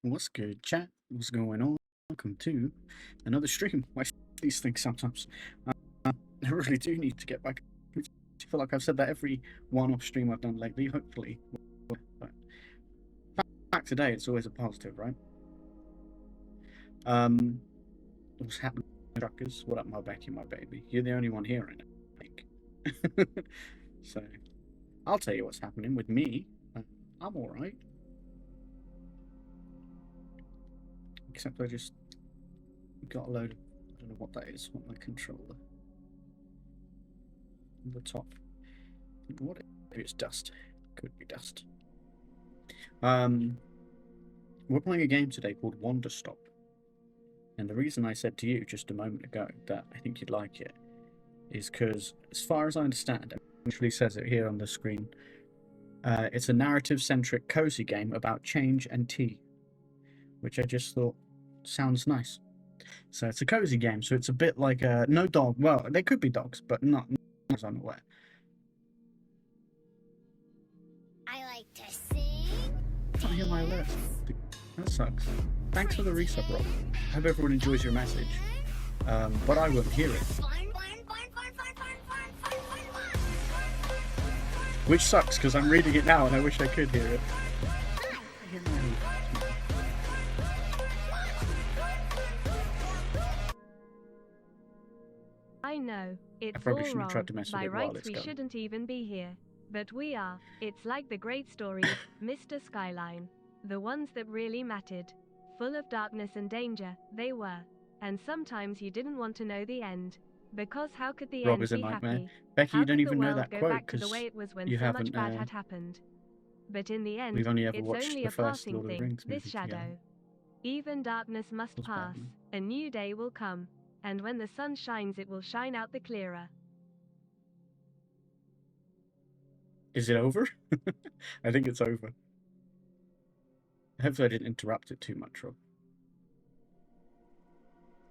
What's good, chat? What's going on? Welcome to another stream. I say these things sometimes. I really do need to get back. I feel like I've said that every one-off stream I've done lately, hopefully. But back today, it's always a positive, right? What's happening, truckers? What up, my Becky, my baby? You're the only one here right now, I think. So, I'll tell you what's happening with me. I'm alright. Except I just got a load of, I don't know what that is, what my controller. The top. What? Maybe it's dust. Could be dust. We're playing a game today called Wanderstop. And the reason I said to you just a moment ago that I think you'd like it is because, as far as I understand, it actually says it here on the screen, it's a narrative-centric cozy game about change and tea, which I just thought sounds nice. So it's a cozy game, so it's a bit like no dog. Well, there could be dogs, but not as I'm aware. I like to sing. Can't hear my alert. That sucks. Thanks for the resub, Rob. I hope everyone enjoys your message. But I won't hear it. Which sucks, because I'm reading it now and I wish I could hear it. I know, it's I probably all shouldn't have wrong. tried to mess with By it while rights it's we going. shouldn't even be here. But we are. It's like the great stories, Mr. Skyline. The ones that really mattered. Full of darkness and danger, they were. And sometimes you didn't want to know the end. Because how could the Rob end is a be nightmare. happy? Becky, How you don't could the even know world that go quote back to the because way it was when you so much haven't. bad had happened? But in the end, We've only ever it's watched only the a first passing Lord of the thing, Rings this movie shadow. together. Even darkness must Was pass, Batman. a new day will come, and when the sun shines it will shine out the clearer. Is it over? I think it's over. Hopefully I didn't interrupt it too much, Rob.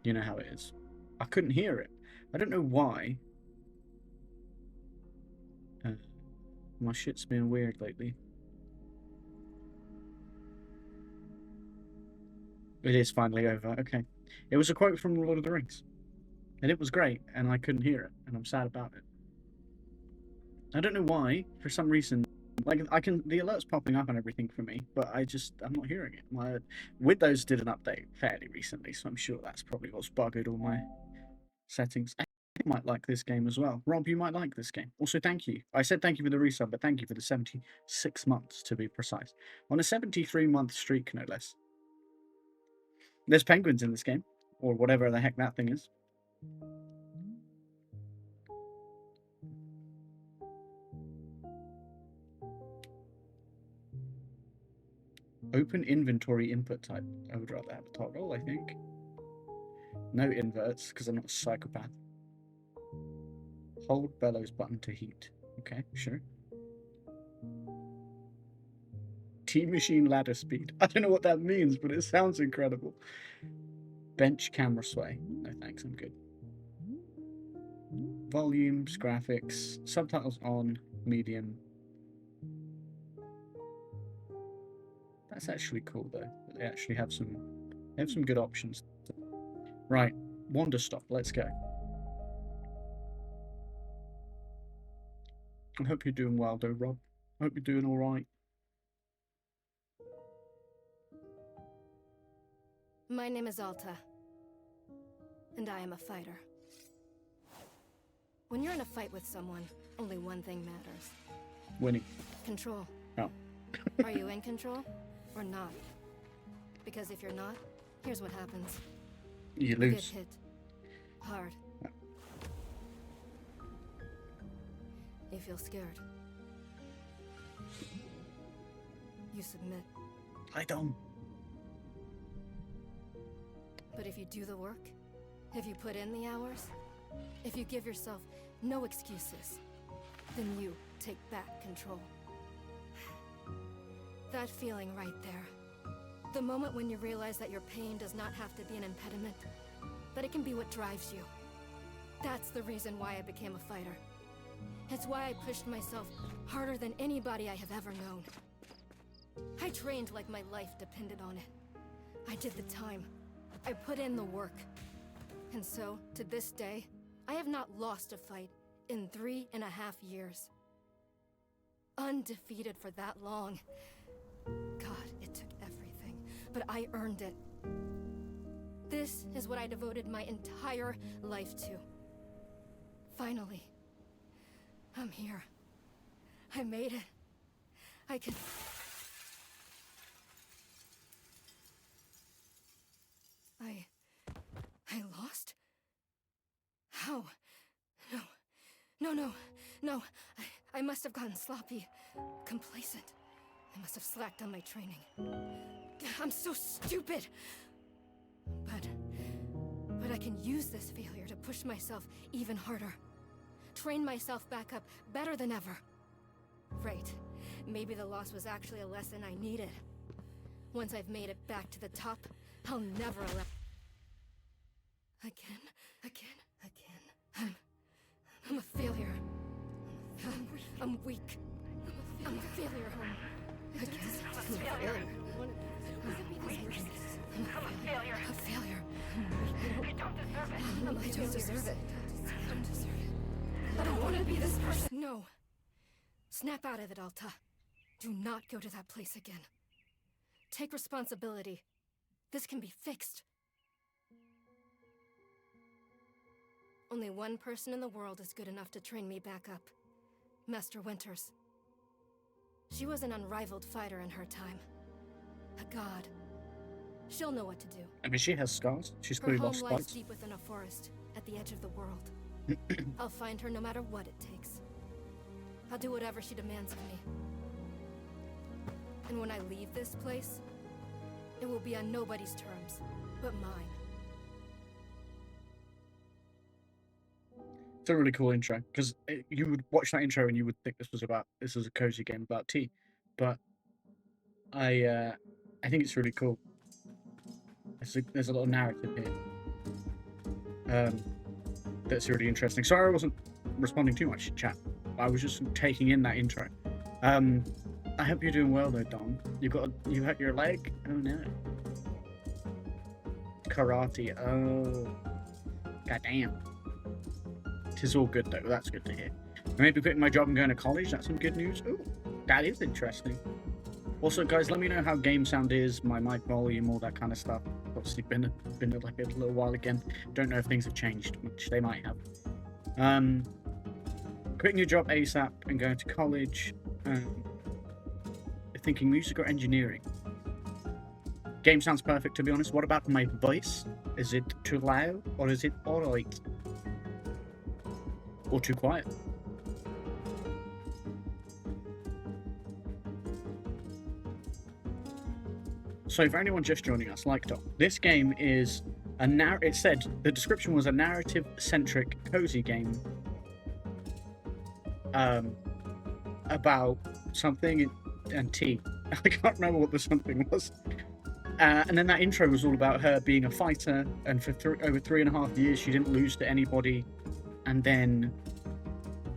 You know how it is. I couldn't hear it. I don't know why. My shit's been weird lately. It is finally over. Okay. It was a quote from Lord of the Rings. And it was great, and I couldn't hear it, and I'm sad about it. I don't know why, for some reason. Like, the alert's popping up and everything for me, but I'm not hearing it. My Windows did an update fairly recently, so I'm sure that's probably what's buggered all my settings. I might like this game as well. Rob, you might like this game. Also, thank you. I said thank you for the resub, but thank you for the 76 months, to be precise. On a 73-month streak, no less. There's penguins in this game, or whatever the heck that thing is. Open inventory input type. I would rather have a toggle, I think. No inverts, because I'm not a psychopath. Hold bellows button to heat. Okay, sure. T-machine ladder speed. I don't know what that means, but it sounds incredible. Bench camera sway. No thanks, I'm good. Volumes, graphics, subtitles on, medium. That's actually cool though. They actually have some good options. Right, Wanderstop, let's go. I hope you're doing well though, Rob. I hope you're doing alright. My name is Alta, and I am a fighter. When you're in a fight with someone, only one thing matters. Winning. Control. Oh. Are you in control or not? Because if you're not, here's what happens. You You lose. get hit. Hard. Yeah. You feel scared. You submit. I don't. But if you do the work, if you put in the hours, if you give yourself no excuses, then you take back control. That feeling right there. The moment when you realize that your pain does not have to be an impediment, that it can be what drives you. That's the reason why I became a fighter. It's why I pushed myself harder than anybody I have ever known. I trained like my life depended on it. I did the time. I put in the work. And so, to this day, I have not lost a fight in 3.5 years. Undefeated for that long. God, it took everything, but I earned it. This is what I devoted my entire life to. Finally, I'm here. I made it. I can... I lost? How? No. I must have gotten sloppy. Complacent. I must have slacked on my training. I'm so stupid! But I can use this failure to push myself even harder. Train myself back up better than ever. Right. Maybe the loss was actually a lesson I needed. Once I've made it back to the top, I'll never allow... Again. I'm a failure. I'm weak. I'm a failure. Again. I'm a failure. A failure. I don't deserve it. I don't want to be this person. No. Snap out of it, Alta. Do not go to that place again. Take responsibility. This can be fixed. Only one person in the world is good enough to train me back up. Master Winters. She was an unrivaled fighter in her time. A god. She'll know what to do. I mean, she has scars. She's Her clearly home lost lies fights. deep within a forest, at the edge of the world. I'll find her no matter what it takes. I'll do whatever she demands of me. And when I leave this place, it will be on nobody's terms, but mine. It's a really cool intro, because you would watch that intro and you would think this was a cozy game about tea, but I think it's really cool. There's a little narrative here that's really interesting. Sorry I wasn't responding too much in chat. I was just taking in that intro. I hope you're doing well though, Don. You hurt your leg? Oh no. Karate. Oh. Goddamn. Tis all good though. That's good to hear. I may be quitting my job and going to college. That's some good news. Ooh, that is interesting. Also, guys, let me know how game sound is, my mic volume, all that kind of stuff. Obviously, been like a little while again. Don't know if things have changed, which they might have. Quitting your job ASAP and going to college. Thinking music or engineering. Game sounds perfect, to be honest. What about my voice? Is it too loud or is it alright? Or too quiet? So for anyone just joining us, like Doc, this game is it said the description was a narrative-centric cozy game about something and tea. I can't remember what the something was. And then that intro was all about her being a fighter, and for over 3.5 years she didn't lose to anybody, and then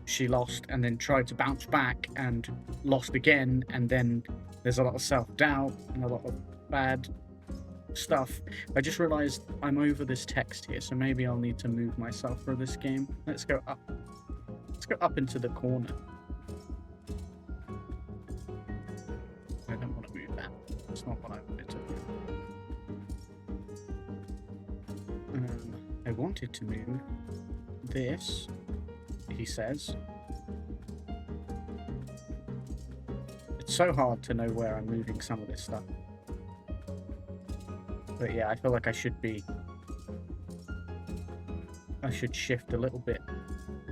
she lost and then tried to bounce back and lost again, and then there's a lot of self-doubt and a lot of bad stuff. I just realized I'm over this text here, so maybe I'll need to move myself for this game. Let's go up. Let's go up into the corner. I don't want to move that. That's not what I wanted to do. I wanted to move this, he says. It's so hard to know where I'm moving some of this stuff. But yeah, I feel like I should shift a little bit,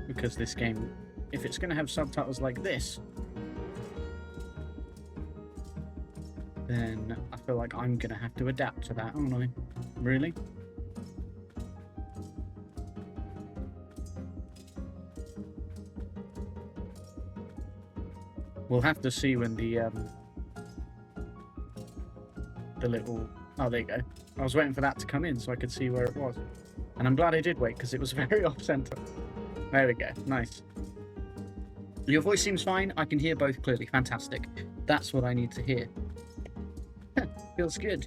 because this game, if it's going to have subtitles like this, then I feel like I'm going to have to adapt to that, aren't I? Really? We'll have to see when the little... Oh, there you go. I was waiting for that to come in so I could see where it was. And I'm glad I did wait, because it was very off-center. There we go. Nice. Your voice seems fine. I can hear both clearly. Fantastic. That's what I need to hear. Feels good.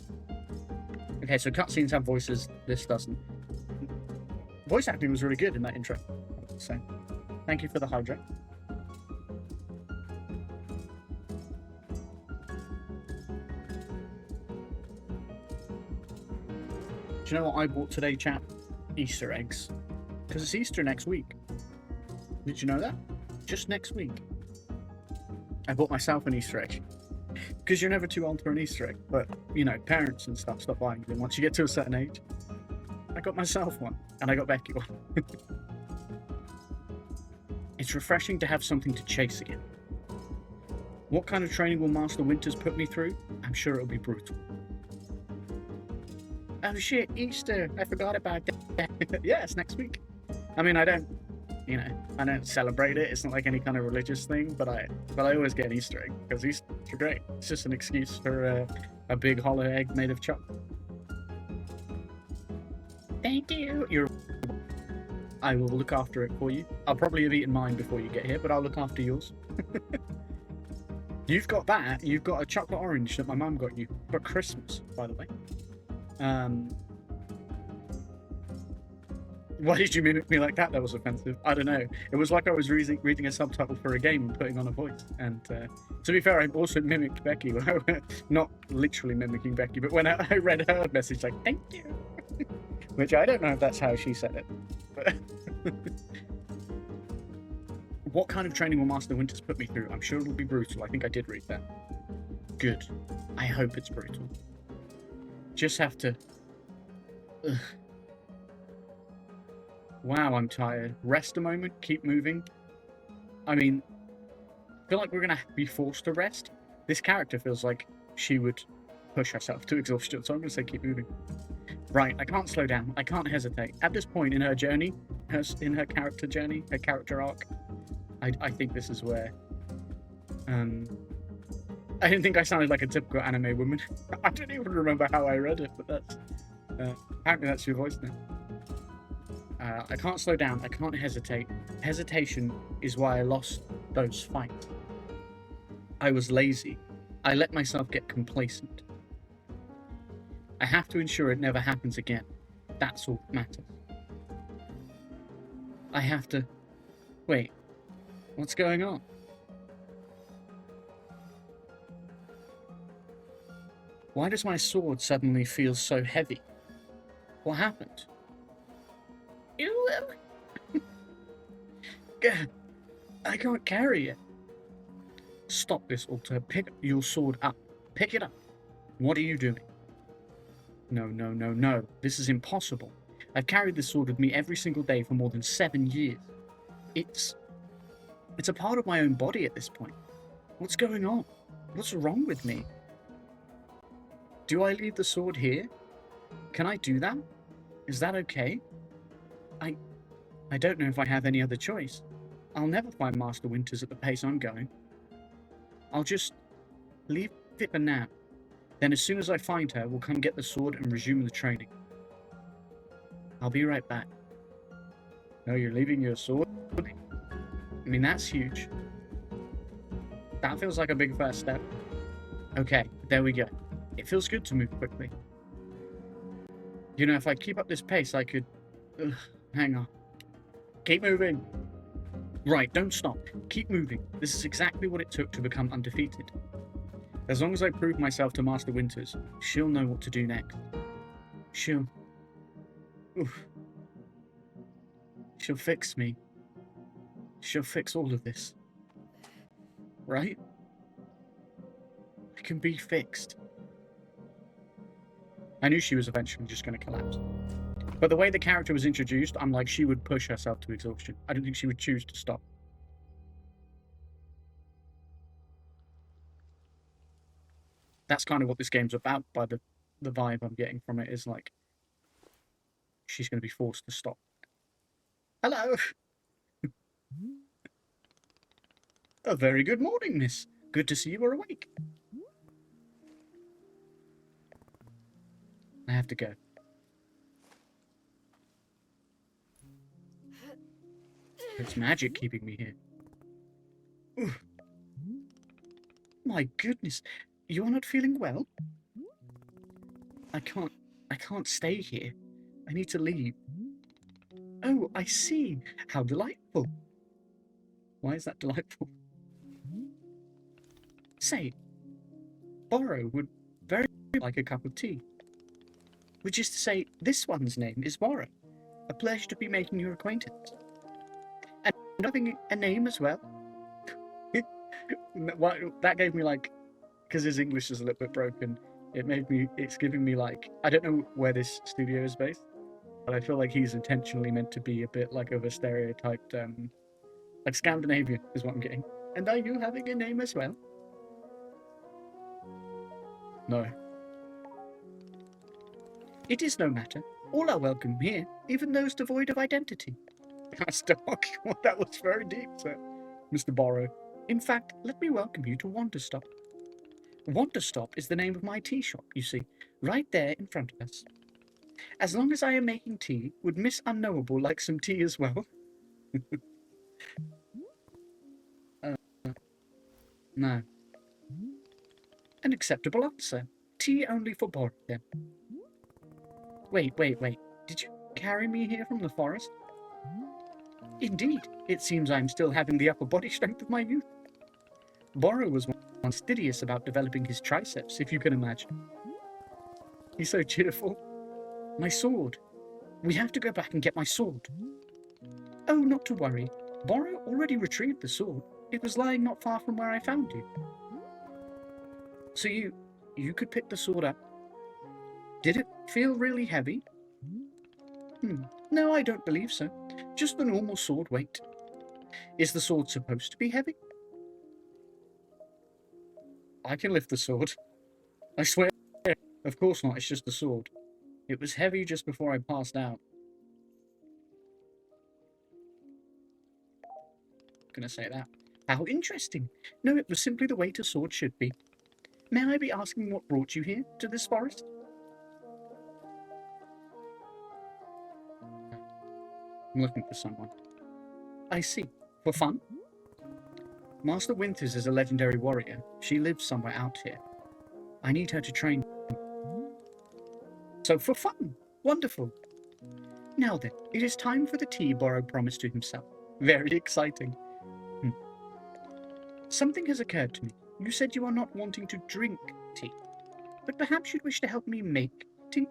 Okay, so cutscenes have voices, this doesn't. Voice acting was really good in that intro, so thank you for the hydrate. Do you know what I bought today, chat? Easter eggs. Because it's Easter next week. Did you know that? Just next week. I bought myself an Easter egg. Because you're never too old for an Easter egg. But, you know, parents and stuff stop buying them once you get to a certain age. I got myself one. And I got Becky one. It's refreshing to have something to chase again. What kind of training will Master Winters put me through? I'm sure it'll be brutal. Oh shit, Easter! I forgot about that. Yeah, it's next week. I mean, I don't celebrate it. It's not like any kind of religious thing, but I always get an Easter egg because Easter's great. It's just an excuse for a big hollow egg made of chocolate. Thank you. I will look after it for you. I'll probably have eaten mine before you get here, but I'll look after yours. You've got that. You've got a chocolate orange that my mum got you for Christmas, by the way. Why did you mimic me like that? That was offensive. I don't know. It was like I was reading a subtitle for a game and putting on a voice. And to be fair, I also mimicked Becky. Not literally mimicking Becky, but when I read her message, like, thank you. Which I don't know if that's how she said it. But what kind of training will Master Winters put me through? I'm sure it'll be brutal. I think I did read that. Good. I hope it's brutal. Just have to... Ugh. Wow, I'm tired. Rest a moment, keep moving. I mean, I feel like we're going to be forced to rest. This character feels like she would push herself to exhaustion, so I'm going to say keep moving. Right, I can't slow down. I can't hesitate. At this point in her journey, in her character journey, her character arc, I think this is where... I didn't think I sounded like a typical anime woman. I don't even remember how I read it, but that's... apparently that's your voice now. I can't slow down. I can't hesitate. Hesitation is why I lost those fights. I was lazy. I let myself get complacent. I have to ensure it never happens again. That's all that matters. I have to... Wait. What's going on? Why does my sword suddenly feel so heavy? What happened? I can't carry it. Stop this, Alter. Pick your sword up. Pick it up. What are you doing? No. This is impossible. I've carried this sword with me every single day for more than 7 years. It's a part of my own body at this point. What's going on? What's wrong with me? Do I leave the sword here? Can I do that? Is that okay? I don't know if I have any other choice. I'll never find Master Winters at the pace I'm going. I'll just leave it for now. Then as soon as I find her, we'll come get the sword and resume the training. I'll be right back. No, you're leaving your sword? I mean, that's huge. That feels like a big first step. Okay, there we go. It feels good to move quickly. You know, if I keep up this pace, I could... Ugh, hang on. Keep moving. Right, don't stop. Keep moving. This is exactly what it took to become undefeated. As long as I prove myself to Master Winters, she'll know what to do next. She'll fix me. She'll fix all of this. Right? I can be fixed. I knew she was eventually just going to collapse. But the way the character was introduced, I'm like, she would push herself to exhaustion. I don't think she would choose to stop. That's kind of what this game's about, by the vibe I'm getting from it, is like, she's going to be forced to stop. Hello! A very good morning, miss. Good to see you are awake. I have to go. It's magic keeping me here. Ooh. My goodness. You're not feeling well? I can't I can't stay here. I need to leave. Oh, I see. How delightful. Why is that delightful? Say, Borrow would very like a cup of tea. Which is to say, this one's name is Borrow. A pleasure to be making your acquaintance. And having a name as well. That gave me like, because his English is a little bit broken, it's giving me like, I don't know where this studio is based, but I feel like he's intentionally meant to be a bit like of a stereotyped, like Scandinavian is what I'm getting. And are you having a name as well? No. It is no matter. All are welcome here, even those devoid of identity. That's dark. That was very deep, sir. Mr. Borrow. In fact, let me welcome you to Wanderstop. Wanderstop is the name of my tea shop, you see, right there in front of us. As long as I am making tea, would Miss Unknowable like some tea as well? No. An acceptable answer. Tea only for Borrow, then. Wait. Did you carry me here from the forest? Indeed. It seems I'm still having the upper body strength of my youth. Borrow was once fastidious about developing his triceps, if you can imagine. He's so cheerful. My sword. We have to go back and get my sword. Oh, not to worry. Borrow already retrieved the sword. It was lying not far from where I found you. So you could pick the sword up. Did it feel really heavy? No, I don't believe so. Just the normal sword weight. Is the sword supposed to be heavy? I can lift the sword. I swear. Of course not, it's just the sword. It was heavy just before I passed out. Gonna say that. How interesting. No, it was simply the way a sword should be. May I be asking what brought you here, to this forest? I'm looking for someone. I see. For fun? Master Winters is a legendary warrior. She lives somewhere out here. I need her to train. So for fun. Wonderful. Now then, it is time for the tea Borrow promised to himself. Very exciting. Something has occurred to me. You said you are not wanting to drink tea, but perhaps you'd wish to help me make tea?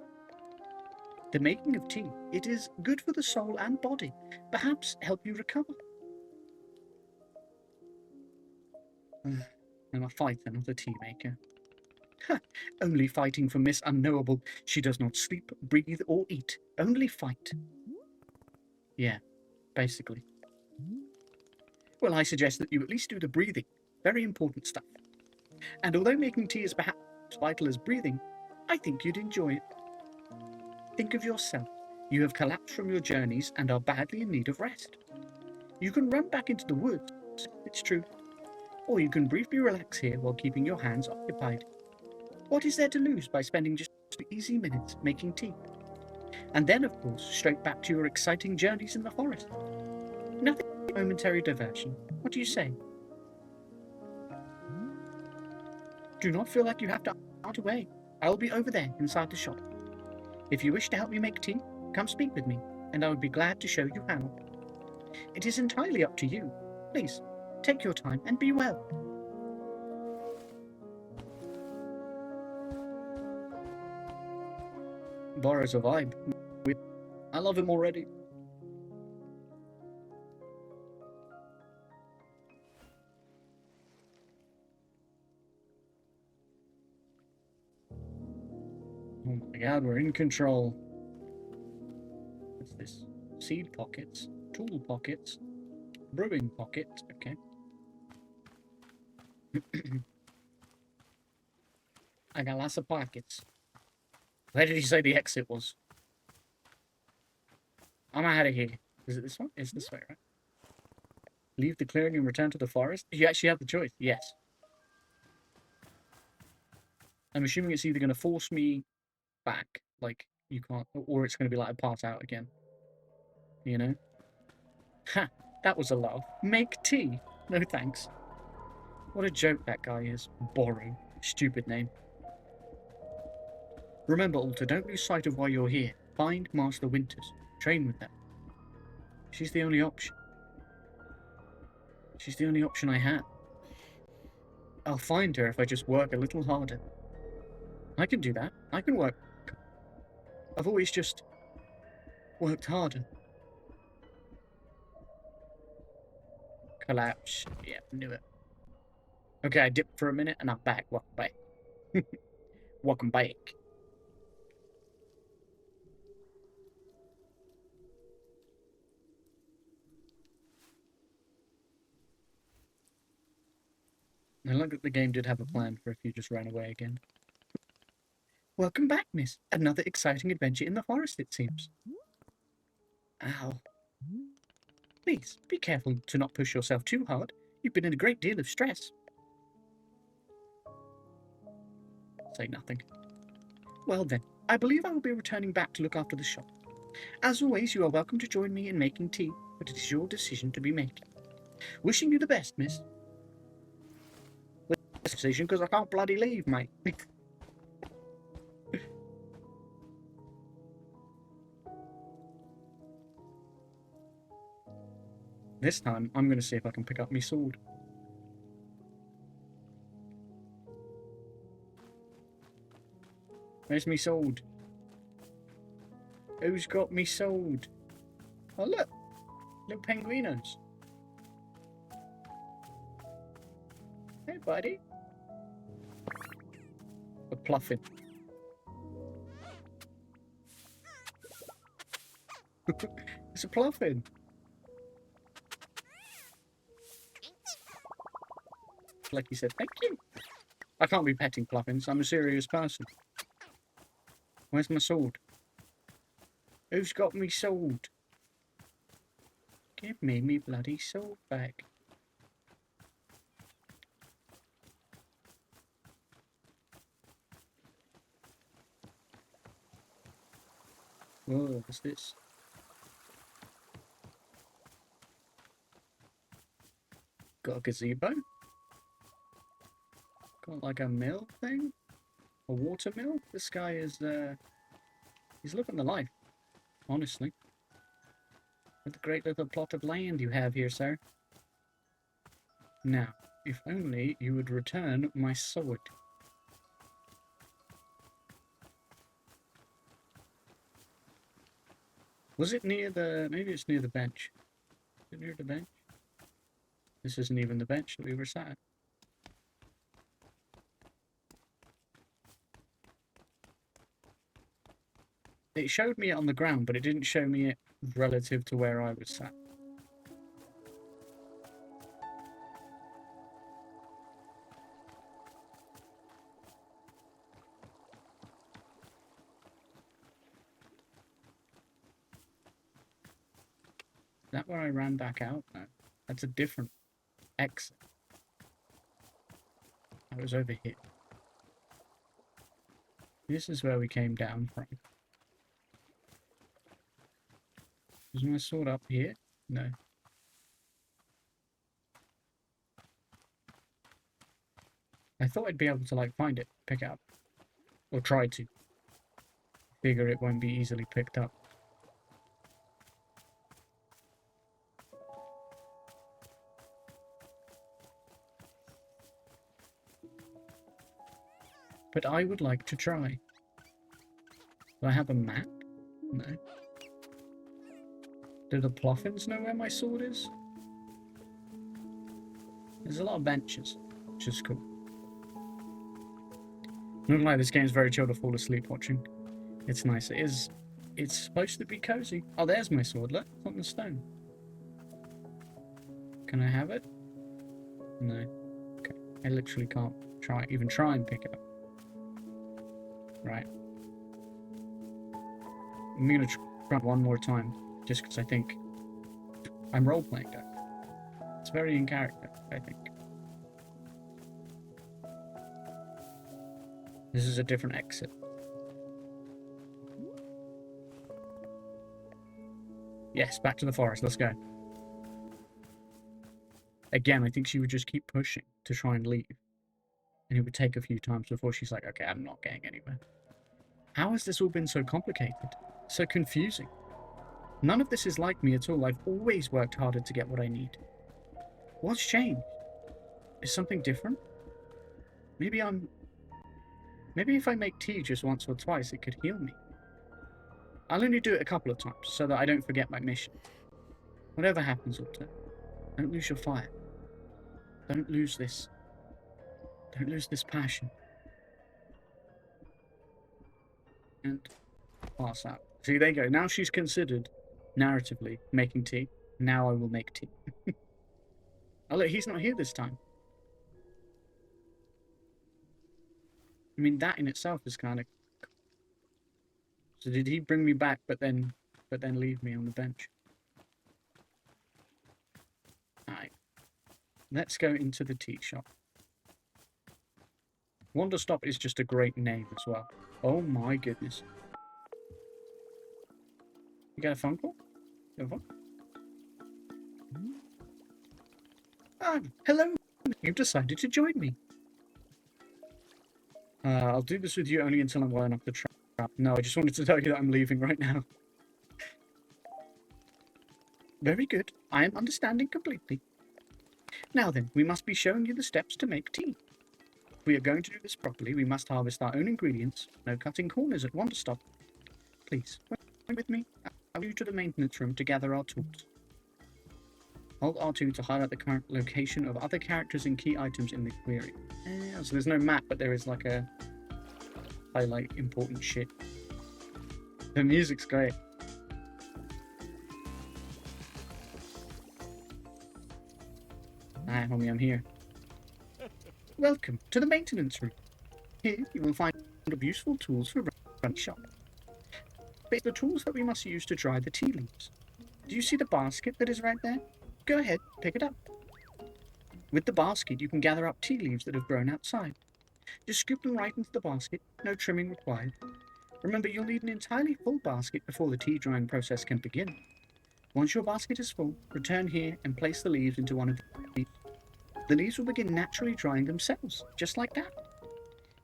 The making of tea, it is good for the soul and body. Perhaps help you recover. I'm a fighter, not a tea maker. Only fighting for Miss Unknowable. She does not sleep, breathe, or eat. Only fight. Yeah, basically. Well, I suggest that you at least do the breathing. Very important stuff. And although making tea is perhaps vital as breathing, I think you'd enjoy it. Think of yourself. You have collapsed from your journeys and are badly in need of rest. You can run back into the woods, it's true. Or you can briefly relax here while keeping your hands occupied. What is there to lose by spending just easy minutes making tea? And then, of course, straight back to your exciting journeys in the forest. Nothing but momentary diversion. What do you say? Do not feel like you have to out away. I will be over there inside the shop. If you wish to help me make tea, come speak with me, and I would be glad to show you how. It is entirely up to you. Please, take your time and be well. Borrow's a vibe. I love him already. Oh my god, we're in control. What's this? Seed pockets, tool pockets, brewing pocket. Okay. I got lots of pockets. Where did he say the exit was? I'm out of here. Is it this one? It's this way, right? Leave the clearing and return to the forest? You actually have the choice. Yes. I'm assuming it's either going to force me back, like you can't, or it's going to be like a part out again. You know? Ha! That was a laugh. Make tea? No thanks. What a joke that guy is. Borrow. Stupid name. Remember, Alter, don't lose sight of why you're here. Find Master Winters. Train with them. She's the only option. She's the only option I have. I'll find her if I just work a little harder. I can do that. I can work. I've always just worked harder. Collapse. Yeah, knew it. Okay, I dipped for a minute and I'm back. Welcome back. Welcome back. I like that the game did have a plan for if you just ran away again. Welcome back, miss. Another exciting adventure in the forest, it seems. Ow. Please, be careful to not push yourself too hard. You've been in a great deal of stress. Say nothing. Well then, I believe I will be returning back to look after the shop. As always, you are welcome to join me in making tea, but it is your decision to be making. Wishing you the best, miss. Decision, because I can't bloody leave, mate. This time, I'm going to see if I can pick up my sword. Where's me sword? Who's got me sword? Oh look! Little penguinos. Hey buddy. A pluffin. It's a pluffin. Like he said, thank you. I can't be petting pluffins. I'm a serious person. Where's my sword? Who's got me sword? Give me me bloody sword back. Whoa, what's this? Got a gazebo? Got like a mill thing? A water mill? This guy is, he's living the life, honestly. What a great little plot of land you have here, sir. Now, if only you would return my sword. Was it near the... maybe it's near the bench. Is it near the bench? This isn't even the bench that we were sat at. It showed me it on the ground, but it didn't show me it relative to where I was sat. Is that where I ran back out? No. That's a different exit. I was over here. This is where we came down from. Is my sword up here? No. I thought I'd be able to, like, find it, pick it up. Or try to. Figure it won't be easily picked up. But I would like to try. Do I have a map? No. Do the pluffins know where my sword is? There's a lot of benches, which is cool. Not gonna lie, this game is very chill to fall asleep watching. It's nice. It is. It's supposed to be cozy. Oh, there's my sword. Look, it's on the stone. Can I have it? No. Okay. I literally can't even try and pick it up. Right. I'm gonna try one more time, just because I think I'm role-playing that. It's very in character, I think. This is a different exit. Yes, back to the forest, let's go. Again, I think she would just keep pushing to try and leave. And it would take a few times before she's like, okay, I'm not getting anywhere. How has this all been so complicated? So confusing? None of this is like me at all. I've always worked harder to get what I need. What's changed? Is something different? Maybe if I make tea just once or twice, it could heal me. I'll only do it a couple of times, so that I don't forget my mission. Whatever happens, Otto, don't lose your fire. Don't lose this. Don't lose this passion. And pass out. See, there you go. Now she's considered, narratively, making tea. Now I will make tea. Oh, look, he's not here this time. I mean, that in itself is kind of... So did he bring me back, but then leave me on the bench? Alright. Let's go into the tea shop. Wanderstop is just a great name as well. Oh my goodness. You got a phone call? You have a phone? Ah, hello. You've decided to join me. I'll do this with you only until I'm well enough to trap. No, I just wanted to tell you that I'm leaving right now. Very good. I am understanding completely. Now then, we must be showing you the steps to make tea. If we are going to do this properly, we must harvest our own ingredients. No cutting corners at Wanderstop. Please, wait with me. I'll lead you to the maintenance room to gather our tools. Hold R2 to highlight the current location of other characters and key items in the query. So there's no map, but there is like a highlight important shit. The music's great. Alright, homie, I'm here. Welcome to the maintenance room. Here you will find useful tools for running shop. It's the tools that we must use to dry the tea leaves. Do you see the basket that is right there? Go ahead, pick it up. With the basket, you can gather up tea leaves that have grown outside. Just scoop them right into the basket, no trimming required. Remember, you'll need an entirely full basket before the tea drying process can begin. Once your basket is full, return here and place the leaves into one of the leaves. The leaves will begin naturally drying themselves, just like that.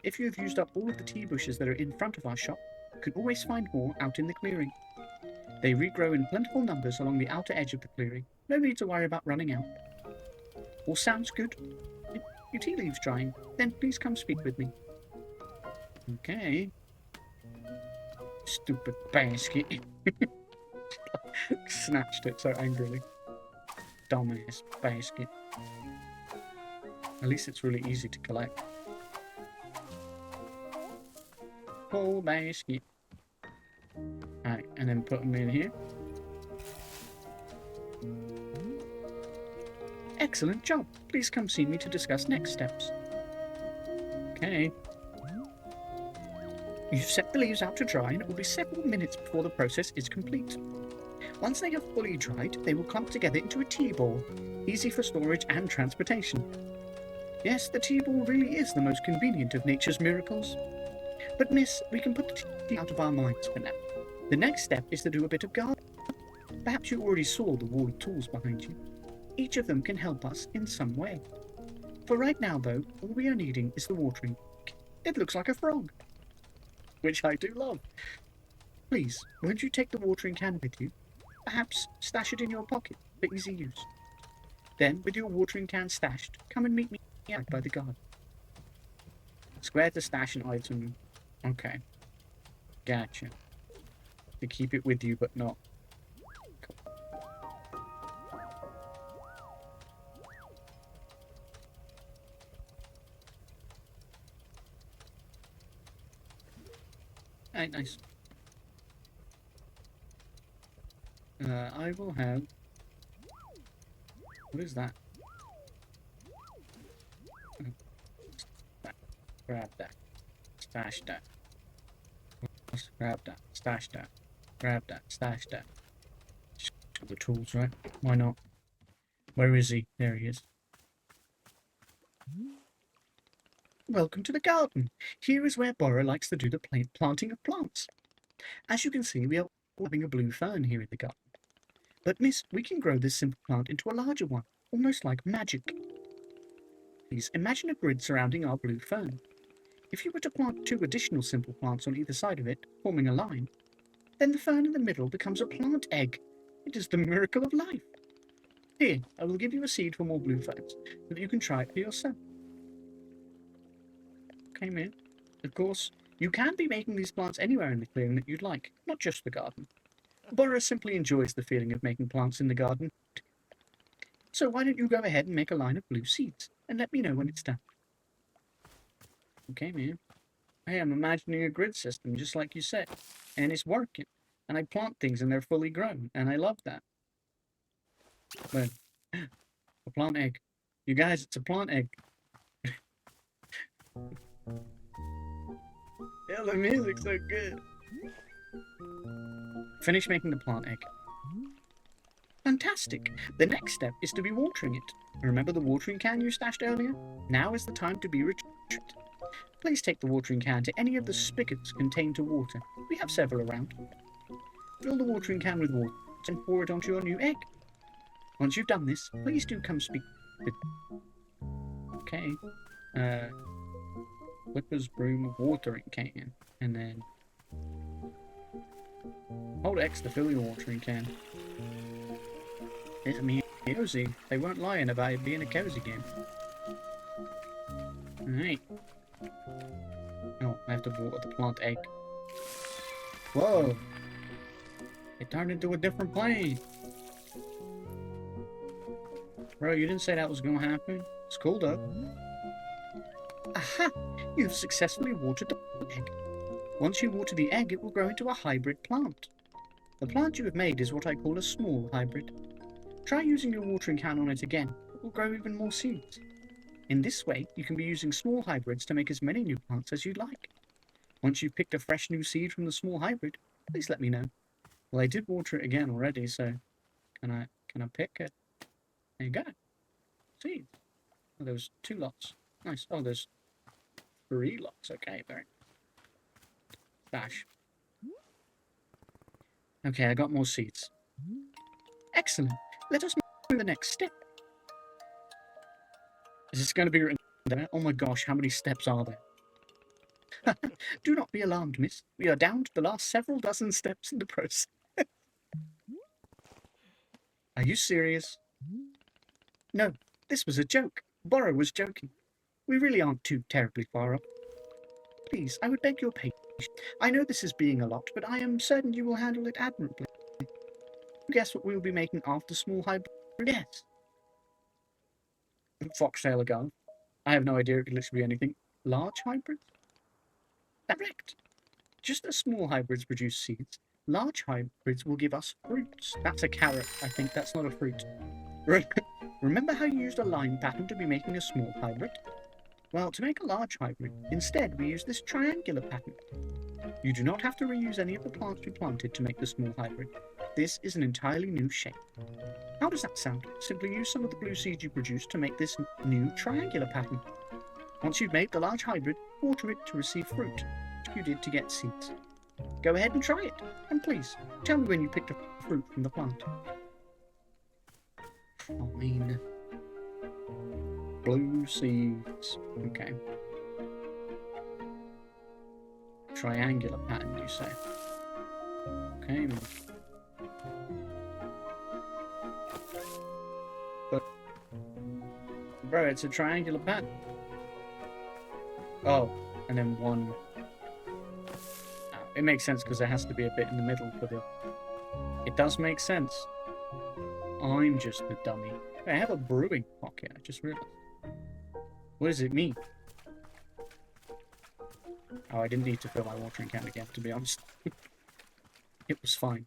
If you have used up all of the tea bushes that are in front of our shop, you can always find more out in the clearing. They regrow in plentiful numbers along the outer edge of the clearing. No need to worry about running out. All sounds good? Your tea leaves drying? Then please come speak with me. Okay. Stupid basket. Snatched it so angrily. Dumbass basket. At least it's really easy to collect. Full basket. Alright, and then put them in here. Excellent job. Please come see me to discuss next steps. Okay. You've set the leaves out to dry and it will be several minutes before the process is complete. Once they have fully dried, they will clump together into a tea ball, easy for storage and transportation. Yes, the tea ball really is the most convenient of nature's miracles. But miss, we can put the tea out of our minds for now. The next step is to do a bit of gardening. Perhaps you already saw the wall of tools behind you. Each of them can help us in some way. For right now, though, all we are needing is the watering. It looks like a frog. Which I do love. Please, won't you take the watering can with you? Perhaps stash it in your pocket for easy use. Then, with your watering can stashed, come and meet me out by the garden. Square to stash an item. Okay. Gotcha. To keep it with you, but not. Cool. Alright, nice. I will have... What is that? Grab that. Stash that. Grab that. Stash that. Grab that. Stash that. Just got the tools, right? Why not? Where is he? There he is. Welcome to the garden. Here is where Bora likes to do the planting of plants. As you can see, we are having a blue fern here in the garden. But miss, we can grow this simple plant into a larger one, almost like magic. Please imagine a grid surrounding our blue fern. If you were to plant 2 additional simple plants on either side of it, forming a line, then the fern in the middle becomes a plant egg. It is the miracle of life. Here, I will give you a seed for more blue ferns, so that you can try it for yourself. Okay, man. Of course, you can be making these plants anywhere in the clearing that you'd like, not just the garden. Bora simply enjoys the feeling of making plants in the garden. So why don't you go ahead and make a line of blue seeds, and let me know when it's done. Okay, man. Hey, I'm imagining a grid system, just like you said, and it's working. And I plant things and they're fully grown, and I love that. But, a plant egg. You guys, it's a plant egg. Yeah, the music's so good. Finish making the plant egg. Fantastic! The next step is to be watering it. Remember the watering can you stashed earlier? Now is the time to be retrieved. Please take the watering can to any of the spigots contained to water. We have several around. Fill the watering can with water and pour it onto your new egg. Once you've done this, please do come speak with... Okay. Flipper's broom watering can. And then... Hold X to fill your watering can. It's me cozy. They weren't lying about it being a cozy game. Alright. Oh, I have to water the plant egg. Whoa! It turned into a different plane! Bro, you didn't say that was gonna happen. It's cool though. Aha! You've successfully watered the egg. Once you water the egg, it will grow into a hybrid plant. The plant you have made is what I call a small hybrid. Try using your watering can on it again. It will grow even more seeds. In this way, you can be using small hybrids to make as many new plants as you'd like. Once you've picked a fresh new seed from the small hybrid, please let me know. Well, I did water it again already, so can I pick it? There you go. Seeds. Oh, there was 2 lots. Nice. Oh, there's 3 lots. Okay, very. Dash. Okay, I got more seeds. Excellent. Let us move to the next step. Is this going to be written there? Oh my gosh, how many steps are there? Do not be alarmed, miss. We are down to the last several dozen steps in the process. Are you serious? No, this was a joke. Bora was joking. We really aren't too terribly far up. Please, I would beg your patience. I know this is being a lot, but I am certain you will handle it admirably. Guess what we will be making after small hybrid? Yes. Foxtail again. I have no idea. It could literally be anything. Large hybrids? Correct. Just as small hybrids produce seeds, large hybrids will give us fruits. That's a carrot. I think that's not a fruit. Remember how you used a line pattern to be making a small hybrid? Well, to make a large hybrid, instead we use this triangular pattern. You do not have to reuse any of the plants we planted to make the small hybrid. This is an entirely new shape. How does that sound? Simply use some of the blue seeds you produced to make this new triangular pattern. Once you've made the large hybrid, water it to receive fruit, like you did to get seeds. Go ahead and try it, and please, tell me when you picked a fruit from the plant. Fine. Blue seeds. Okay. Triangular pattern, you say? Okay. But, bro, it's a triangular pattern. Oh, and then one. Oh, it makes sense because there has to be a bit in the middle for the. It does make sense. I'm just the dummy. I have a brewing pocket. I just realized. What does it mean? Oh, I didn't need to fill my watering can again, to be honest. It was fine.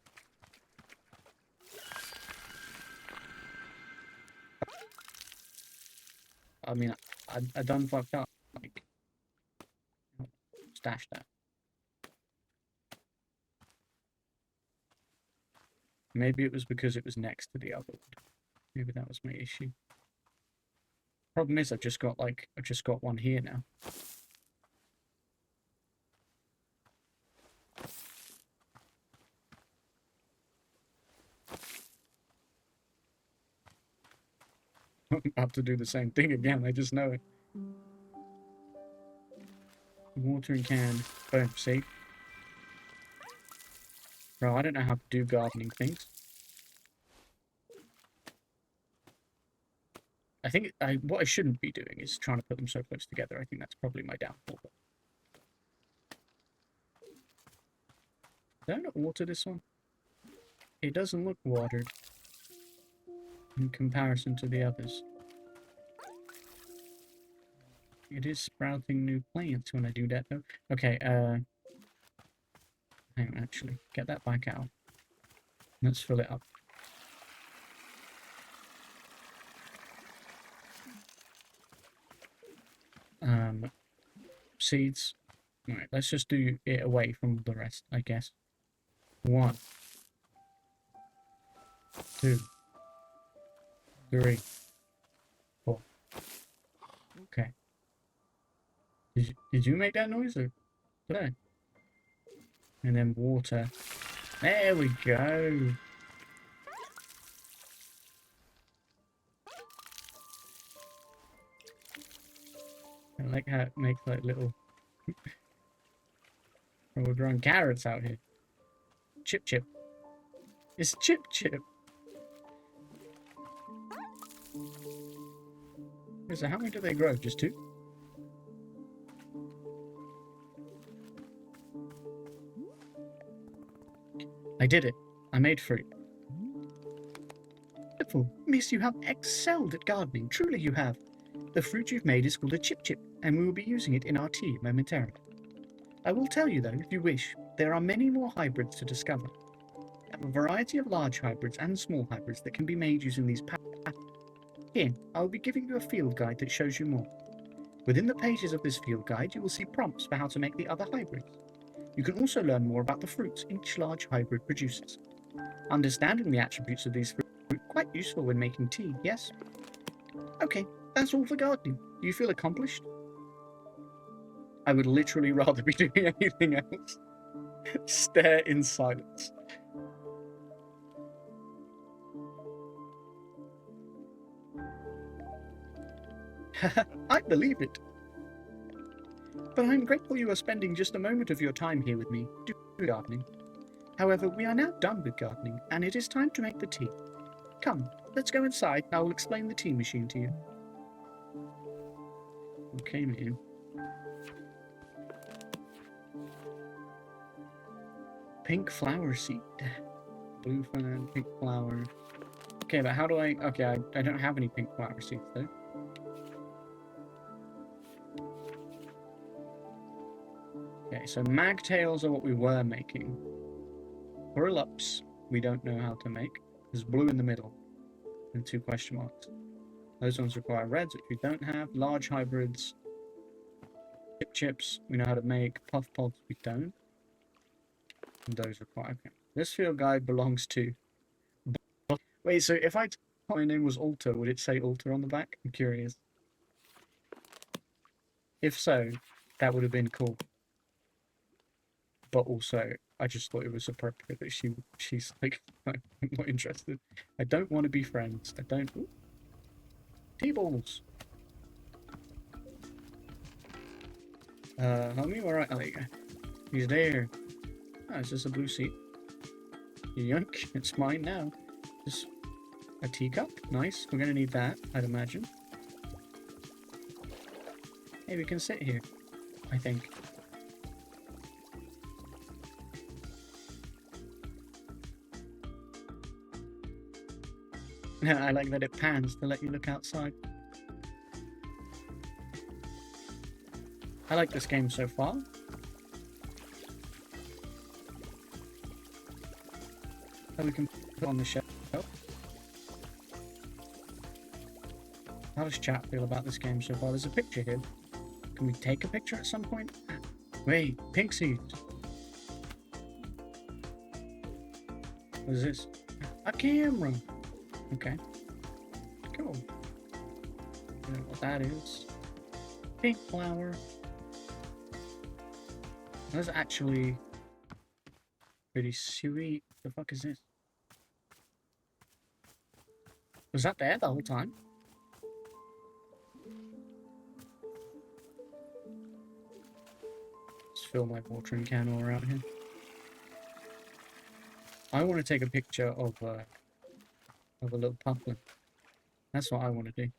I mean, I done fucked up. Like, stash that. Maybe it was because it was next to the other one. Maybe that was my issue. Problem is, I've just got one here now. I'm about to do the same thing again, I just know it. Watering can. Boom, see? Bro, I don't know how to do gardening things. I think what I shouldn't be doing is trying to put them so close together. I think that's probably my downfall. Did I not water this one? It doesn't look watered in comparison to the others. It is sprouting new plants when I do that though. Okay, hang on, actually. Get that back out. Let's fill it up. Seeds. Alright, let's just do it away from the rest, I guess. 1, 2, 3, 4. Okay. Did you make that noise or did I? And then water. There we go. I like how it makes like little. We're growing carrots out here. Chip chip. It's chip chip. So how many do they grow? Just 2? I did it. I made fruit. Wonderful. Miss, you have excelled at gardening. Truly you have. The fruit you've made is called a chip chip, and we will be using it in our tea momentarily. I will tell you, though, if you wish, there are many more hybrids to discover. We have a variety of large hybrids and small hybrids that can be made using these patterns. Here, I will be giving you a field guide that shows you more. Within the pages of this field guide, you will see prompts for how to make the other hybrids. You can also learn more about the fruits each large hybrid produces. Understanding the attributes of these fruits is quite useful when making tea, yes? Okay, that's all for gardening. Do you feel accomplished? I would literally rather be doing anything else. Stare in silence. I believe it. But I'm grateful you are spending just a moment of your time here with me, doing gardening. However, we are now done with gardening, and it is time to make the tea. Come, let's go inside, and I will explain the tea machine to you. Okay, man. Pink flower seed. Blue fern, pink flower. Okay, but how do I... Okay, I don't have any pink flower seeds, though. Okay, so magtails are what we were making. Burlaps, we don't know how to make. There's blue in the middle. And 2 question marks. Those ones require reds, which we don't have. Large hybrids. Chip chips, we know how to make. Puff pods, we don't. And those require... Okay. This field guide belongs to... Wait, so if I my name was Alter, would it say Alter on the back? I'm curious. If so, that would have been cool. But also, I just thought it was appropriate that she's like, I'm not interested. I don't want to be friends. I don't... Ooh. T-balls! Homie, alright, there you go. He's there. Oh, it's just a blue seat. Yoink, it's mine now. Just a teacup. Nice. We're gonna need that, I'd imagine. Hey, we can sit here, I think. I like that it pans to let you look outside. I like this game so far. So we can put it on the shelf. How does chat feel about this game so far? There's a picture here. Can we take a picture at some point? Wait, pink seeds. What is this? A camera. Okay. Cool. I don't know what that is. Pink flower. That's actually pretty sweet. The fuck is this? Was that there the whole time? just fill my watering can while we're out here. I want to take a picture of a little puffin. That's what I want to do.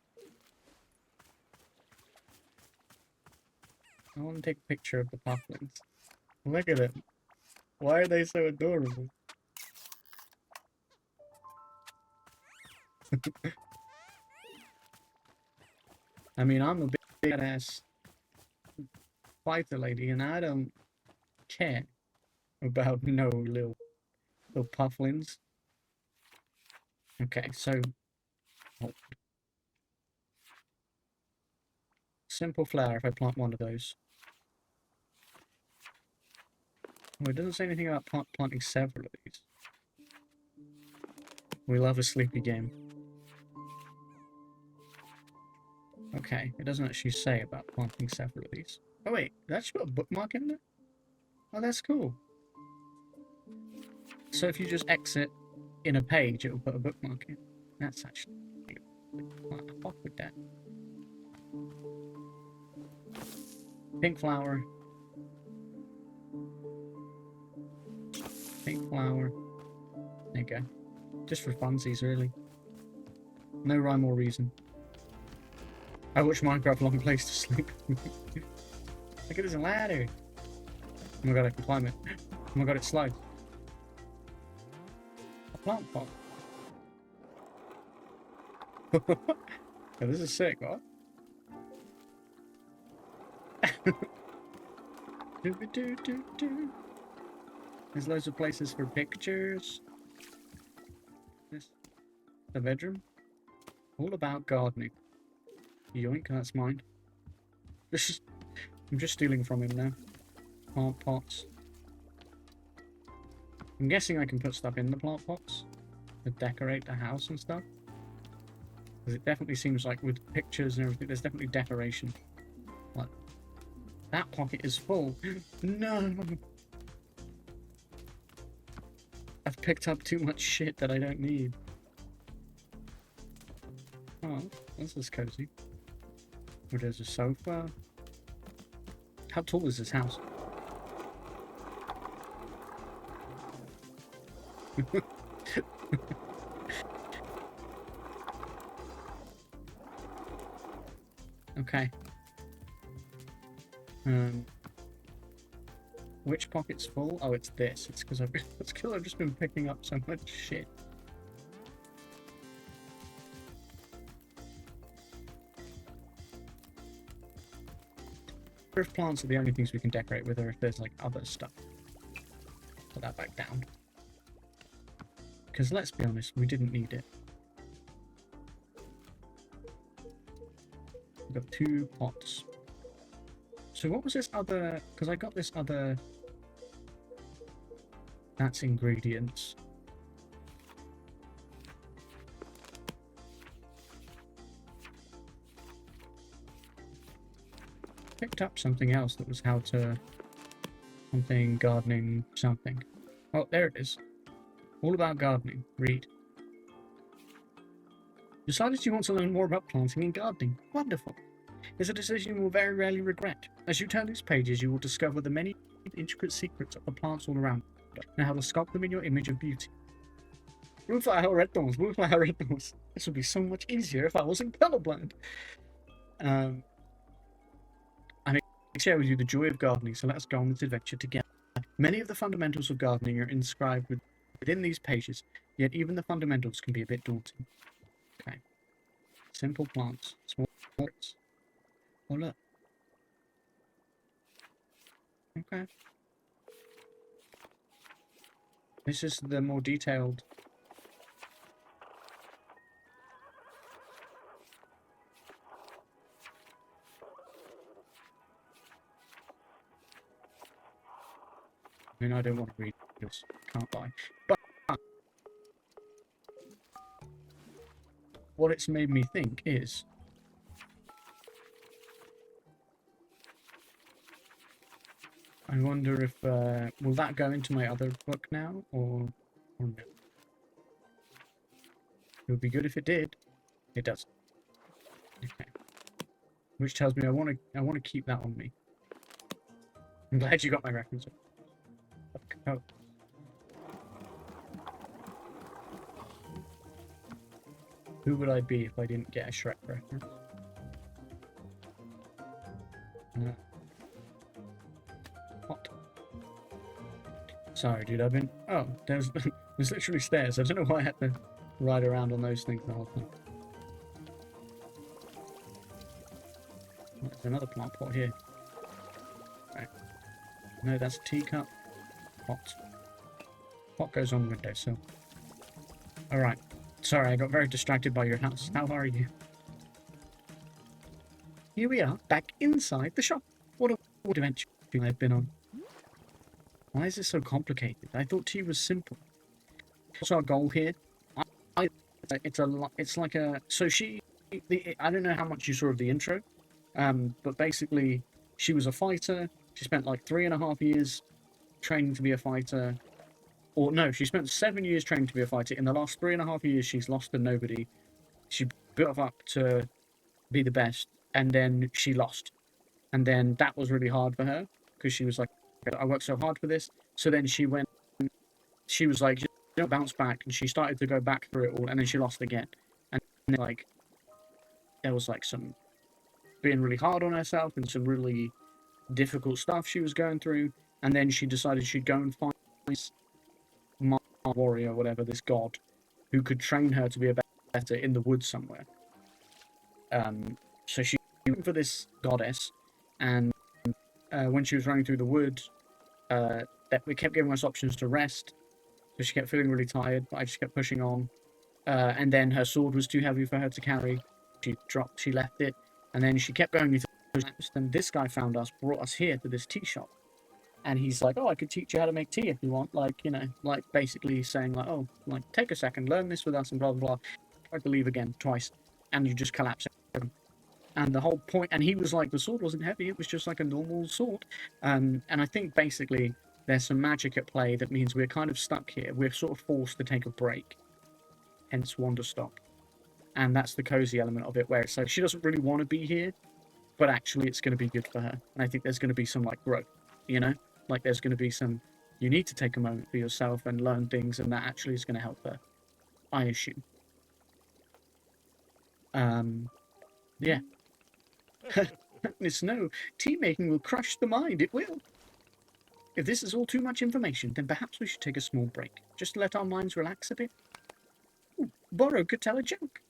I want to take a picture of the puffins. Look at it. Why are they so adorable? I mean, I'm a big badass fighter lady, and I don't care about no little pufflins. Okay, so oh. Simple flower if I plant one of those. Oh, it doesn't say anything about planting several of these. We love a sleepy game. Okay, it doesn't actually say about planting several of these. Oh wait, that's got a bookmark in there? Oh, that's cool. So if you just exit in a page, it will put a bookmark in. That's actually quite hot with that. Pink flower. Pink flower. There you go. Just for funsies, really. No rhyme or reason. I watch Minecraft long place to sleep. Look at this ladder. Oh my god, I can climb it. Oh my god, it slides. A plant pot. Oh, this is sick, what? There's loads of places for pictures. This, the bedroom. All about gardening. Yoink, that's mine. I'm just stealing from him now. Plant pots. I'm guessing I can put stuff in the plant pots to decorate the house and stuff. Because it definitely seems like with pictures and everything, there's definitely decoration. Like, that pocket is full. No! I've picked up too much shit that I don't need. Oh, this is cozy. Where there's a sofa. How tall is this house? Okay. Which pocket's full? Oh, it's this. It's because I've just been picking up so much shit. If plants are the only things we can decorate with, or if there's like other stuff. Put that back down. Because let's be honest, we didn't need it. We've got 2 pots. So what was this other... Because I got this other... That's ingredients. Picked up something else that was how to... Something, gardening, something. Oh, there it is. All about gardening. Read. Decided you want to learn more about planting and gardening. Wonderful. It's a decision you will very rarely regret. As you turn these pages, you will discover the many intricate secrets of the plants all around you, and how to sculpt them in your image of beauty. Moonflower red thorns, moonflower red thorns. This would be so much easier if I wasn't colorblind. I share with you the joy of gardening, so let's go on this adventure together. Many of the fundamentals of gardening are inscribed within these pages, yet even the fundamentals can be a bit daunting. Okay. Simple plants, small plants. Oh, look. Okay. This is the more detailed. I mean, I don't want to read this. Can't lie. But what it's made me think is... I wonder if... will that go into my other book now? Or no? It would be good if it did. It doesn't. Okay. Which tells me I want to keep that on me. I'm glad you got my reference. Oh. Who would I be if I didn't get a Shrek reference? No. What? Sorry, dude, I've been... Oh, there's literally stairs. I don't know why I had to ride around on those things the whole time. There's another plant pot here. Right. No, that's a teacup. Pot. Pot goes on the windowsill. Alright. Sorry, I got very distracted by your house. How are you? Here we are, back inside the shop. What a adventure I've been on. Why is it so complicated? I thought tea was simple. What's our goal here? It's like a... So she... I don't know how much you saw of the intro, but basically, she was a fighter. She spent like 3.5 years training to be a fighter. Or no, she spent 7 years training to be a fighter. In the last 3.5 years, she's lost to nobody. She built up to be the best, and then she lost. And then that was really hard for her, because she was like, I worked so hard for this. So then she was like, bounce back, and she started to go back through it all, and then she lost again. And then, like, there was like some being really hard on herself and some really difficult stuff she was going through. And then she decided she'd go and find this warrior, whatever, this god, who could train her to be a better in the woods somewhere. So she went for this goddess, and when she was running through the wood, that we kept giving us options to rest, so she kept feeling really tired, but I just kept pushing on. And then her sword was too heavy for her to carry. She left it, and then she kept going into the woods. And this guy found us, brought us here to this tea shop. And he's like, oh, I could teach you how to make tea if you want. Like, you know, like basically saying like, oh, like take a second, learn this with us and blah, blah, blah. Tried to leave again twice. And you just collapse. And the whole point, and he was like, the sword wasn't heavy. It was just like a normal sword. And I think basically there's some magic at play that means we're kind of stuck here. We're sort of forced to take a break. Hence Wanderstop. And that's the cozy element of it, where it's like she doesn't really want to be here, but actually it's going to be good for her. And I think there's going to be some like growth, you know? Like there's going to be some, you need to take a moment for yourself and learn things, and that actually is going to help her, I assume. Yeah. No, tea making will crush the mind, it will. If this is all too much information, then perhaps we should take a small break, just to let our minds relax a bit. Ooh, Borrow could tell a joke.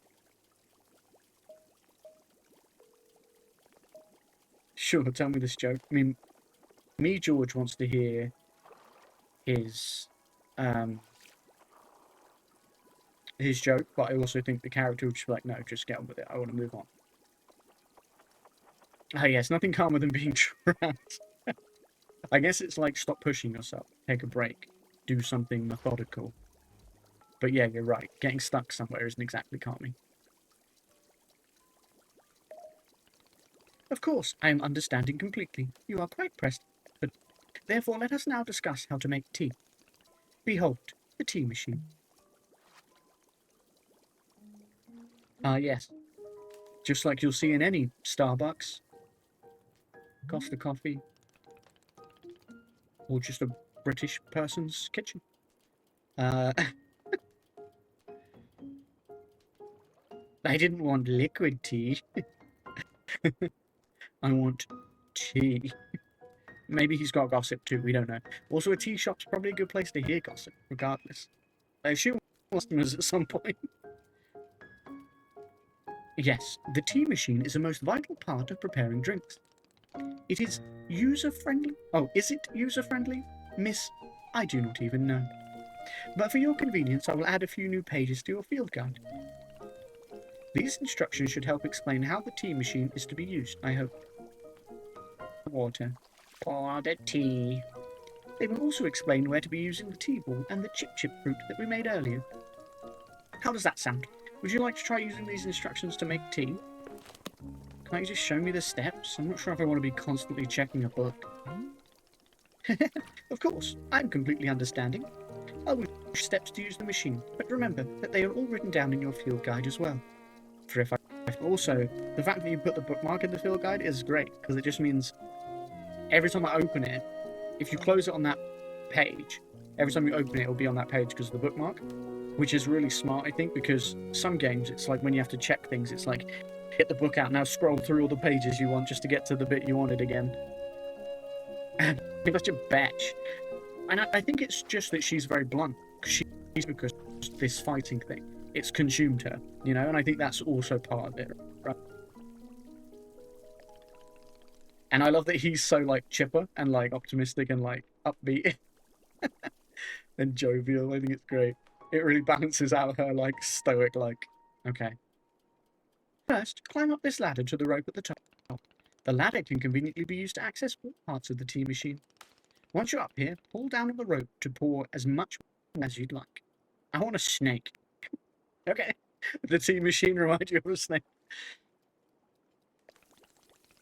Sure, tell me this joke. I mean, me, George, wants to hear his joke, but I also think the character would just be like, no, just get on with it. I want to move on. Ah, yes, nothing calmer than being trapped. I guess it's like stop pushing yourself, take a break, do something methodical. But yeah, you're right. Getting stuck somewhere isn't exactly calming. Of course, I am understanding completely. You are quite pressed. But therefore, let us now discuss how to make tea. Behold, the tea machine. Ah, yes. Just like you'll see in any Starbucks, Costa Coffee, or just a British person's kitchen. I didn't want liquid tea. I want tea. Maybe he's got gossip too, we don't know. Also, a tea shop's probably a good place to hear gossip, regardless. I assume customers at some point. Yes, the tea machine is a most vital part of preparing drinks. It is user-friendly. Oh, is it user-friendly? Miss, I do not even know. But for your convenience, I will add a few new pages to your field guide. These instructions should help explain how the tea machine is to be used, I hope. Water. Pour the tea. They will also explain where to be using the tea ball and the chip fruit that we made earlier. How does that sound? Would you like to try using these instructions to make tea? Can't you just show me the steps? I'm not sure if I want to be constantly checking a book. Of course, I'm completely understanding. I will show steps to use the machine, but remember that they are all written down in your field guide as well. Also, the fact that you put the bookmark in the field guide is great, because it just means every time I open it, if you close it on that page, every time you open it, it'll be on that page because of the bookmark, which is really smart, I think, because some games, it's like when you have to check things, it's like, get the book out, now scroll through all the pages you want just to get to the bit you wanted again. And it's such a bitch. And I think it's just that she's very blunt, because this fighting thing, it's consumed her, you know, and I think that's also part of it, right? And I love that he's so, like, chipper and, like, optimistic and, like, upbeat and jovial. I think it's great. It really balances out her, like, stoic, like, okay. First, climb up this ladder to the rope at the top. The ladder can conveniently be used to access all parts of the tea machine. Once you're up here, pull down on the rope to pour as much as you'd like. I want a snake. Okay. The tea machine reminds you of a snake.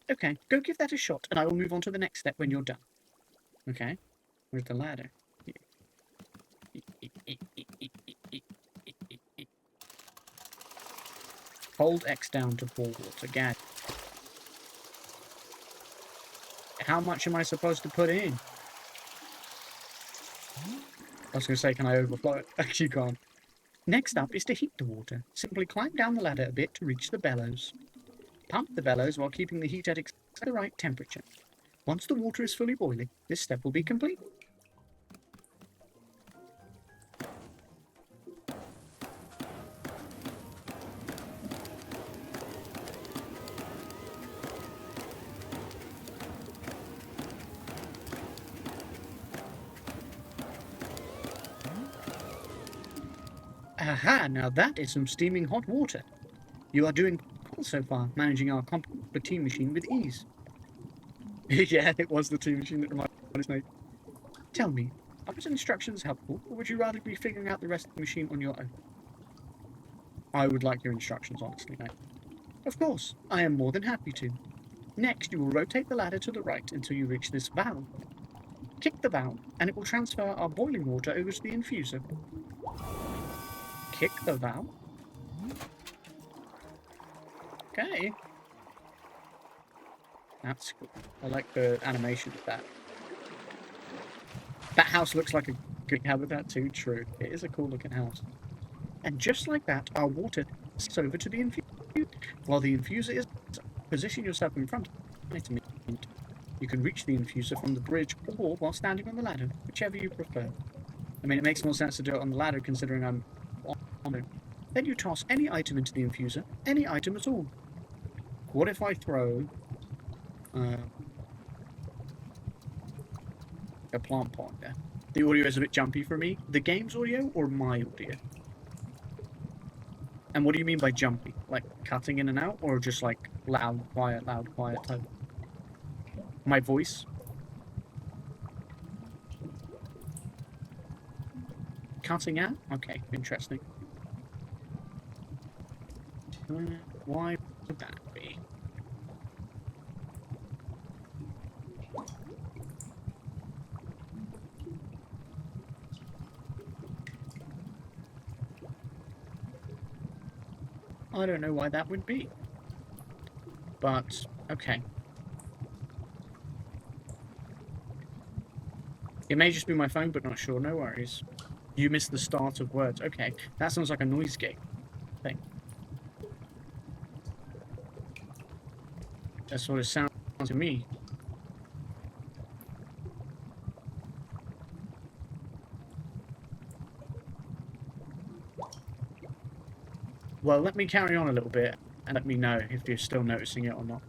Okay, go give that a shot, and I will move on to the next step when you're done. Okay, where's the ladder? Hold X down to pour water. Gad. How much am I supposed to put in? I was going to say, can I overflow it? Actually, you can't. Next up is to heat the water. Simply climb down the ladder a bit to reach the bellows. Pump the bellows while keeping the heat at exactly the right temperature. Once the water is fully boiling, this step will be complete. Aha, now that is some steaming hot water. You are doing well so far, managing our complex tea machine with ease. Yeah, it was the tea machine that reminded me of Snake. Tell me, are those instructions helpful, or would you rather be figuring out the rest of the machine on your own? I would like your instructions, honestly, mate. Of course, I am more than happy to. Next, you will rotate the ladder to the right until you reach this valve. Kick the valve, and it will transfer our boiling water over to the infuser. Kick the valve? Okay. That's cool. I like the animation of that. That house looks like a good habitat too. True. It is a cool looking house. And just like that, our water is over to the infuser. While the infuser is position yourself in front of it. You can reach the infuser from the bridge or while standing on the ladder, whichever you prefer. I mean, it makes more sense to do it on the ladder considering I'm on it. Then you toss any item into the infuser, any item at all. What if I throw a plant pot there? The audio is a bit jumpy for me. The game's audio or my audio? And what do you mean by jumpy? Like cutting in and out, or just like loud, quiet type? My voice? Cutting out? Okay, interesting. Why would that be? I don't know why that would be. But, okay. It may just be my phone, but not sure. No worries. You missed the start of words. Okay, that sounds like a noise gate thing. That's what it sounds to me. Well, let me carry on a little bit and let me know if you're still noticing it or not.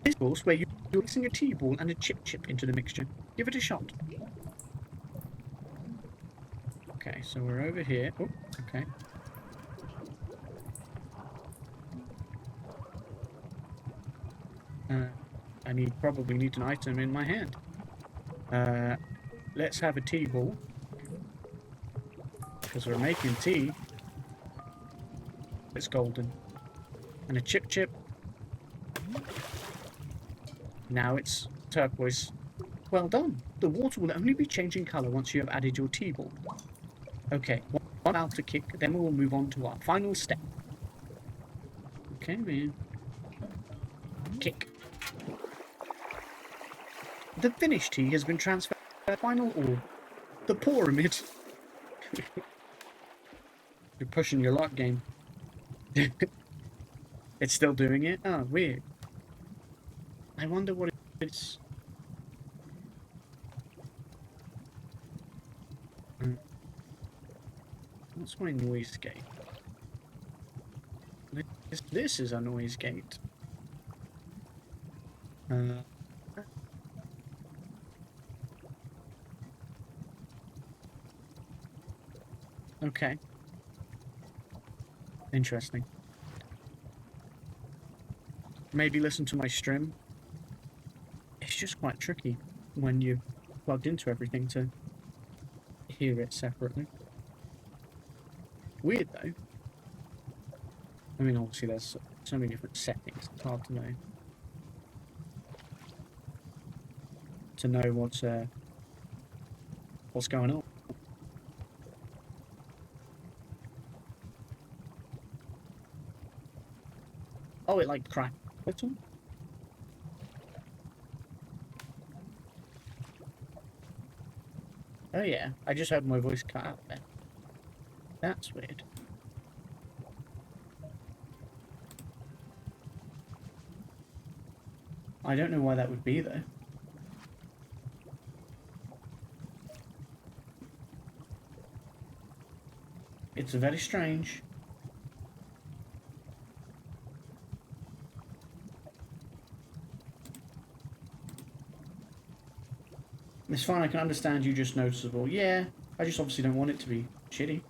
This course where you're mixing a tea ball and a chip into the mixture. Give it a shot. Okay, so we're over here. Oh, okay. I probably need an item in my hand. Let's have a tea ball. Because we're making tea. It's golden. And a chip. Now it's turquoise. Well done. The water will only be changing colour once you have added your tea ball. Okay, one out to kick, then we'll move on to our final step. Okay, man. kick. The finished tea has been transferred to the final ore. The pyramid. You're pushing your luck game. It's still doing it? Oh, weird. I wonder what it's... What's my noise gate? This is a noise gate. Okay. Interesting. Maybe listen to my stream. It's just quite tricky when you're plugged into everything to hear it separately. Weird though. I mean, obviously there's so many different settings, it's hard to know. To know what's going on. Oh, it like cracked a little? Oh yeah, I just heard my voice cut out there. That's weird. I don't know why that would be though. It's very strange. It's fine, I can understand you just noticeable. Yeah, I just obviously don't want it to be shitty.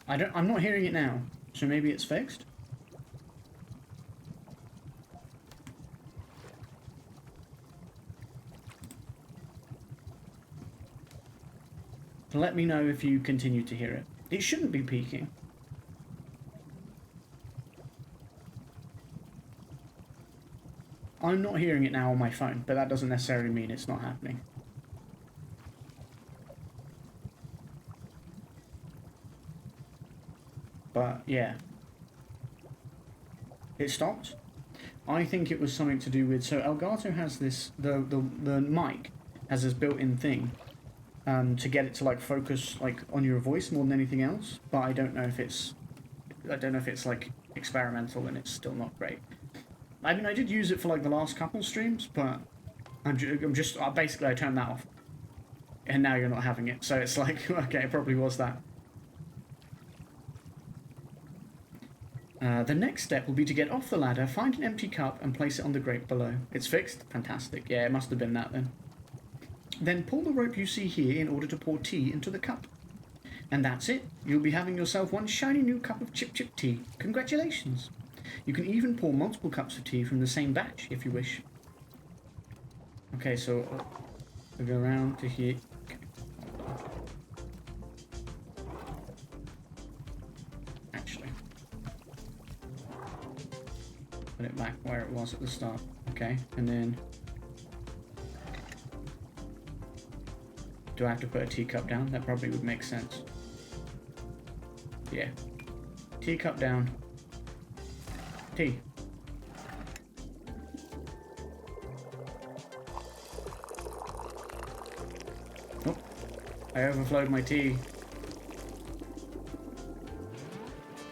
I'm not hearing it now, so maybe it's fixed? Let me know if you continue to hear it. It shouldn't be peaking. I'm not hearing it now on my phone, but that doesn't necessarily mean it's not happening. But yeah, it stopped. I think it was something to do with, so Elgato has this, the mic has this built-in thing to get it to like focus like on your voice more than anything else. But I don't know if it's like experimental and it's still not great. I mean, I did use it for like the last couple streams, but I'm just basically I turned that off, and now you're not having it. So it's like okay, it probably was that. The next step will be to get off the ladder, find an empty cup, and place it on the grate below. It's fixed? Fantastic. Yeah, it must have been that then. Then pull the rope you see here in order to pour tea into the cup. And that's it. You'll be having yourself one shiny new cup of Chip Chip tea. Congratulations. You can even pour multiple cups of tea from the same batch if you wish. Okay, so we'll go around to here. Okay. Actually, put it back where it was at the start. Okay, and then do I have to put a teacup down? That probably would make sense. Yeah. Teacup down. Tea. Oh, I overflowed my tea.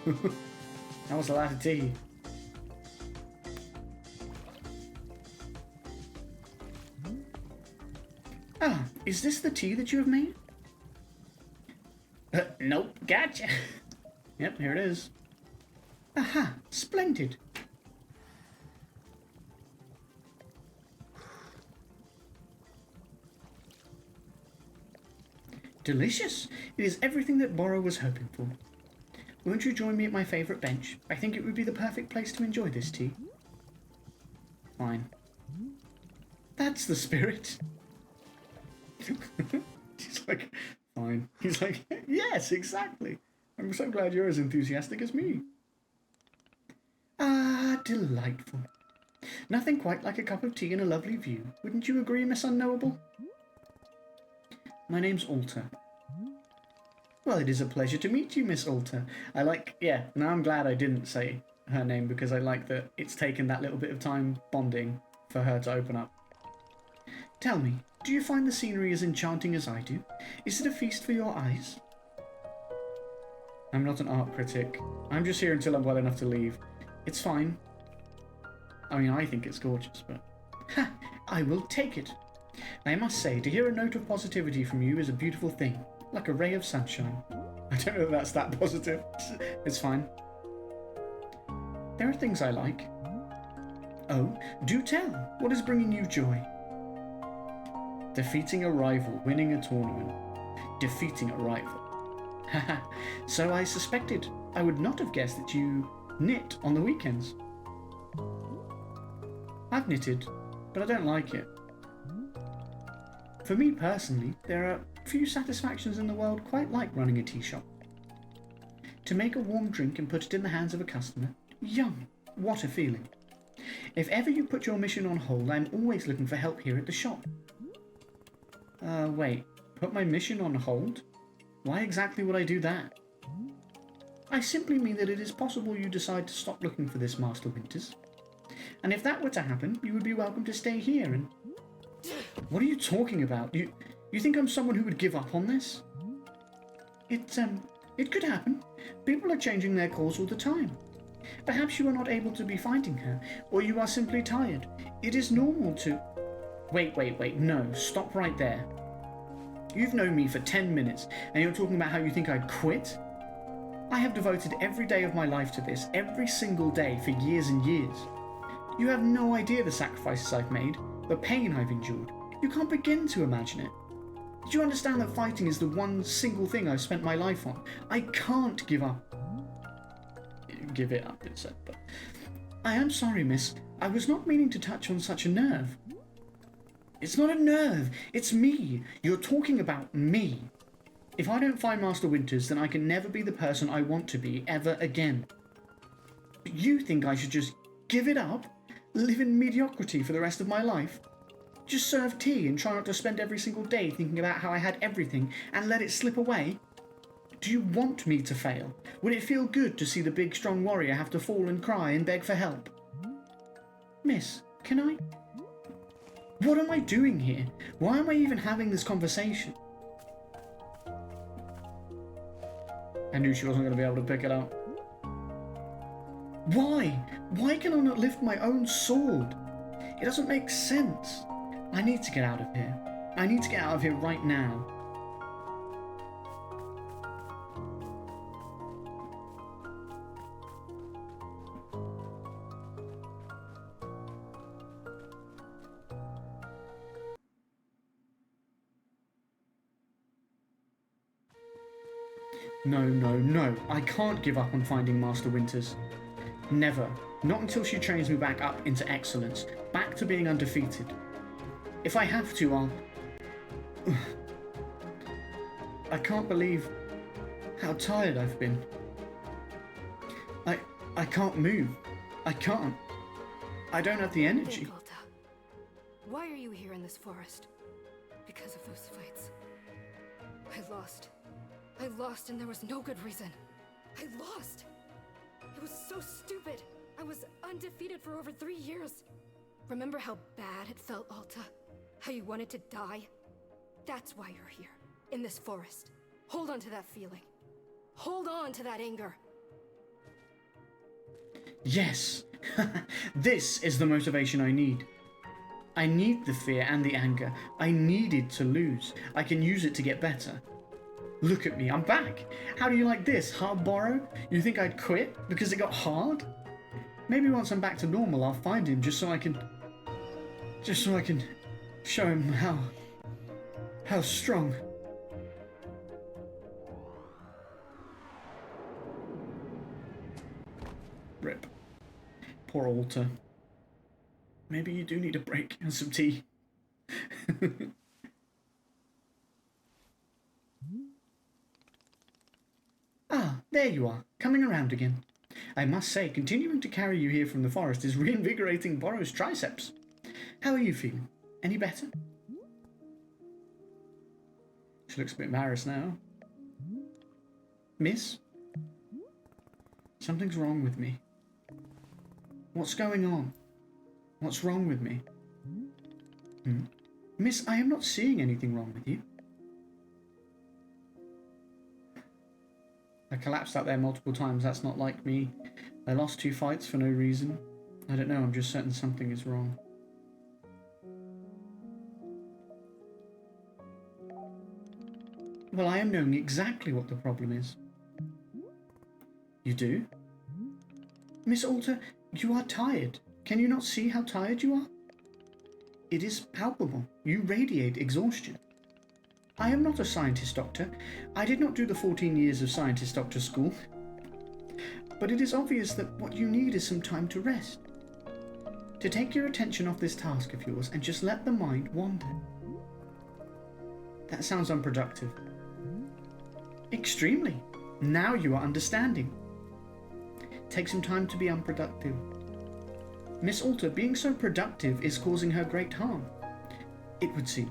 That was a lot of tea. Ah, is this the tea that you have made? Nope, gotcha. Yep, here it is. Aha, splendid. Delicious. It is everything that Borrow was hoping for. Won't you join me at my favourite bench? I think it would be the perfect place to enjoy this tea. Fine. That's the spirit. She's like, fine. He's like, yes, exactly. I'm so glad you're as enthusiastic as me. Ah, delightful. Nothing quite like a cup of tea and a lovely view. Wouldn't you agree, Miss Unknowable? My name's Alter. Well, it is a pleasure to meet you, Miss Alter. Yeah, now I'm glad I didn't say her name because I like that it's taken that little bit of time bonding for her to open up. Tell me, do you find the scenery as enchanting as I do? Is it a feast for your eyes? I'm not an art critic. I'm just here until I'm well enough to leave. It's fine. I mean, I think it's gorgeous, but... Ha! I will take it. I must say, to hear a note of positivity from you is a beautiful thing, like a ray of sunshine. I don't know if that's that positive. It's fine. There are things I like. Oh, do tell. What is bringing you joy? Defeating a rival, winning a tournament. Defeating a rival. Haha, so I suspected. I would not have guessed that you knit on the weekends. I've knitted, but I don't like it. For me personally, there are few satisfactions in the world quite like running a tea shop. To make a warm drink and put it in the hands of a customer, yum, what a feeling. If ever you put your mission on hold, I'm always looking for help here at the shop. Wait, put my mission on hold? Why exactly would I do that? I simply mean that it is possible you decide to stop looking for this Master Winters. And if that were to happen, you would be welcome to stay here and... What are you talking about? You think I'm someone who would give up on this? It could happen. People are changing their course all the time. Perhaps you are not able to be finding her, or you are simply tired. It is normal to... Wait, no, stop right there. You've known me for 10 minutes, and you're talking about how you think I'd quit? I have devoted every day of my life to this, every single day, for years and years. You have no idea the sacrifices I've made, the pain I've endured. You can't begin to imagine it. Do you understand that fighting is the one single thing I've spent my life on? I can't give up. Give it up, it said, but... I am sorry, miss. I was not meaning to touch on such a nerve. It's not a nerve, it's me. You're talking about me. If I don't find Master Winters, then I can never be the person I want to be ever again. But you think I should just give it up? Live in mediocrity for the rest of my life? Just serve tea and try not to spend every single day thinking about how I had everything and let it slip away? Do you want me to fail? Would it feel good to see the big strong warrior have to fall and cry and beg for help? Miss, can I... What am I doing here? Why am I even having this conversation? I knew she wasn't going to be able to pick it up. Why? Why can I not lift my own sword? It doesn't make sense. I need to get out of here. I need to get out of here right now. No. I can't give up on finding Master Winters. Never. Not until she trains me back up into excellence. Back to being undefeated. If I have to, I'll... I can't believe how tired I've been. I can't move. I can't. I don't have the energy. Think, Alta. Why are you here in this forest? Because of those fights. I lost and there was no good reason. I lost! It was so stupid! I was undefeated for over 3 years. Remember how bad it felt, Alta? How you wanted to die? That's why you're here, in this forest. Hold on to that feeling. Hold on to that anger. Yes! This is the motivation I need. I need the fear and the anger. I needed to lose. I can use it to get better. Look at me, I'm back! How do you like this, hard borrow? You think I'd quit because it got hard? Maybe once I'm back to normal, I'll find him just so I can show him how strong. Rip. Poor Alter. Maybe you do need a break and some tea. Ah, there you are, coming around again. I must say, continuing to carry you here from the forest is reinvigorating Borrow's triceps. How are you feeling? Any better? She looks a bit embarrassed now. Miss? Something's wrong with me. What's going on? What's wrong with me? Miss, I am not seeing anything wrong with you. I collapsed out there multiple times. That's not like me. I lost 2 fights for no reason. I don't know, I'm just certain something is wrong. Well, I am knowing exactly what the problem is. You do? Miss Alter, you are tired. Can you not see how tired you are? It is palpable. You radiate exhaustion. I am not a scientist doctor. I did not do the 14 years of scientist doctor school. But it is obvious that what you need is some time to rest. To take your attention off this task of yours and just let the mind wander. That sounds unproductive. Extremely. Now you are understanding. Take some time to be unproductive. Miss Alter, being so productive is causing her great harm. It would seem.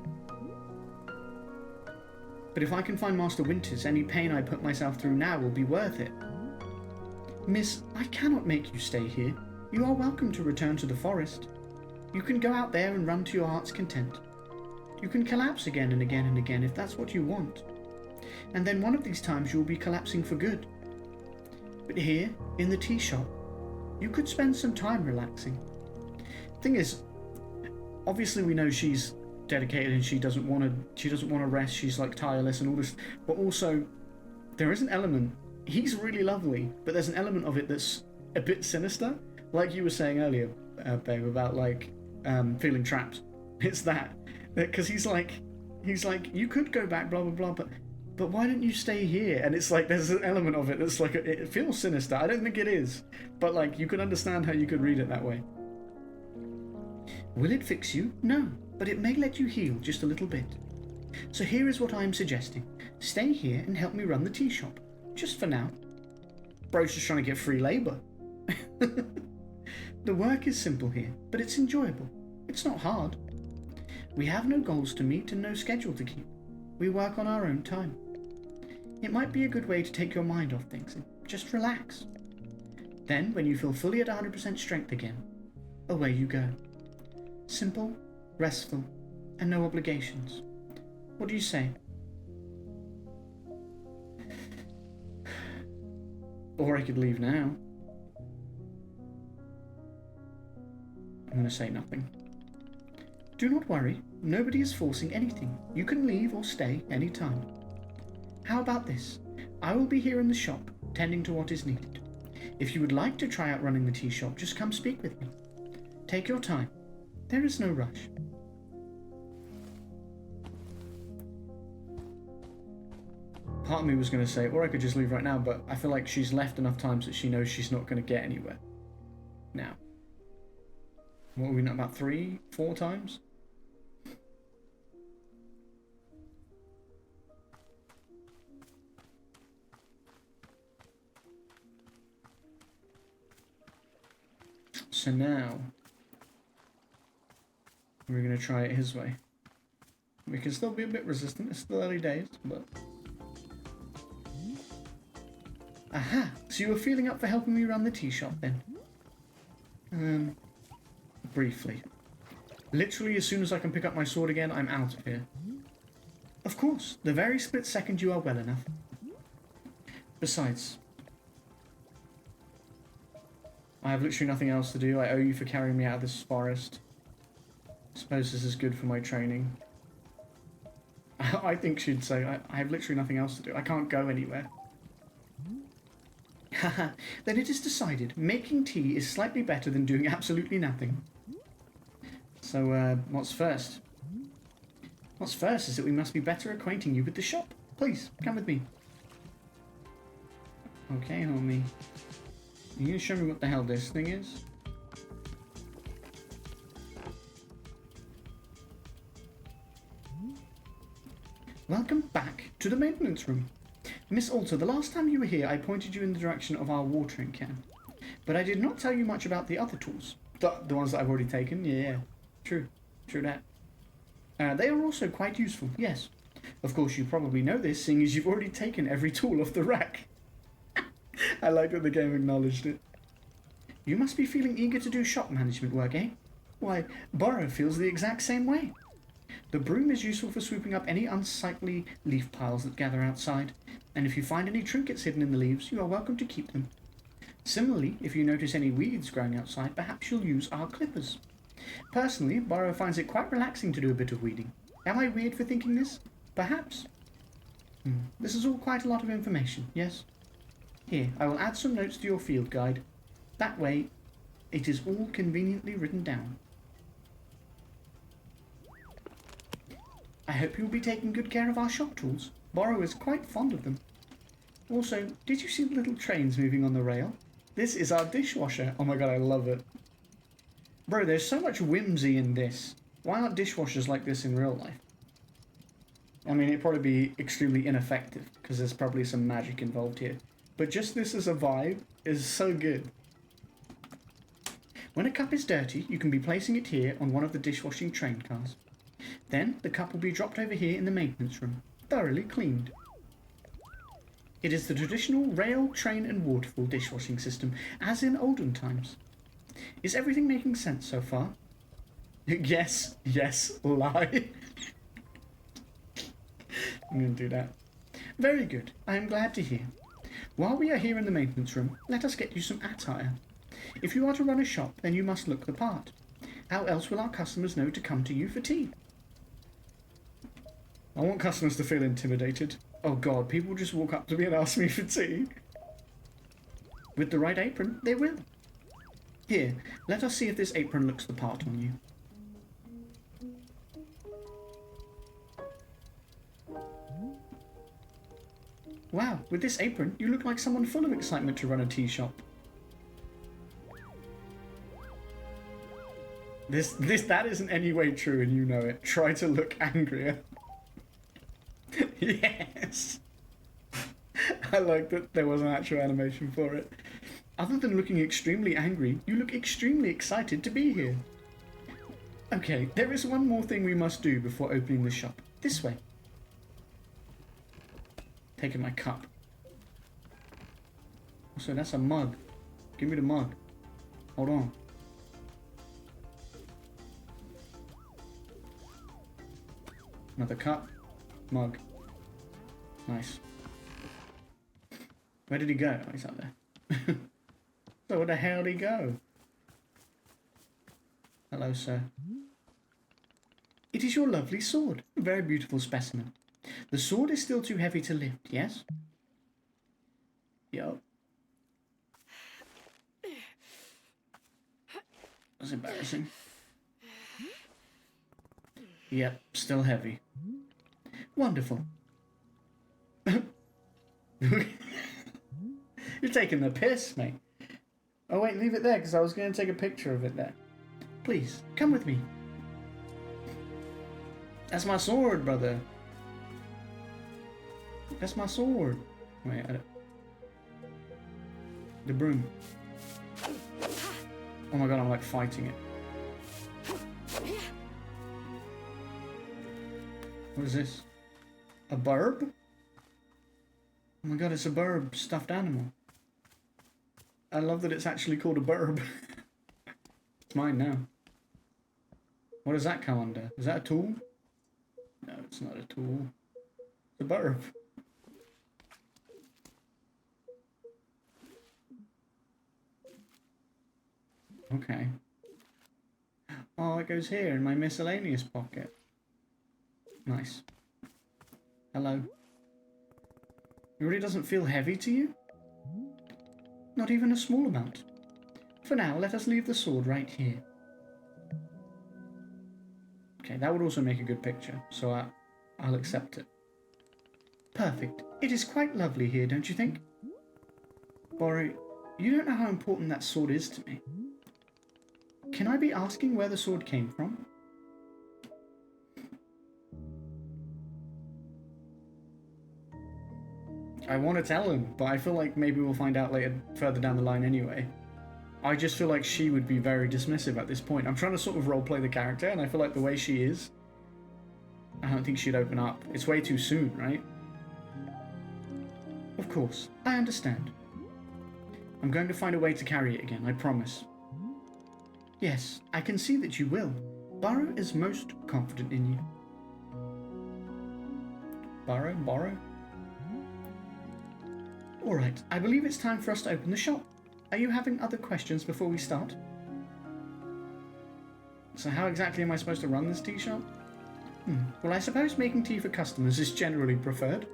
But if I can find Master Winters, any pain I put myself through now will be worth it. Miss, I cannot make you stay here. You are welcome to return to the forest. You can go out there and run to your heart's content. You can collapse again and again and again if that's what you want. And then one of these times you will be collapsing for good. But here, in the tea shop, you could spend some time relaxing. Thing is, obviously we know she's dedicated and she doesn't want to rest. She's like tireless and all this, but also there is an element. He's really lovely, but there's an element of it that's a bit sinister, like you were saying earlier, babe, about like feeling trapped. It's that because he's like you could go back, blah blah blah, but why don't you stay here? And it's like there's an element of it that's like it feels sinister. I don't think it is, but like you could understand how you could read it that way. Will it fix you? No, but it may let you heal just a little bit. So here is what I am suggesting. Stay here and help me run the tea shop. Just for now. Bro's just trying to get free labour. The work is simple here, but it's enjoyable. It's not hard. We have no goals to meet and no schedule to keep. We work on our own time. It might be a good way to take your mind off things and just relax. Then, when you feel fully at 100% strength again, away you go. Simple, restful, and no obligations. What do you say? Or I could leave now. I'm going to say nothing. Do not worry, nobody is forcing anything. You can leave or stay any time. How about this? I will be here in the shop, tending to what is needed. If you would like to try out running the tea shop, just come speak with me. Take your time. There is no rush. Part of me was going to say, or I could just leave right now, but I feel like she's left enough times that she knows she's not going to get anywhere. Now. What are we not about 3, 4 times? So now we're going to try it his way. We can still be a bit resistant, it's still early days, but... Aha! So you were feeling up for helping me run the tea shop then? Briefly. Literally as soon as I can pick up my sword again, I'm out of here. Of course, the very split second you are well enough. Besides, I have literally nothing else to do. I owe you for carrying me out of this forest. I suppose this is good for my training. I think she'd say, I have literally nothing else to do. I can't go anywhere. Haha, then it is decided. Making tea is slightly better than doing absolutely nothing. So, what's first? What's first is that we must be better acquainting you with the shop. Please, come with me. Okay, homie. Are you going to show me what the hell this thing is? Welcome back to the maintenance room. Miss Alter, the last time you were here, I pointed you in the direction of our watering can. But I did not tell you much about the other tools. The ones that I've already taken? Yeah. True that. They are also quite useful, yes. Of course, you probably know this, seeing as you've already taken every tool off the rack. I like that the game acknowledged it. You must be feeling eager to do shop management work, eh? Why, Borrow feels the exact same way. The broom is useful for sweeping up any unsightly leaf piles that gather outside, and if you find any trinkets hidden in the leaves, you are welcome to keep them. Similarly, if you notice any weeds growing outside, perhaps you'll use our clippers. Personally, Borrow finds it quite relaxing to do a bit of weeding. Am I weird for thinking this? Perhaps. This is all quite a lot of information, yes? Here, I will add some notes to your field guide. That way, it is all conveniently written down. I hope you will be taking good care of our shop tools. Borrow is quite fond of them. Also, did you see the little trains moving on the rail? This is our dishwasher. Oh my god, I love it. Bro, there's so much whimsy in this. Why aren't dishwashers like this in real life? I mean, it'd probably be extremely ineffective, because there's probably some magic involved here. But just this as a vibe is so good. When a cup is dirty, you can be placing it here on one of the dishwashing train cars. Then, the cup will be dropped over here in the maintenance room, thoroughly cleaned. It is the traditional rail, train and waterfall dishwashing system, as in olden times. Is everything making sense so far? Yes, lie. I'm going to do that. Very good, I am glad to hear. While we are here in the maintenance room, let us get you some attire. If you are to run a shop, then you must look the part. How else will our customers know to come to you for tea? I want customers to feel intimidated. Oh god, people just walk up to me and ask me for tea. With the right apron, they will. Here, let us see if this apron looks the part on you. Wow, with this apron, you look like someone full of excitement to run a tea shop. That isn't any way true and you know it. Try to look angrier. Yes! I like that there was an actual animation for it. Other than looking extremely angry, you look extremely excited to be here. Okay, there is one more thing we must do before opening the shop. This way. Taking my cup. So that's a mug. Give me the mug. Hold on. Another cup. Mug. Nice. Where did he go? Oh, he's up there. So where the hell did he go? Hello, sir. It is your lovely sword. A very beautiful specimen. The sword is still too heavy to lift, yes? Yup. That's embarrassing. Yep, still heavy. Wonderful. You're taking the piss, mate. Oh wait, leave it there, because I was going to take a picture of it there. Please, come with me. That's my sword, brother. That's my sword. Wait, I don't... The broom. Oh my god, I'm like fighting it. What is this? A burb? Oh my god, it's a burb stuffed animal. I love that it's actually called a burb. It's mine now. What does that come under? Is that a tool? No, it's not a tool. It's a burb. Okay. Oh, it goes here in my miscellaneous pocket. Nice. Hello. It really doesn't feel heavy to you? Not even a small amount. For now, let us leave the sword right here. Okay, that would also make a good picture, so I'll accept it. Perfect. It is quite lovely here, don't you think? Bori, you don't know how important that sword is to me. Can I be asking where the sword came from? I want to tell him, but I feel like maybe we'll find out later, further down the line anyway. I just feel like she would be very dismissive at this point. I'm trying to sort of roleplay the character, and I feel like the way she is, I don't think she'd open up. It's way too soon, right? Of course, I understand. I'm going to find a way to carry it again, I promise. Yes, I can see that you will. Burrow is most confident in you. Borrow? Alright, I believe it's time for us to open the shop. Are you having other questions before we start? So how exactly am I supposed to run this tea shop? Well, I suppose making tea for customers is generally preferred.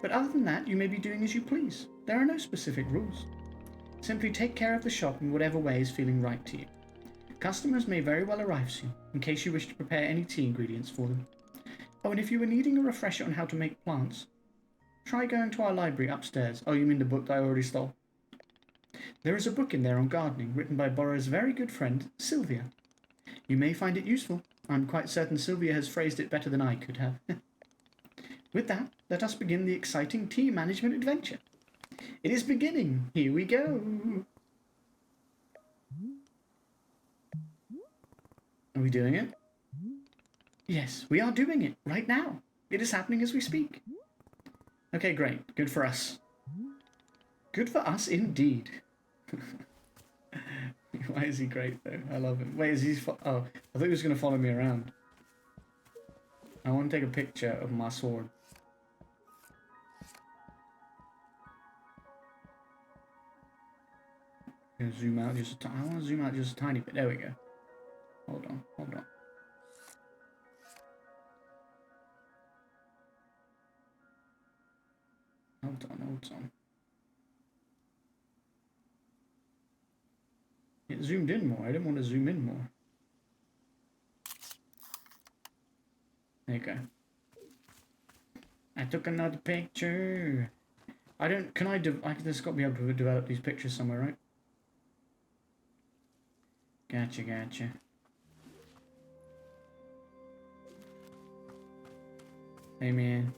But other than that, you may be doing as you please. There are no specific rules. Simply take care of the shop in whatever way is feeling right to you. Customers may very well arrive soon, in case you wish to prepare any tea ingredients for them. Oh, and if you were needing a refresher on how to make plants, try going to our library upstairs. Oh, you mean the book that I already stole? There is a book in there on gardening, written by Borrow's very good friend, Sylvia. You may find it useful. I'm quite certain Sylvia has phrased it better than I could have. With that, let us begin the exciting tea management adventure. It is beginning. Here we go. Are we doing it? Yes, we are doing it right now. It is happening as we speak. Okay, great. Good for us. Good for us indeed. Why is he great though? I love him. Wait, is he... Oh, I thought he was going to follow me around. I want to take a picture of my sword. Zoom out just I want to zoom out just a tiny bit. There we go. Hold on. Hold on. It zoomed in more. I didn't want to zoom in more. There you go. I took another picture. I don't... Can I... I just got to be able to develop these pictures somewhere, right? Gotcha. Hey, man.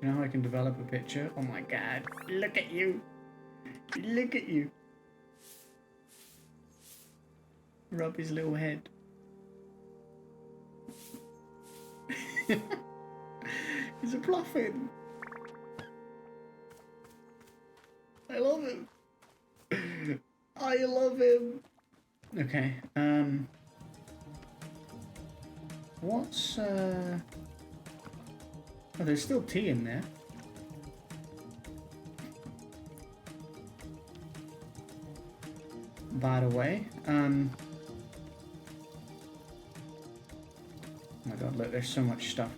You know how I can develop a picture? Oh my god. Look at you. Look at you. Rub his little head. He's a bluffing. I love him. I love him. Okay, what's, oh, there's still tea in there. By the way, oh my god, look, there's so much stuff.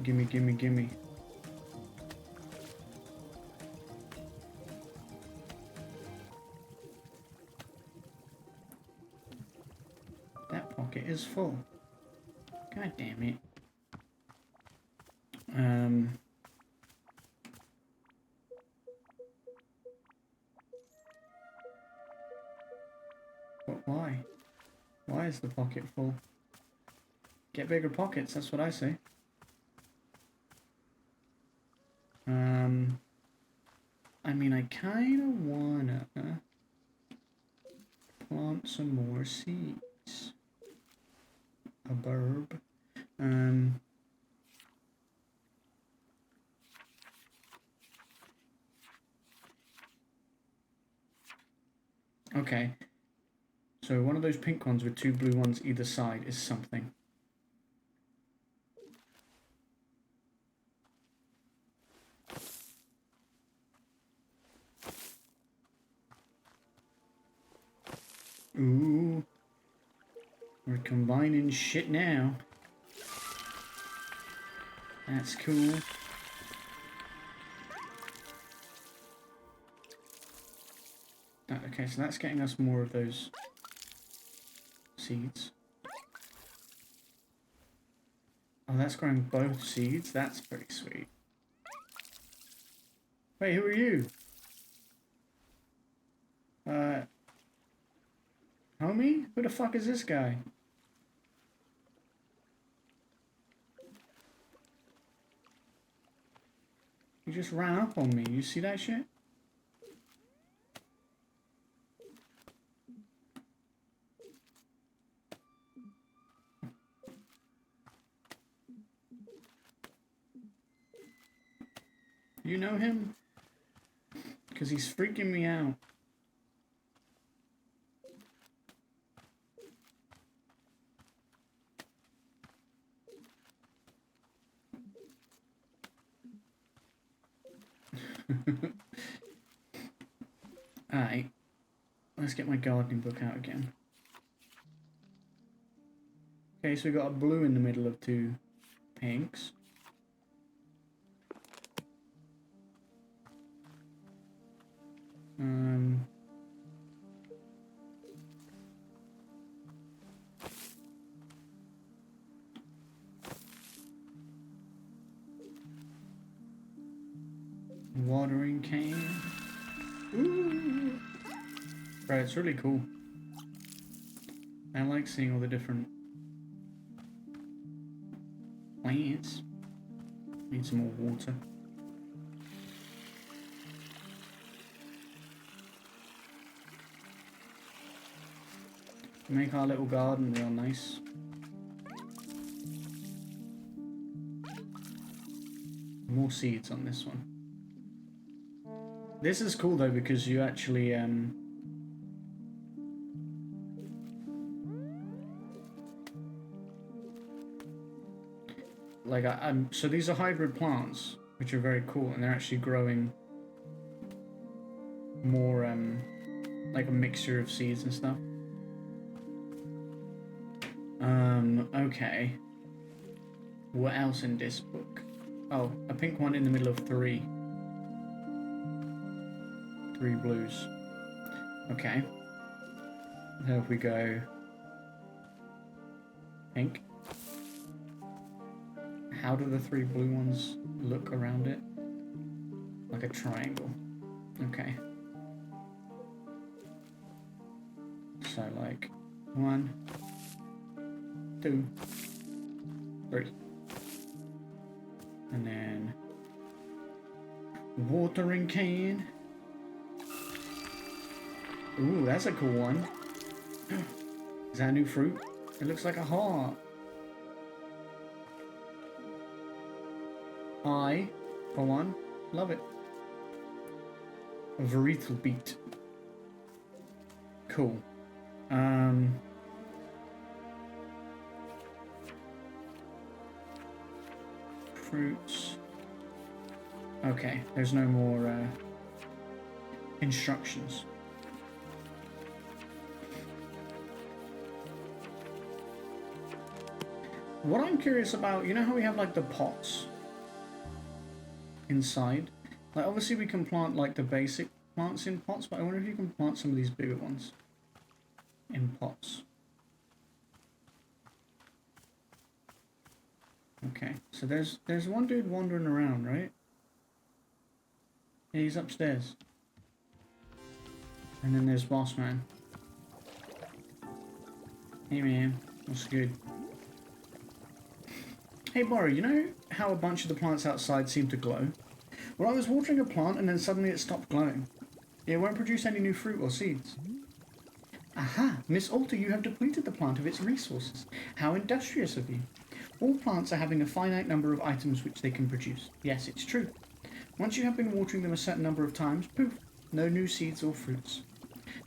Gimme. That pocket is full. God damn it. But why? Why is the pocket full? Get bigger pockets, that's what I say. I mean, I kind of wanna plant some more seeds. A burb. Okay. So one of those pink ones with two blue ones either side is something. Ooh. We're combining shit now. That's cool. Okay, so that's getting us more of those seeds. Oh, that's growing both seeds. That's pretty sweet. Wait, who are you? Homie? Who the fuck is this guy? He just ran up on me. You see that shit? You know him? Because he's freaking me out. Alright. Let's get my gardening book out again. Okay, so we got a blue in the middle of two pinks. Watering can. Ooh. Right, it's really cool. I like seeing all the different plants. Need some more water. Make our little garden real nice. More seeds on this one. This is cool though because you actually like so these are hybrid plants which are very cool and they're actually growing more like a mixture of seeds and stuff. Okay. What else in this book? Oh, a pink one in the middle of three blues. Okay. Now if we go pink. How do the three blue ones look around it? Like a triangle. Okay. So like 1, 2, 3. And then watering can. Ooh, that's a cool one. Is that a new fruit? It looks like a heart. I, for one, love it. A varietal beet. Cool. Fruits. Okay, there's no more instructions. What I'm curious about, you know how we have like the pots inside? Like obviously we can plant like the basic plants in pots, but I wonder if you can plant some of these bigger ones in pots. Okay, so there's one dude wandering around, right? Yeah, he's upstairs. And then there's Boss Man. Hey man, what's good? Hey Borrow, you know how a bunch of the plants outside seem to glow? Well, I was watering a plant and then suddenly it stopped glowing. It won't produce any new fruit or seeds. Aha! Miss Alter, you have depleted the plant of its resources. How industrious of you. All plants are having a finite number of items which they can produce. Yes, it's true. Once you have been watering them a certain number of times, poof, no new seeds or fruits.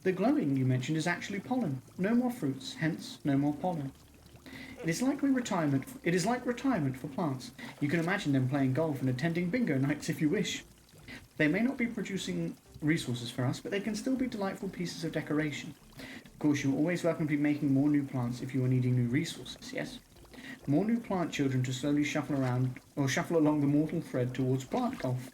The glowing you mentioned is actually pollen. No more fruits, hence no more pollen. It is like retirement for plants. You can imagine them playing golf and attending bingo nights if you wish. They may not be producing resources for us, but they can still be delightful pieces of decoration. Of course, you are always welcome to be making more new plants if you are needing new resources, yes? More new plant children to slowly shuffle along the mortal thread towards plant golf.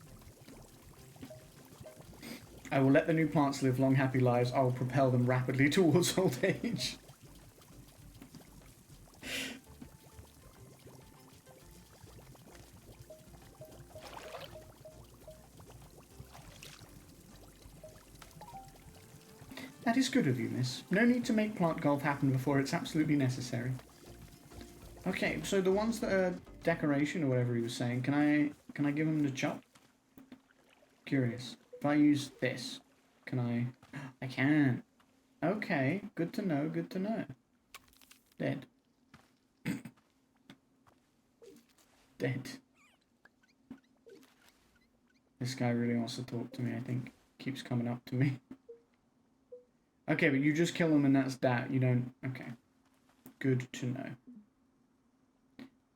I will let the new plants live long, happy lives. I will propel them rapidly towards old age. That is good of you, miss. No need to make plant golf happen before it's absolutely necessary. Okay, so the ones that are decoration or whatever he was saying, can I give them the chop? Curious. If I use this, can I? I can. Okay, good to know, good to know. Dead. Dead. This guy really wants to talk to me, I think. keeps coming up to me. Okay, but you just kill them and that's that. You don't... Okay. Good to know.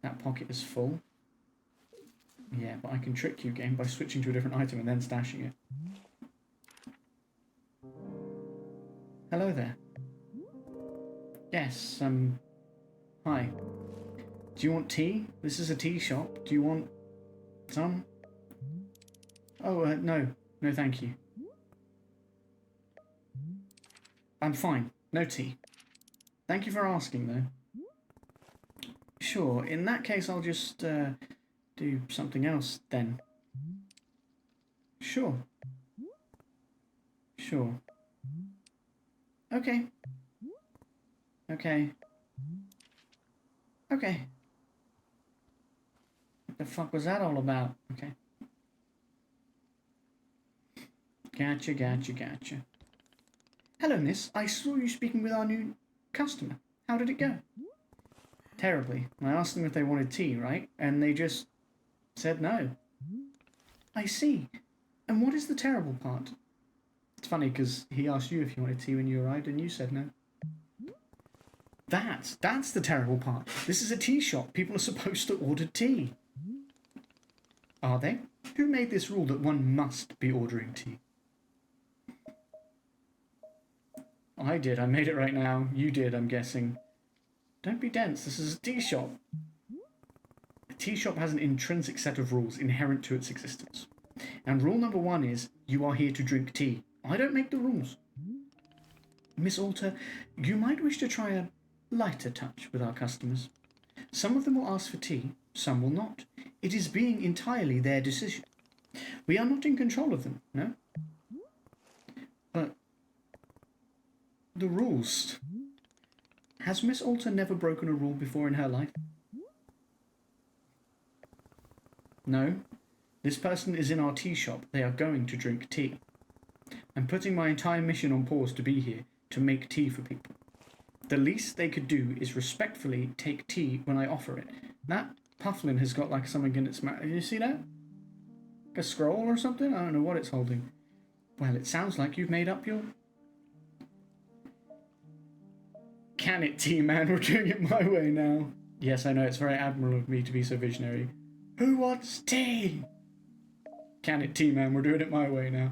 That pocket is full. Yeah, but I can trick you, game, by switching to a different item and then stashing it. Hello there. Yes, hi. Do you want tea? This is a tea shop. Do you want some? Oh, no. No, thank you. I'm fine. No tea. Thank you for asking, though. Sure, in that case I'll just, do something else, then. Sure. Sure. Okay. Okay. Okay. What the fuck was that all about? Okay. Gotcha, gotcha, gotcha. Hello, miss. I saw you speaking with our new customer. How did it go? Terribly. I asked them if they wanted tea, right? And they just said no. I see. And what is the terrible part? It's funny because he asked you if you wanted tea when you arrived and you said no. That's the terrible part. This is a tea shop. People are supposed to order tea. Are they? Who made this rule that one must be ordering tea? I did. I made it right now. You did, I'm guessing. Don't be dense. This is a tea shop. A tea shop has an intrinsic set of rules inherent to its existence. And rule number 1 is, you are here to drink tea. I don't make the rules. Miss Alter, you might wish to try a lighter touch with our customers. Some of them will ask for tea, some will not. It is being entirely their decision. We are not in control of them, no? But the rules. Has Miss Alter never broken a rule before in her life? No. This person is in our tea shop. They are going to drink tea. I'm putting my entire mission on pause to be here, to make tea for people. The least they could do is respectfully take tea when I offer it. That Pufflin has got like something in its mouth. You see that? Like a scroll or something? I don't know what it's holding. Well, it sounds like you've made up your... Can it, tea man? We're doing it my way now. Yes, I know, it's very admirable of me to be so visionary. Who wants tea? Can it, tea man? We're doing it my way now.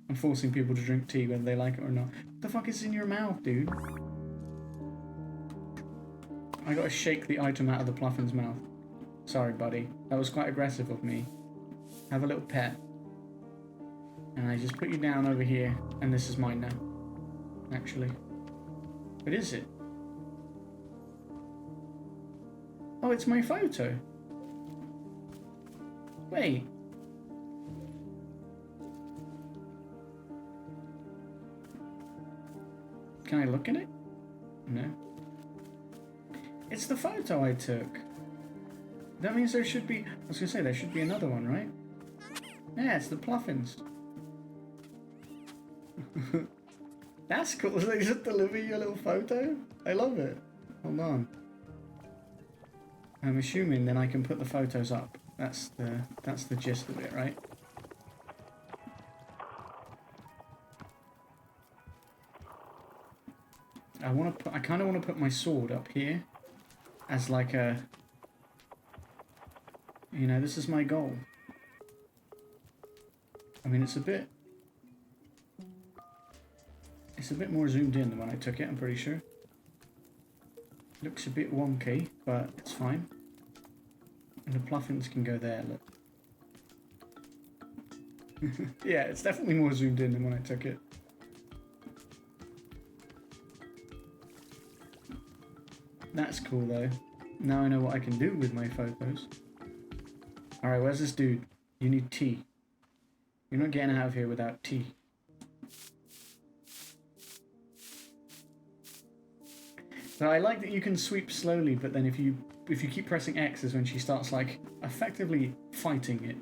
I'm forcing people to drink tea whether they like it or not. What the fuck is in your mouth, dude? I gotta shake the item out of the Pluffin's mouth. Sorry, buddy. That was quite aggressive of me. Have a little pet. And I just put you down over here, and this is mine now. Actually. What is it? Oh, it's my photo. Wait. Can I look at it? No. It's the photo I took. That means there should be... I was going to say, there should be another one, right? Yeah, it's the Pluffins. That's cool. They just deliver you a little photo? I love it. Hold on. I'm assuming then I can put the photos up. That's the gist of it, right? I kind of want to put my sword up here as like a... You know, this is my goal. I mean, it's a bit more zoomed in than when I took it, I'm pretty sure. Looks a bit wonky, but it's fine. And the Pluffins can go there, look. Yeah, it's definitely more zoomed in than when I took it. That's cool though. Now I know what I can do with my photos. Alright, where's this dude? You need tea. You're not getting out of here without tea. So I like that you can sweep slowly, but then if you keep pressing X is when she starts like effectively fighting it.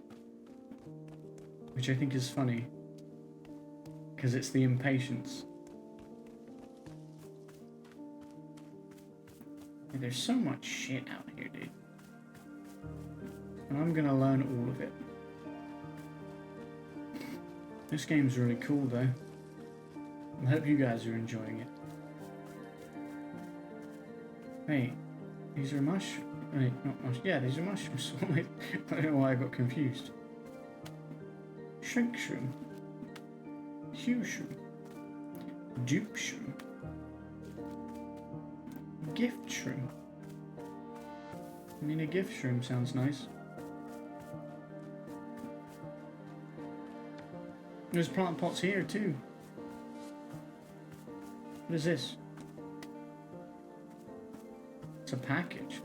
Which I think is funny. Because it's the impatience. There's so much shit out here, dude. And I'm gonna learn all of it. This game's really cool though. I hope you guys are enjoying it. Wait, these are mushrooms? Wait, not mushrooms. Yeah, these are mushrooms. I don't know why I got confused. Shrink shroom. Hue shroom. Dupe shroom. Gift shroom. I mean, a gift shroom sounds nice. There's plant pots here too. What is this? It's a package.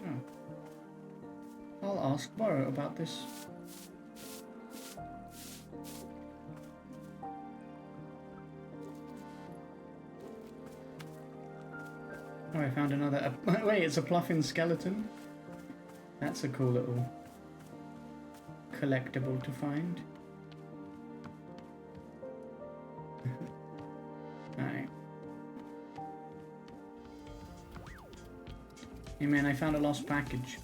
Oh. I'll ask Burrow about this. Oh, I found another. Wait, it's a Pluffin skeleton. That's a cool little collectible to find. Alright. Hey man, I found a lost package.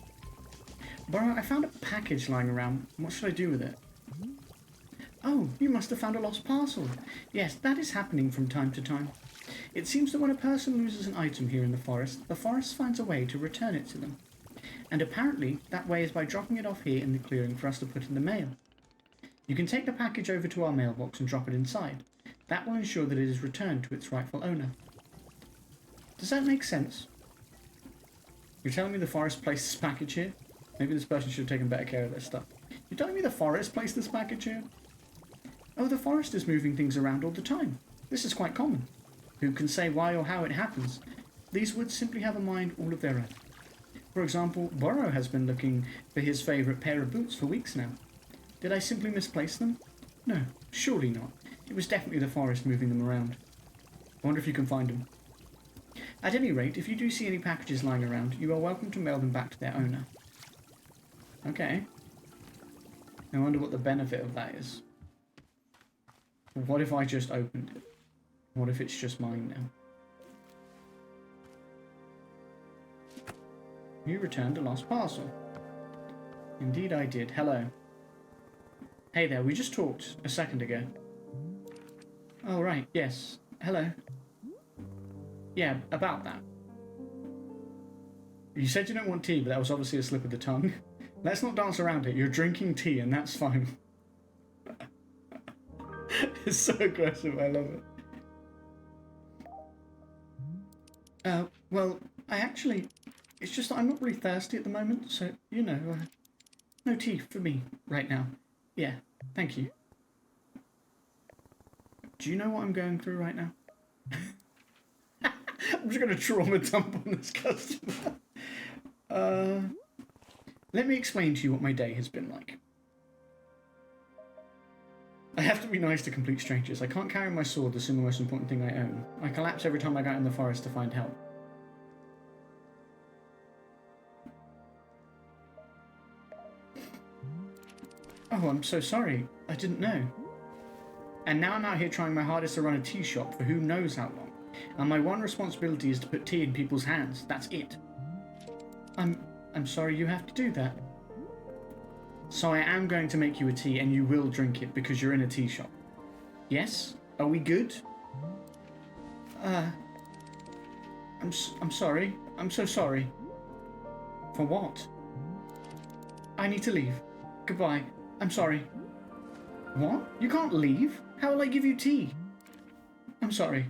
Burrow, I found a package lying around. What should I do with it? Oh, you must have found a lost parcel. Yes, that is happening from time to time. It seems that when a person loses an item here in the forest finds a way to return it to them. And apparently, that way is by dropping it off here in the clearing for us to put in the mail. You can take the package over to our mailbox and drop it inside. That will ensure that it is returned to its rightful owner. Does that make sense? You're telling me the forest placed this package here? Maybe this person should have taken better care of their stuff. You're telling me the forest placed this package here? Oh, the forest is moving things around all the time. This is quite common. Who can say why or how it happens? These woods simply have a mind all of their own. For example, Burrow has been looking for his favourite pair of boots for weeks now. Did I simply misplace them? No, surely not. It was definitely the forest moving them around. I wonder if you can find them. At any rate, if you do see any packages lying around, you are welcome to mail them back to their owner. Okay. I wonder what the benefit of that is. What if I just opened it? What if it's just mine now? You returned a lost parcel. Indeed I did. Hello. Hey there, we just talked a second ago. Oh right, yes. Hello. Yeah, about that. You said you don't want tea, but that was obviously a slip of the tongue. Let's not dance around it. You're drinking tea and that's fine. It's so aggressive, I love it. Well, it's just that I'm not really thirsty at the moment, so, you know, no tea for me right now. Yeah, thank you. Do you know what I'm going through right now? I'm just going to trauma dump on this customer. Let me explain to you what my day has been like. I have to be nice to complete strangers. I can't carry my sword, the single most important thing I own. I collapse every time I go out in the forest to find help. Oh, I'm so sorry. I didn't know. And now I'm out here trying my hardest to run a tea shop for who knows how long. And my one responsibility is to put tea in people's hands. That's it. I'm sorry you have to do that. So I am going to make you a tea and you will drink it because you're in a tea shop. Yes? Are we good? I'm sorry. I'm so sorry. For what? I need to leave. Goodbye. I'm sorry. What? You can't leave? How will I give you tea? I'm sorry.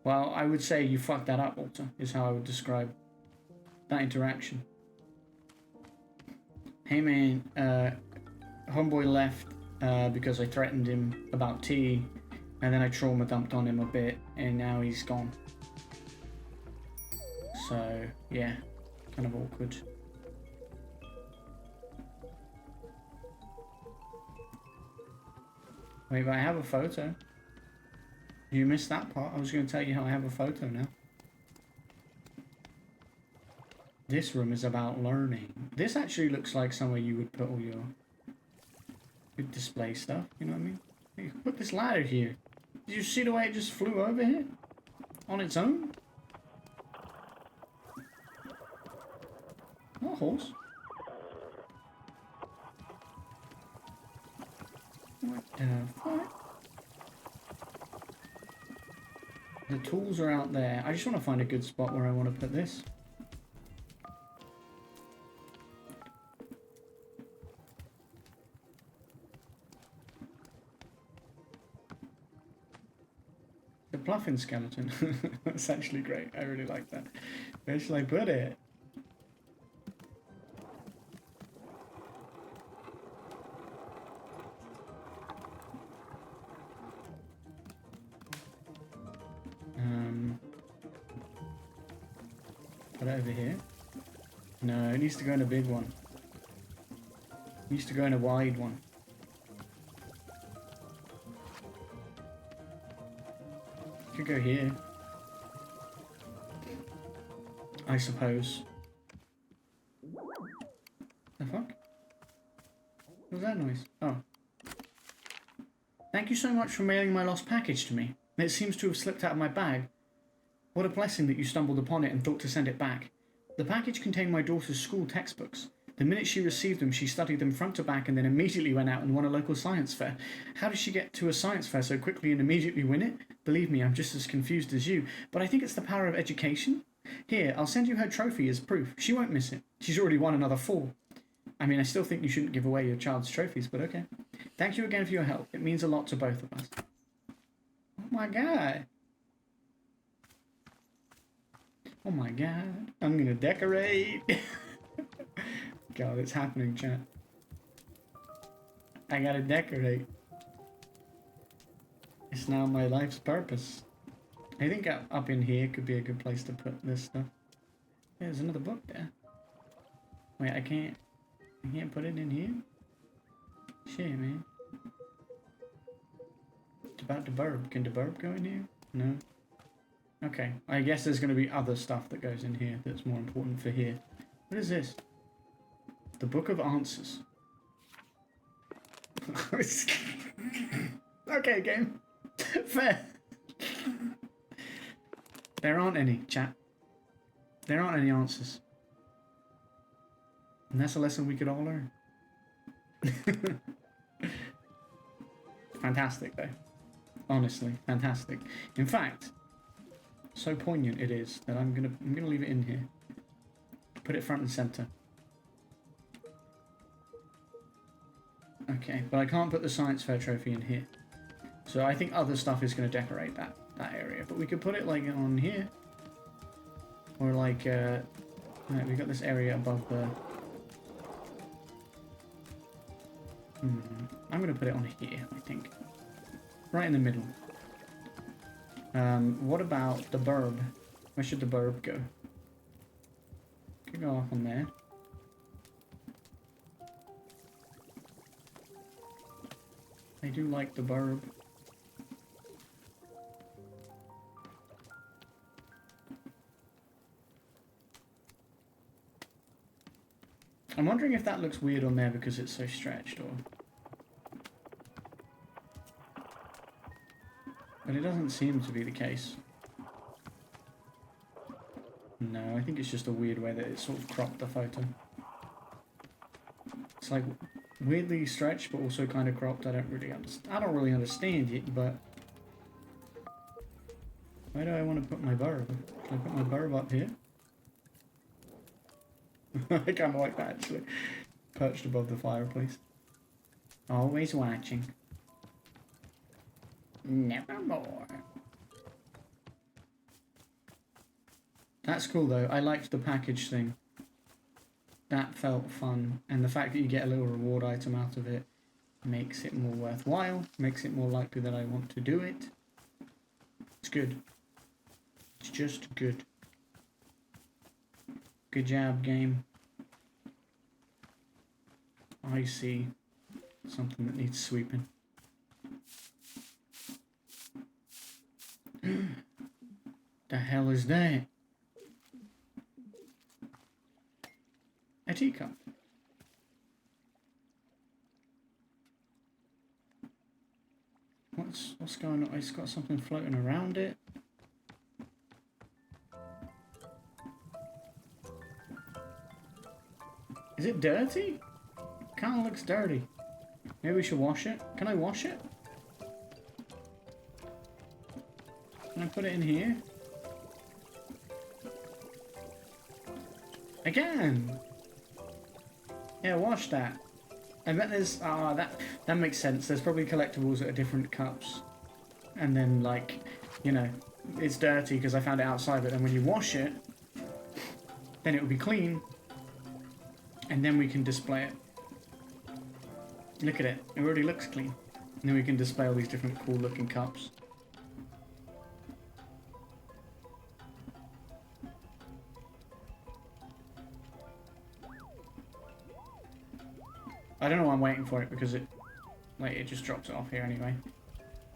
Well, I would say you fucked that up, Walter, is how I would describe that interaction. Hey man, homeboy left because I threatened him about tea, and then I trauma dumped on him a bit, and now he's gone. So, yeah, kind of awkward. Wait, but I have a photo. You missed that part. I was going to tell you how I have a photo now. This room is about learning. This actually looks like somewhere you would put all your good display stuff, you know what I mean? You could put this ladder here. Did you see the way it just flew over here? On its own? Oh, horse. What the fuck? The tools are out there. I just want to find a good spot where I want to put this. The Pluffin skeleton. That's actually great. I really like that. Where shall I put it? Put it over here. No, it needs to go in a big one. It needs to go in a wide one. Could go here. I suppose. The fuck? What was that noise? Oh. Thank you so much for mailing my lost package to me. It seems to have slipped out of my bag. What a blessing that you stumbled upon it and thought to send it back. The package contained my daughter's school textbooks. The minute she received them, she studied them front to back and then immediately went out and won a local science fair. How did she get to a science fair so quickly and immediately win it? Believe me, I'm just as confused as you, but I think it's the power of education. Here, I'll send you her trophy as proof. She won't miss it. She's already won another 4. I mean, I still think you shouldn't give away your child's trophies, but okay. Thank you again for your help. It means a lot to both of us. Oh my god. Oh my god. I'm gonna decorate. God, it's happening, chat. I gotta decorate. It's now my life's purpose. I think up in here could be a good place to put this stuff. Yeah, there's another book there. Wait, I can't put it in here? Shit, man. It's about the burb. Can the burb go in here? No. Okay, I guess there's going to be other stuff that goes in here that's more important for here. What is this? The Book of Answers. Okay, game. Fair. There aren't any, chat. There aren't any answers. And that's a lesson we could all learn. Fantastic, though. Honestly, fantastic. In fact, so poignant it is that I'm gonna leave it in here. Put it front and center. Okay, but I can't put the science fair trophy in here. So I think other stuff is going to decorate that area. But we could put it like on here. Or like, right, we've got this area above the... I'm going to put it on here, I think. Right in the middle. What about the burb? Where should the burb go? Could go off on there. I do like the burb. I'm wondering if that looks weird on there because it's so stretched, or... But it doesn't seem to be the case. No, I think it's just a weird way that it sort of cropped the photo. It's like weirdly stretched, but also kind of cropped. I don't really understand it, but where do I want to put my burb? Can I put my burb up here? I kind of like that actually. Perched above the fireplace. Always watching. Nevermore. That's cool though. I liked the package thing. That felt fun. And the fact that you get a little reward item out of it makes it more worthwhile. Makes it more likely that I want to do it. It's good. It's just good. Good job, game. I see something that needs sweeping. The hell is that? A teacup. What's going on? It's got something floating around it. Is it dirty? Kinda looks dirty. Maybe we should wash it. Can I wash it? Can I put it in here? I can! Yeah, wash that. I bet there's... Ah, that makes sense. There's probably collectibles that are different cups. And then, like, you know, it's dirty because I found it outside, but then when you wash it, then it will be clean. And then we can display it. Look at it. It already looks clean. And then we can display all these different cool looking cups. I don't know why I'm waiting for it because it just drops it off here anyway.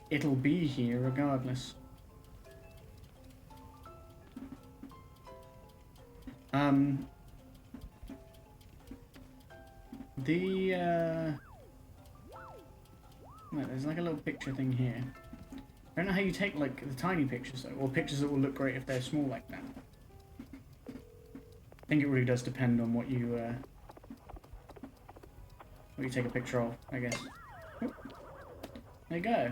It'll be here regardless. Wait, there's like a little picture thing here. I don't know how you take like the tiny pictures though, or pictures that will look great if they're small like that. I think it really does depend on what you take a picture of, I guess. Oh, there you go.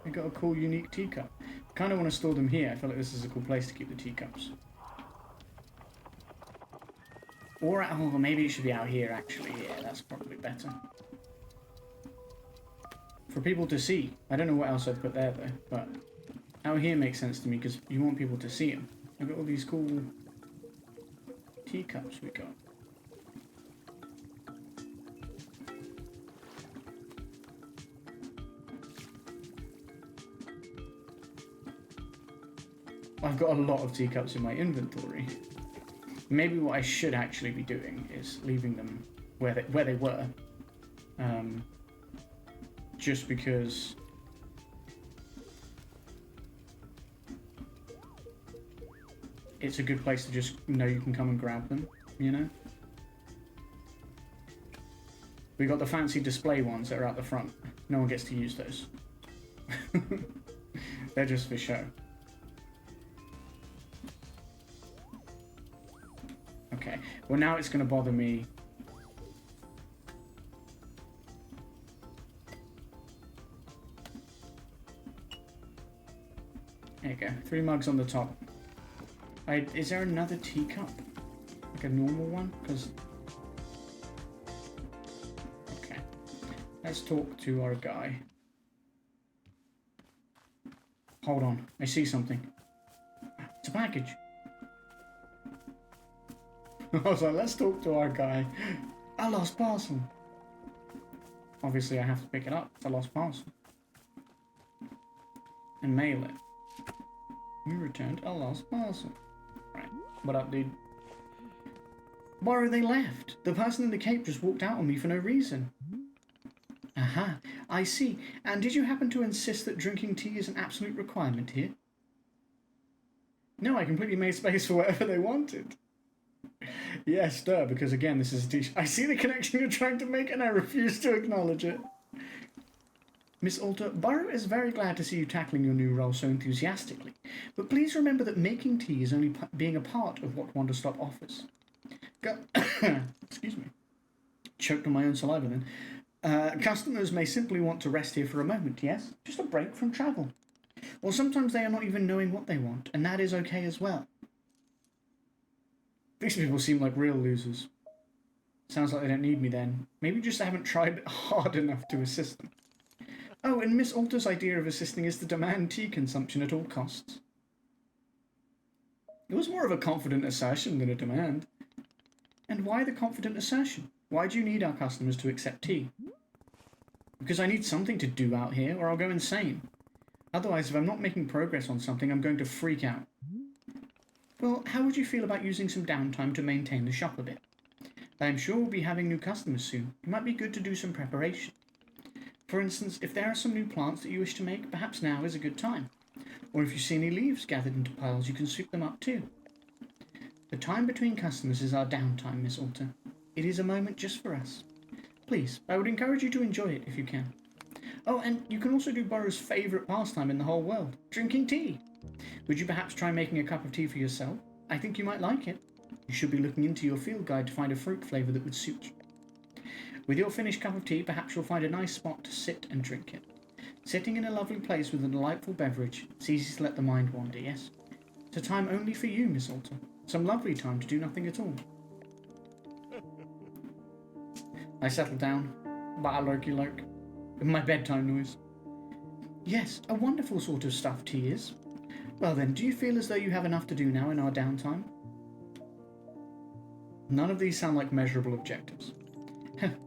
We got a cool, unique teacup. Kind of want to store them here. I feel like this is a cool place to keep the teacups. Or oh, maybe it should be out here. Actually, yeah, that's probably better for people to see. I don't know what else I'd put there though, but out here makes sense to me because you want people to see them. Look at all these cool teacups we got. I've got a lot of teacups in my inventory. Maybe what I should actually be doing is leaving them where they were. Just because it's a good place to just know you can come and grab them, you know? We got the fancy display ones that are out the front. No one gets to use those. They're just for show. Okay, well now it's going to bother me. There you go, 3 mugs on the top. Is there another teacup? Like a normal one? Because... Okay, let's talk to our guy. Hold on, I see something. It's a package. I was like, let's talk to our guy. A lost parcel. Obviously, I have to pick it up. It's a lost parcel. And mail it. We returned a lost parcel. Right. What up, dude? Borrow, they left. The person in the cape just walked out on me for no reason. Aha, I see. And did you happen to insist that drinking tea is an absolute requirement here? No, I completely made space for whatever they wanted. Yes, duh, because again, this is a t-shirt. I see the connection you're trying to make and I refuse to acknowledge it. Miss Alter, Burrow is very glad to see you tackling your new role so enthusiastically, but please remember that making tea is only being a part of what Wanderstop offers. Excuse me. Choked on my own saliva then. Customers may simply want to rest here for a moment, yes? Just a break from travel. Or sometimes they are not even knowing what they want, and that is okay as well. These people seem like real losers. Sounds like they don't need me then. Maybe just I haven't tried hard enough to assist them. Oh, and Miss Alter's idea of assisting is to demand tea consumption at all costs. It was more of a confident assertion than a demand. And why the confident assertion? Why do you need our customers to accept tea? Because I need something to do out here, or I'll go insane. Otherwise, if I'm not making progress on something, I'm going to freak out. Well, how would you feel about using some downtime to maintain the shop a bit? I'm sure we'll be having new customers soon. It might be good to do some preparation. For instance, if there are some new plants that you wish to make, perhaps now is a good time. Or if you see any leaves gathered into piles, you can sweep them up too. The time between customers is our downtime, Miss Alter. It is a moment just for us. Please, I would encourage you to enjoy it if you can. Oh, and you can also do Burrow's favourite pastime in the whole world, drinking tea. Would you perhaps try making a cup of tea for yourself? I think you might like it. You should be looking into your field guide to find a fruit flavour that would suit you. With your finished cup of tea, perhaps you'll find a nice spot to sit and drink it. Sitting in a lovely place with a delightful beverage, it's easy to let the mind wander, yes? It's a time only for you, Miss Alter. Some lovely time to do nothing at all. I settled down, about a lurky-lurk, with my bedtime noise. Yes, a wonderful sort of stuff tea is. Well then, do you feel as though you have enough to do now in our downtime? None of these sound like measurable objectives.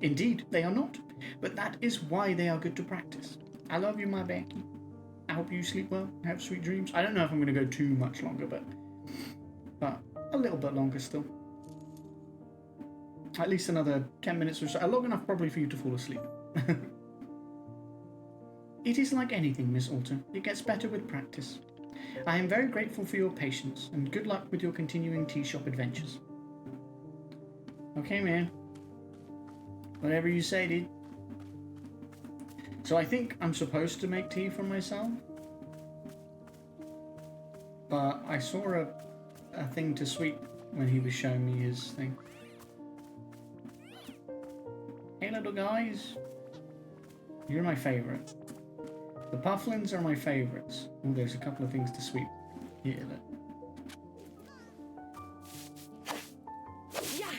Indeed, they are not, but that is why they are good to practice. I love you, my Becky. I hope you sleep well, have sweet dreams. I don't know if I'm going to go too much longer, but a little bit longer still. At least another 10 minutes or so, long enough probably for you to fall asleep. It is like anything, Miss Alter. It gets better with practice. I am very grateful for your patience, and good luck with your continuing tea shop adventures. Okay, man. Whatever you say, dude. So I think I'm supposed to make tea for myself. But I saw a thing to sweep when he was showing me his thing. Hey, little guys. You're my favourite. The pufflins are my favourites. Oh, there's a couple of things to sweep. Here, look. Yeah.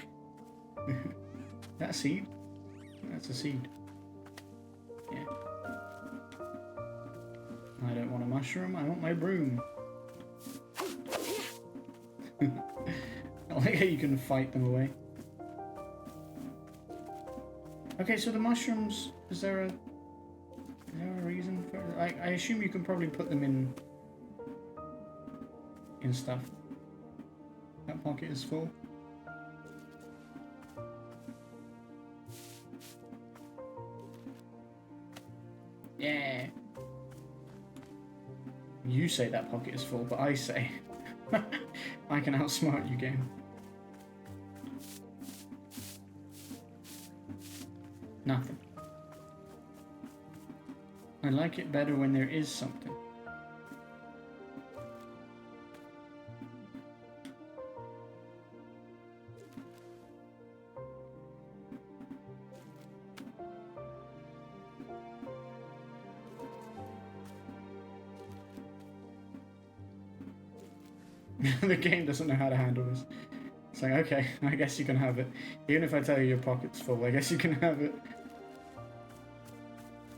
That a seed? That's a seed. Yeah. I don't want a mushroom, I want my broom. I like how you can fight them away. Okay, so the mushrooms, is there a reason for it? I assume you can probably put them in stuff. That pocket is full. Yeah. You say that pocket is full, but I say I can outsmart you, game. Nothing. I like it better when there is something. The game doesn't know how to handle this. It's like, okay, I guess you can have it. Even if I tell you your pocket's full, I guess you can have it.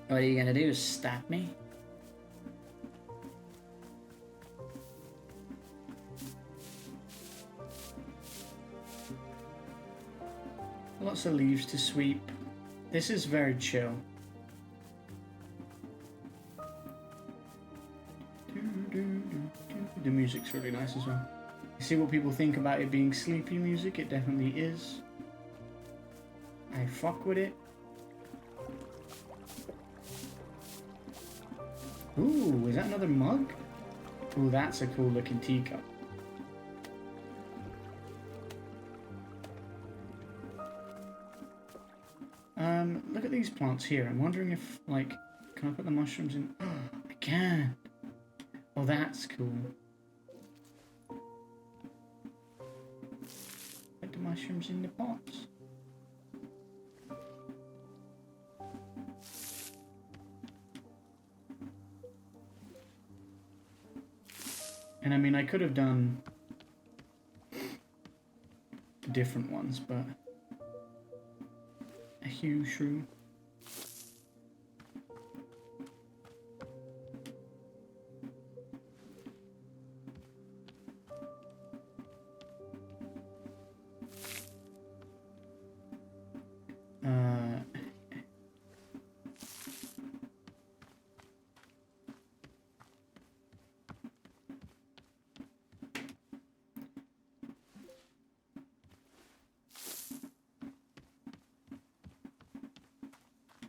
What are you gonna do? Stab me? Lots of leaves to sweep. This is very chill. The music's really nice as well. You see what people think about it being sleepy music? It definitely is. I fuck with it. Ooh, is that another mug? Ooh, that's a cool looking teacup. Look at these plants here. I'm wondering if, like, can I put the mushrooms in? Oh, I can. Oh, that's cool. Put the mushrooms in the pots. And I mean, I could have done different ones, but a huge shroom.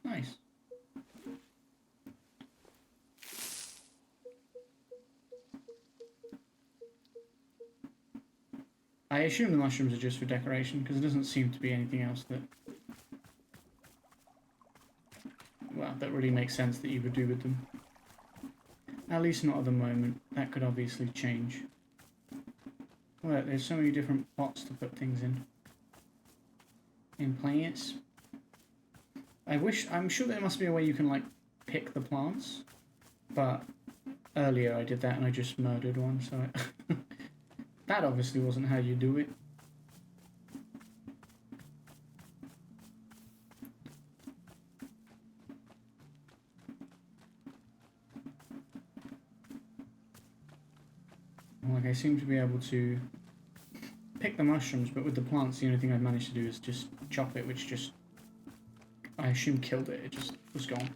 Nice. I assume the mushrooms are just for decoration, because there doesn't seem to be anything else that, well, that really makes sense that you would do with them. At least not at the moment. That could obviously change. Well, there's so many different pots to put things in. In plants. I'm sure there must be a way you can, like, pick the plants. But earlier I did that and I just murdered one, so... that obviously wasn't how you do it. Like, I seem to be able to pick the mushrooms, but with the plants, the only thing I've managed to do is just chop it, which just, I assume, killed it. It just was gone.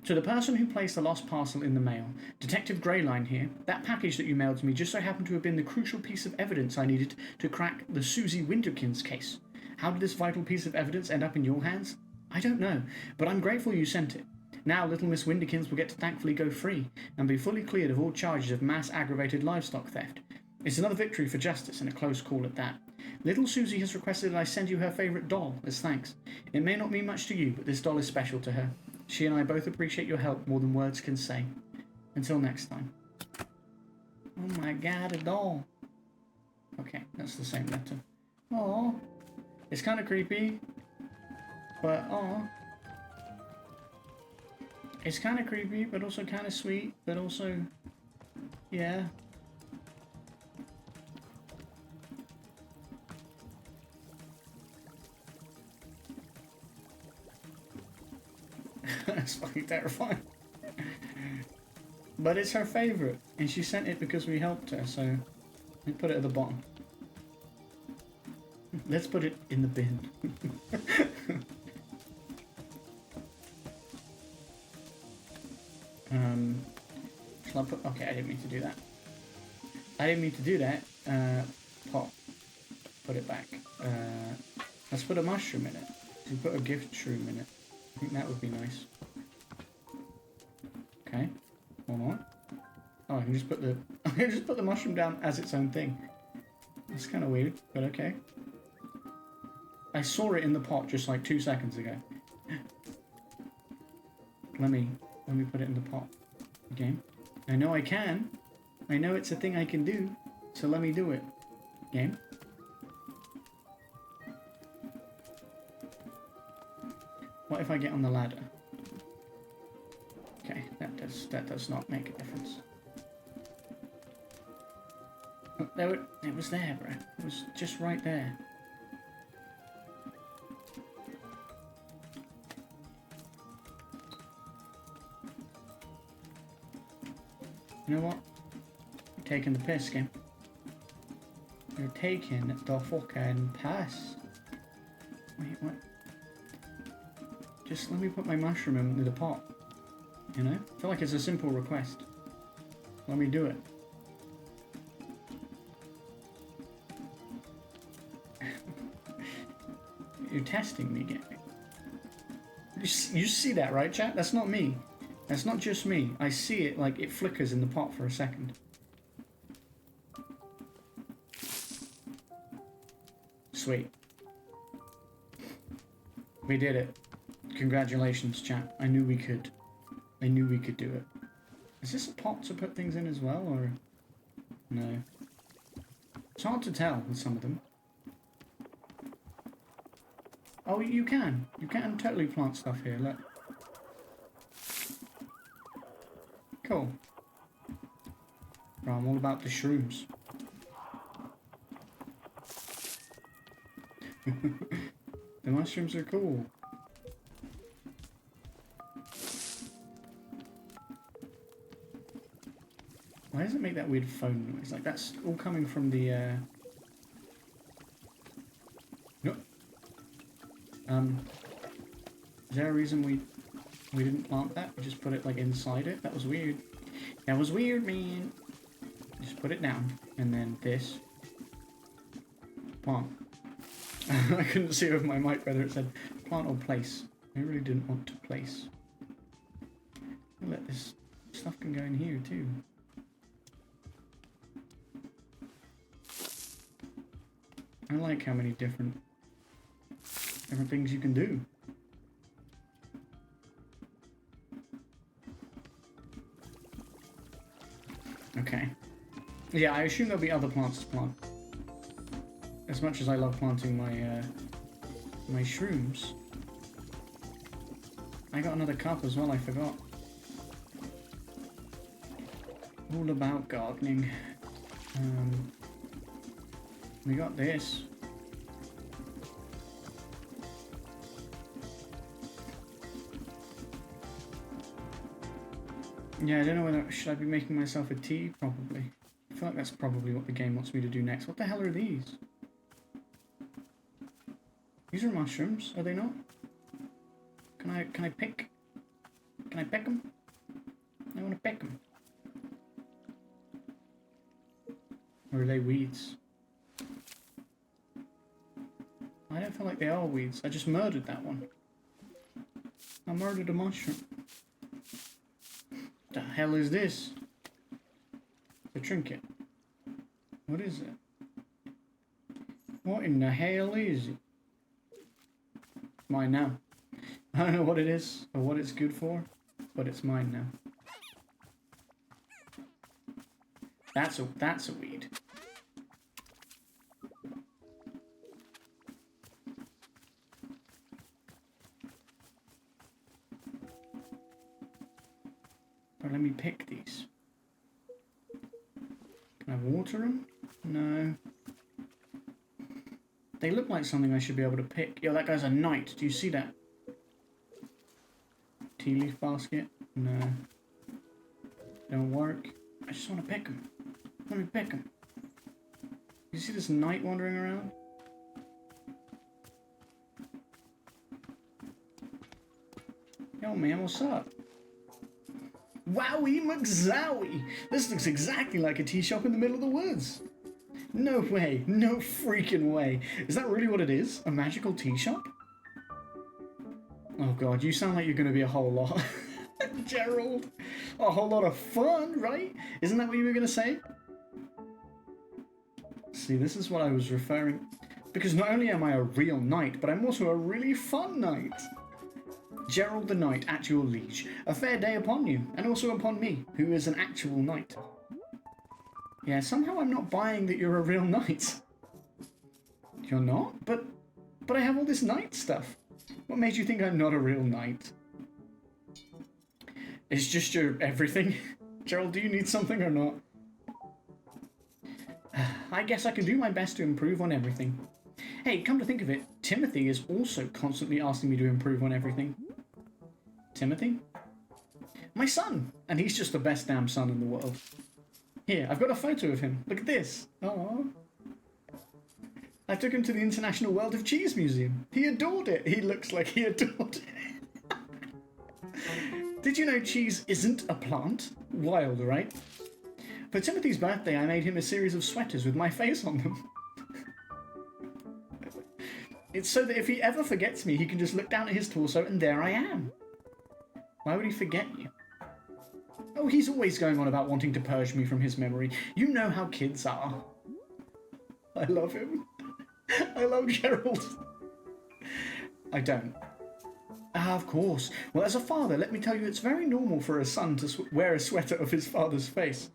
To the person who placed the lost parcel in the mail, Detective Greyline here. That package that you mailed to me just so happened to have been the crucial piece of evidence I needed to crack the Susie Winterkins case. How did this vital piece of evidence end up in your hands? I don't know, but I'm grateful you sent it. Now little Miss Winterkins will get to thankfully go free and be fully cleared of all charges of mass aggravated livestock theft. It's another victory for justice and a close call at that. Little Susie has requested that I send you her favourite doll as thanks. It may not mean much to you, but this doll is special to her. She and I both appreciate your help more than words can say. Until next time. Oh my god, a doll. Okay, that's the same letter. Aww. It's kind of creepy. But, aww. It's kind of creepy, but also kind of sweet, but also... yeah. That's fucking terrifying. But it's her favourite, and she sent it because we helped her, so we put it at the bottom. Let's put it in the bin. Shall I put... okay, I didn't mean to do that. I didn't mean to do that. Pop. Put it back. Let's put a mushroom in it. We put a gift shroom in it. I think that would be nice. Okay. Hold on. Oh, I can just put the... I can just put the mushroom down as its own thing. That's kind of weird, but okay. I saw it in the pot just like 2 seconds ago. Let me put it in the pot. Game. I know I can. I know it's a thing I can do. So let me do it. Game. What if I get on the ladder? Okay, that does not make a difference. Oh, it was there, bro. It was just right there. You know what? You're taking the piss, game. You're taking the fucking piss. Wait, what? Just let me put my mushroom in the pot. You know? I feel like it's a simple request. Let me do it. You're testing me, game. You see that, right, chat? That's not me. That's not just me. I see it, like, it flickers in the pot for a second. Sweet. We did it. Congratulations, chat. I knew we could. I knew we could do it. Is this a pot to put things in as well, or... no? It's hard to tell with some of them. Oh, you can. You can totally plant stuff here, look. Cool. Right, I'm all about the shrooms. The mushrooms are cool. Why does it make that weird phone noise? Like, that's all coming from the, No. Is there a reason we didn't plant that? We just put it, like, inside it? That was weird. That was weird, man. Just put it down. And then this. Plant. I couldn't see with my mic whether it said plant or place. I really didn't want to place. Look, this stuff can go in here, too. I like how many different things you can do. Okay. Yeah, I assume there'll be other plants to plant. As much as I love planting my my shrooms. I got another cup as well, I forgot. All about gardening. We got this. Yeah, I don't know whether... Should I be making myself a tea? Probably. I feel like that's probably what the game wants me to do next. What the hell are these? These are mushrooms, are they not? Can I pick? Can I pick them? I want to pick them. Or are they weeds? I don't feel like they are weeds. I just murdered that one. I murdered a mushroom. The hell is this? A trinket. What is it? What in the hell is it? Mine now. I don't know what it is or what it's good for, but it's mine now. That's a weed. But let me pick these. Can I water them? No. They look like something I should be able to pick. Yo, that guy's a knight. Do you see that? Tea leaf basket? No. Don't work. I just want to pick them. Let me pick them. You see this knight wandering around? Yo, man, what's up? Wowie McZowie! This looks exactly like a tea shop in the middle of the woods. No way. No freaking way. Is that really what it is? A magical tea shop? Oh god, you sound like you're going to be a whole lot. Gerald. A whole lot of fun, right? Isn't that what you were going to say? See, this is what I was referring... Because not only am I a real knight, but I'm also a really fun knight. Gerald the Knight, at your liege. A fair day upon you, and also upon me, who is an actual knight. Yeah, somehow I'm not buying that you're a real knight. You're not? But I have all this knight stuff. What made you think I'm not a real knight? It's just your everything. Gerald, do you need something or not? I guess I can do my best to improve on everything. Hey, come to think of it, Timothy is also constantly asking me to improve on everything. Timothy? My son! And he's just the best damn son in the world. Here, I've got a photo of him. Look at this. Aww. I took him to the International World of Cheese Museum. He adored it. He looks like he adored it. Did you know cheese isn't a plant? Wild, right? For Timothy's birthday, I made him a series of sweaters with my face on them. It's so that if he ever forgets me, he can just look down at his torso and there I am. Why would he forget you? Oh, he's always going on about wanting to purge me from his memory. You know how kids are. I love him. I love Gerald. I don't. Ah, of course. Well, as a father, let me tell you, it's very normal for a son to wear a sweater of his father's face.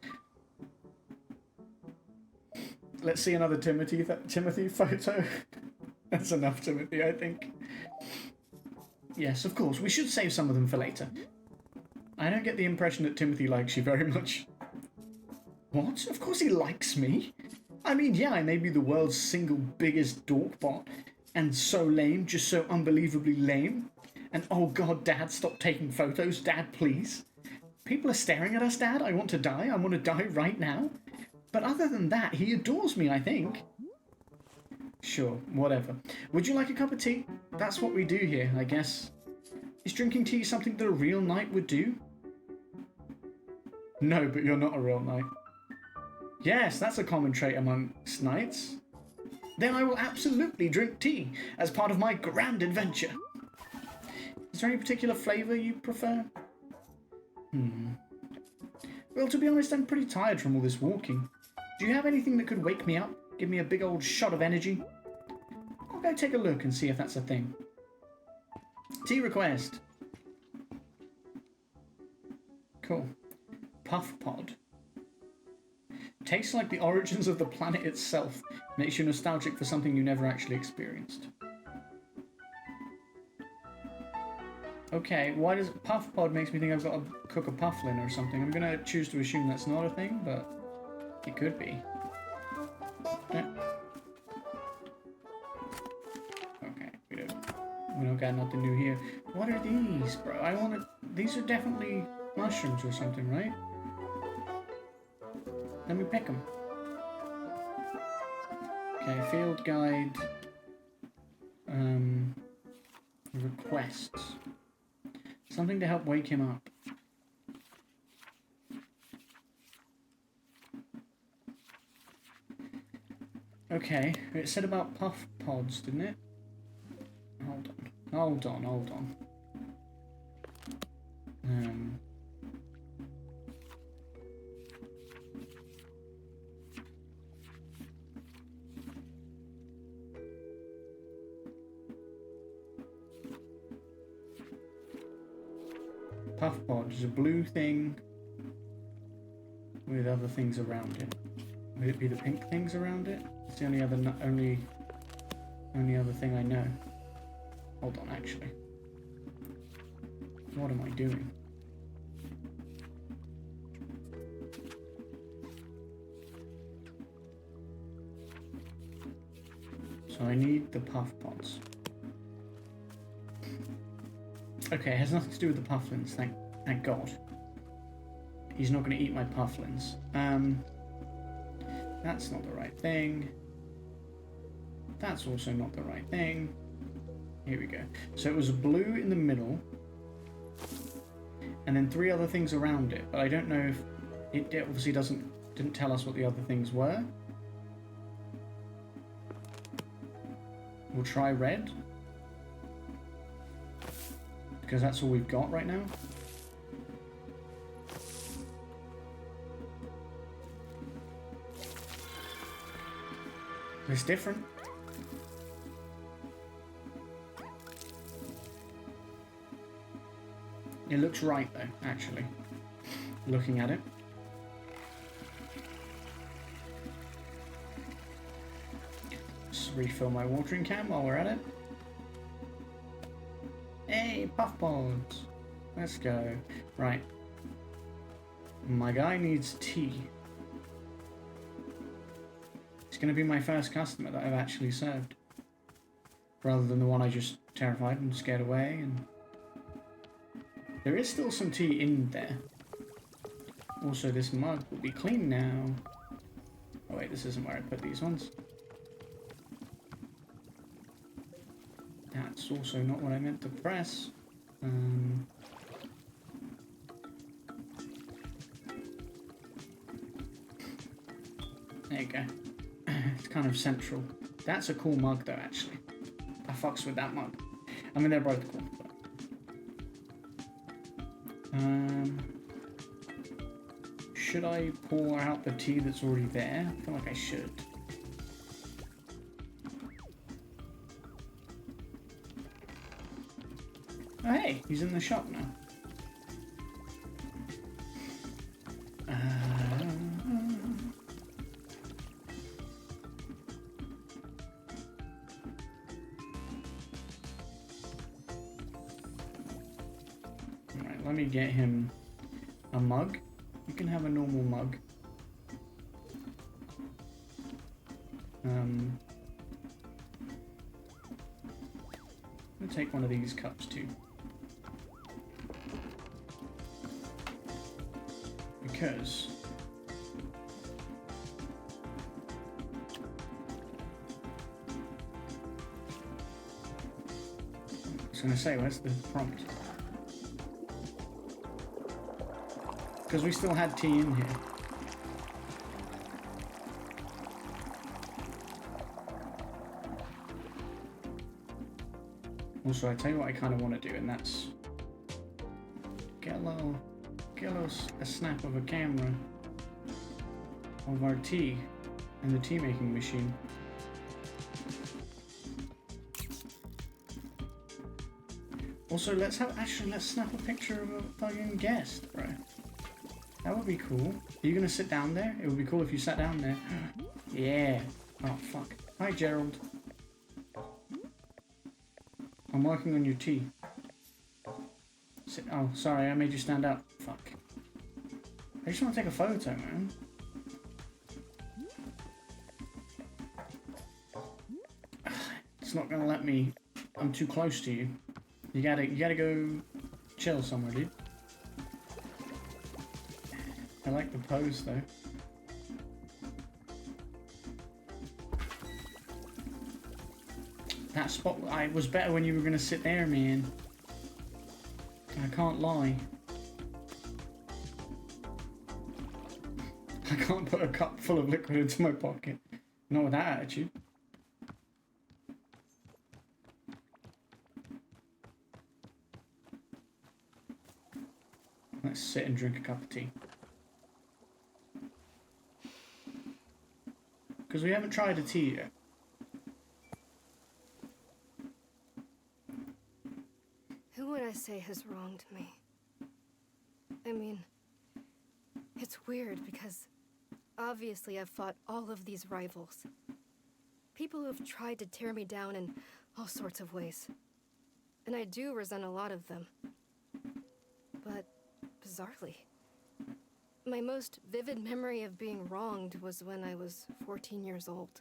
Let's see another Timothy photo. That's enough, Timothy, I think. Yes, of course. We should save some of them for later. I don't get the impression that Timothy likes you very much. What? Of course he likes me. I mean, yeah, I may be the world's single biggest dorkbot, and so lame, just so unbelievably lame. And oh god, Dad, stop taking photos. Dad, please. People are staring at us, Dad. I want to die. I want to die right now. But other than that, he adores me, I think. Sure, whatever. Would you like a cup of tea? That's what we do here, I guess. Is drinking tea something that a real knight would do? No, but you're not a real knight. Yes, that's a common trait amongst knights. Then I will absolutely drink tea as part of my grand adventure. Is there any particular flavour you prefer? Well, to be honest, I'm pretty tired from all this walking. Do you have anything that could wake me up? Give me a big old shot of energy? I'll go take a look and see if that's a thing. Tea request. Cool. Puff Pod. Tastes like the origins of the planet itself. Makes you nostalgic for something you never actually experienced. Okay, why does puff pod makes me think I've got to cook a pufflin or something? I'm gonna choose to assume that's not a thing, but it could be. Okay, we don't got nothing new here. What are these, bro? These are definitely mushrooms or something, right? Let me pick them. Okay, field guide. Requests. Something to help wake him up. Okay, it said about puff pods, didn't it? Hold on. Puff pod is a blue thing with other things around it. Would it be the pink things around it? It's the only other thing I know. Hold on, actually. What am I doing? So I need the puff pods. Okay, it has nothing to do with the pufflins, thank God. He's not going to eat my pufflins. That's not the right thing. That's also not the right thing. Here we go. So it was blue in the middle, and then 3 other things around it, but I don't know if it obviously didn't tell us what the other things were. We'll try red, because that's all we've got right now. It's different. It looks right though, actually. Looking at it. Just refill my watering can while we're at it. Hey, puff pods. Let's go. Right. My guy needs tea. It's going to be my first customer that I've actually served. Rather than the one I just terrified and scared away. And there is still some tea in there. Also, this mug will be clean now. Oh wait, this isn't where I put these ones. That's also not what I meant to press. There you go. It's kind of central. That's a cool mug though, actually. I fucks with that mug. I mean, they're both cool. But... should I pour out the tea that's already there? I feel like I should. Oh, hey, he's in the shop now. Alright, let me get him a mug. You can have a normal mug. I'm gonna take one of these cups too. Because I was gonna say, where's the prompt? Because we still had tea in here. Also, I tell you what I kind of want to do, and that's get a snap of a camera of our tea in the tea making machine. Also, let's snap a picture of a fucking guest, bro. That would be cool. Are you gonna sit down there? It would be cool if you sat down there. Yeah. Oh, fuck. Hi, Gerald. I'm working on your tea. Sit. Oh, sorry, I made you stand up. Fuck. I just want to take a photo, man. It's not gonna let me. I'm too close to you. You gotta go chill somewhere, dude. I like the pose though. That spot was better when you were gonna sit there, man. I can't lie. I can't put a cup full of liquid into my pocket. Not with that attitude. Let's sit and drink a cup of tea. Because we haven't tried a tea yet. Who would I say has wronged me? I mean, it's weird because obviously I've fought all of these rivals. People who have tried to tear me down in all sorts of ways. And I do resent a lot of them. But bizarrely, my most vivid memory of being wronged was when I was 14 years old.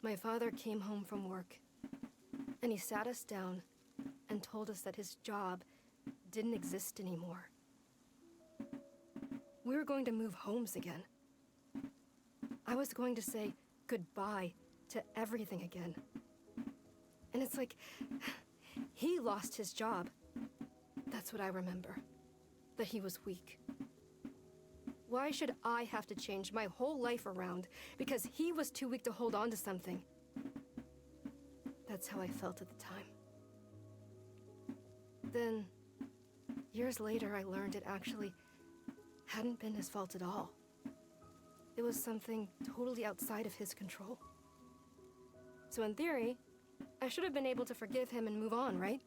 My father came home from work, and he sat us down and told us that his job didn't exist anymore. We were going to move homes again. I was going to say goodbye to everything again. And it's like, he lost his job. That's what I remember. That he was weak. Why should I have to change my whole life around because he was too weak to hold on to something? That's how I felt at the time. Then, years later, I learned it actually hadn't been his fault at all. It was something totally outside of his control. So in theory, I should have been able to forgive him and move on, right?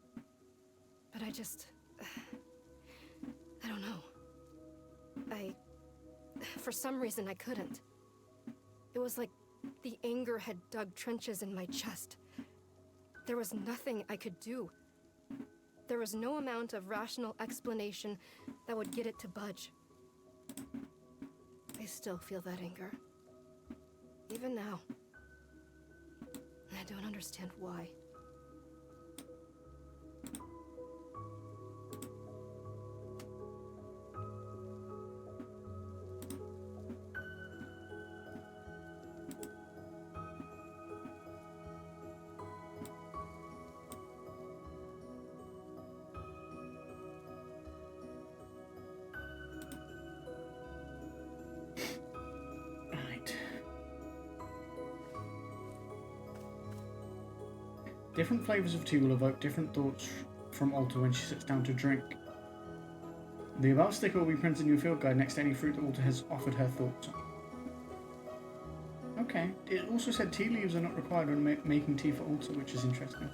But I don't know. For some reason, I couldn't. It was like the anger had dug trenches in my chest. There was nothing I could do. There was no amount of rational explanation that would get it to budge. I still feel that anger. Even now. I don't understand why. Different flavours of tea will evoke different thoughts from Alta when she sits down to drink. The above sticker will be printed in your field guide next to any fruit that Alta has offered her thoughts on. Okay. It also said tea leaves are not required when making tea for Alta, which is interesting.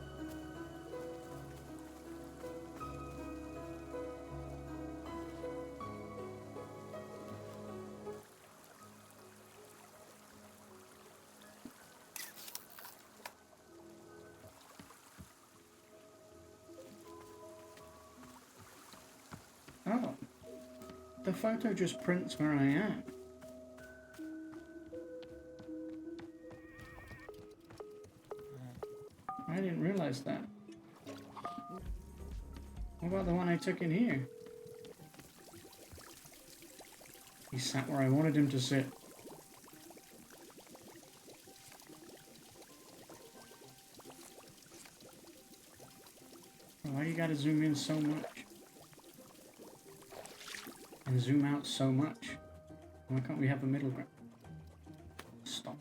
Oh, the photo just prints where I am. I didn't realize that. What about the one I took in here? He sat where I wanted him to sit. Why you gotta zoom in so much? And zoom out so much? Why can't we have a middle ground? Stop.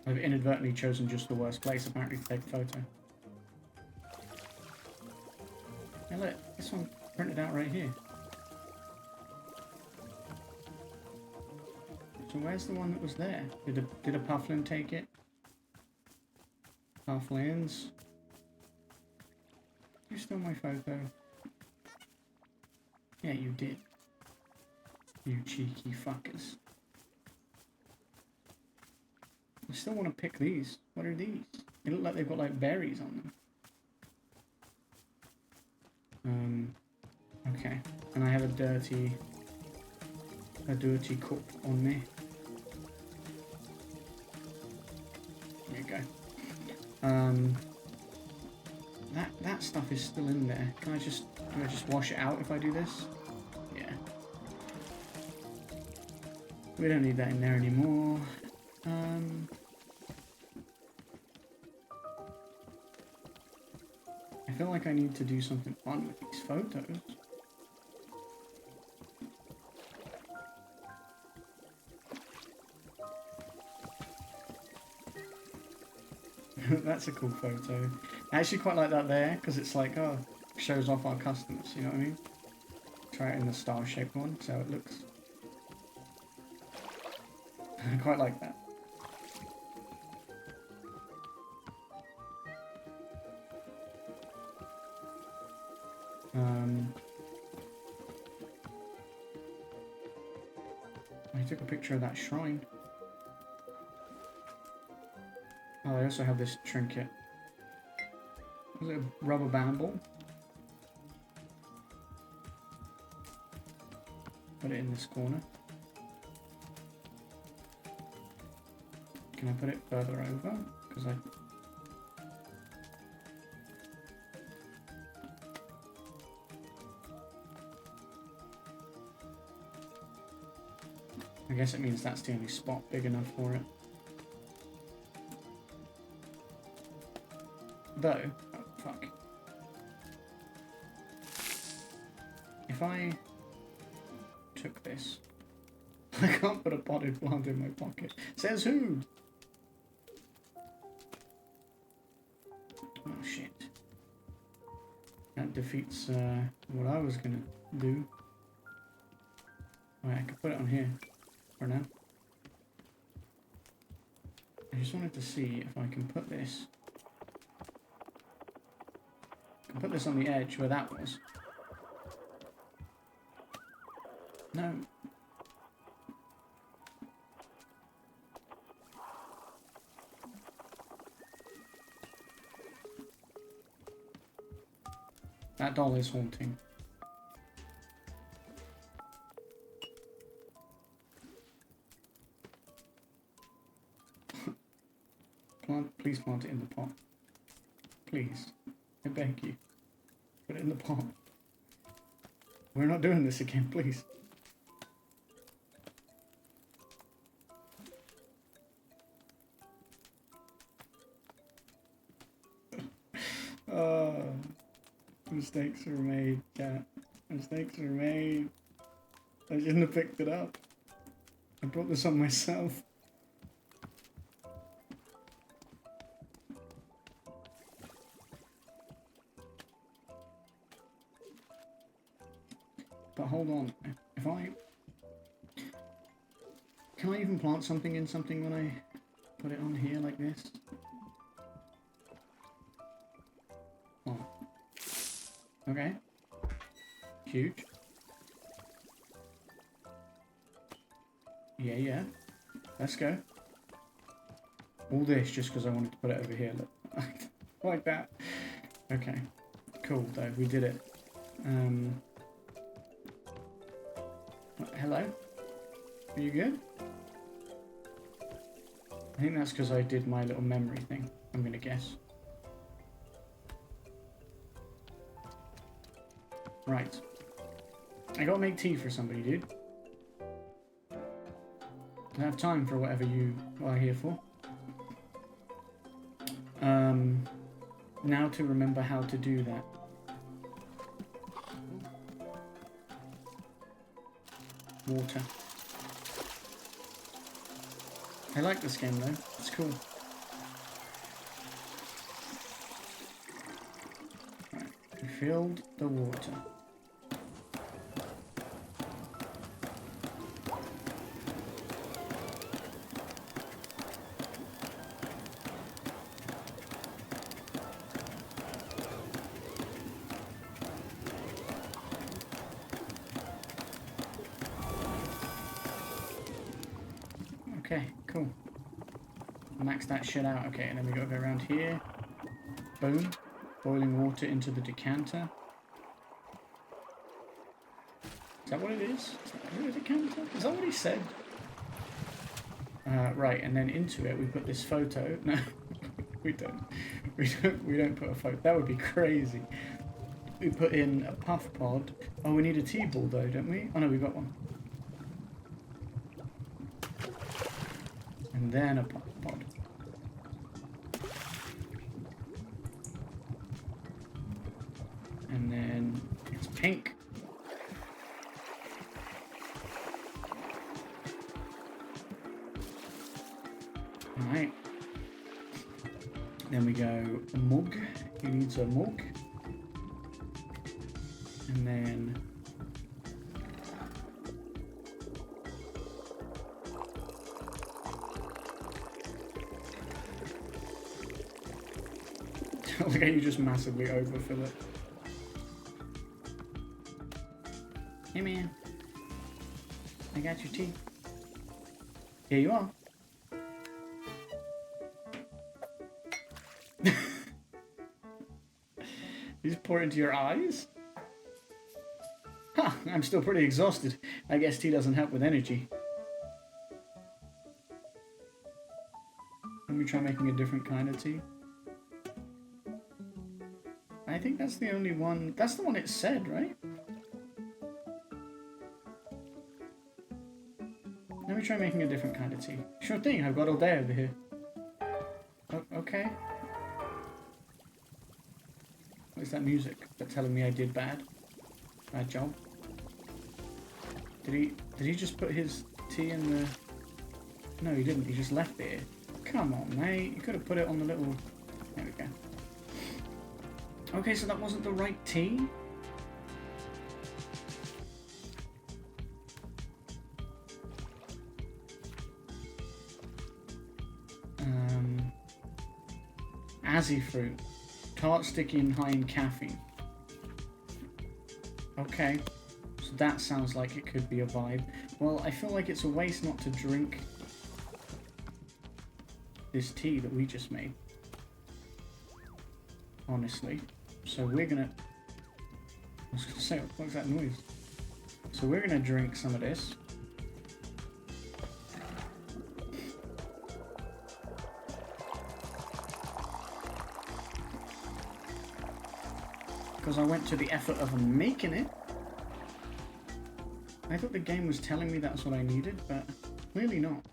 I've inadvertently chosen just the worst place apparently to take a photo. Now look, this one printed out right here. So where's the one that was there? Did a Pufflin take it? Pufflins? You stole my photo. Yeah, you did. You cheeky fuckers. I still want to pick these. What are these? They look like they've got like berries on them. Okay. And I have a dirty cup on me. There you go. That stuff is still in there. Do I just wash it out if I do this? Yeah. We don't need that in there anymore. I feel like I need to do something fun with these photos. That's a cool photo. I actually quite like that there, because it's like, oh, shows off our customers, you know what I mean? Try it in the star-shaped one, see how it looks. I quite like that. I took a picture of that shrine. Oh, I also have this trinket. Was it a rubber band ball? Put it in this corner. Can I put it further over? Because I guess it means that's the only spot big enough for it. Though, oh fuck. If I took this, I can't put a potted plant in my pocket. Says who? Oh shit. That defeats what I was gonna do. Alright, I could put it on here for now. I just wanted to see if I can put this. I can put this on the edge where that was. No. That doll is haunting. Please plant it in the pot. Please. I beg you. Put it in the pot. We're not doing this again, please. Mistakes were made, cat. Mistakes were made. I shouldn't have picked it up. I brought this on myself. But hold on, if I... Can I even plant something in something when I put it on here like this? Oh. Okay. Huge. Yeah. Let's go. All this just because I wanted to put it over here, look. Like that. Okay. Cool, though. We did it. Hello? Are you good? I think that's because I did my little memory thing, I'm gonna guess. Right. I gotta make tea for somebody, dude. I have time for whatever you are here for. Now to remember how to do that. Water. I like this game though, it's cool. Right. We filled the water. Okay, cool. Max that shit out. Okay, and then we gotta go around here. Boom. Boiling water into the decanter. Is that what it is? Is that really a decanter? Is that what he said? Right, and then into it we put this photo. No, we don't. We don't put a photo. That would be crazy. We put in a puff pod. Oh, we need a T-ball though, don't we? Oh no, we got one. And then a puff pod. And then it's pink. Alright. Then we go a mug. He needs a mug. And then look at you just massively overfill it. Hey man, I got your tea. Here you are. You just pour it into your eyes? Huh, I'm still pretty exhausted. I guess tea doesn't help with energy. Let me try making a different kind of tea. I think that's the only one. That's the one it said, right? Let me try making a different kind of tea. Sure thing, I've got all day over here. Oh, okay. What is that music? That's telling me I did bad? Bad job? Did he just put his tea in the... No, he didn't. He just left it here. Come on, mate. You could have put it on the little... There we go. Okay, so that wasn't the right tea? Azzy fruit. Tart, sticky, and high in caffeine. Okay. So that sounds like it could be a vibe. Well, I feel like it's a waste not to drink this tea that we just made. Honestly. So we're gonna... I was gonna say, what's that noise? So we're gonna drink some of this. Because I went to the effort of making it. I thought the game was telling me that's what I needed, but clearly not.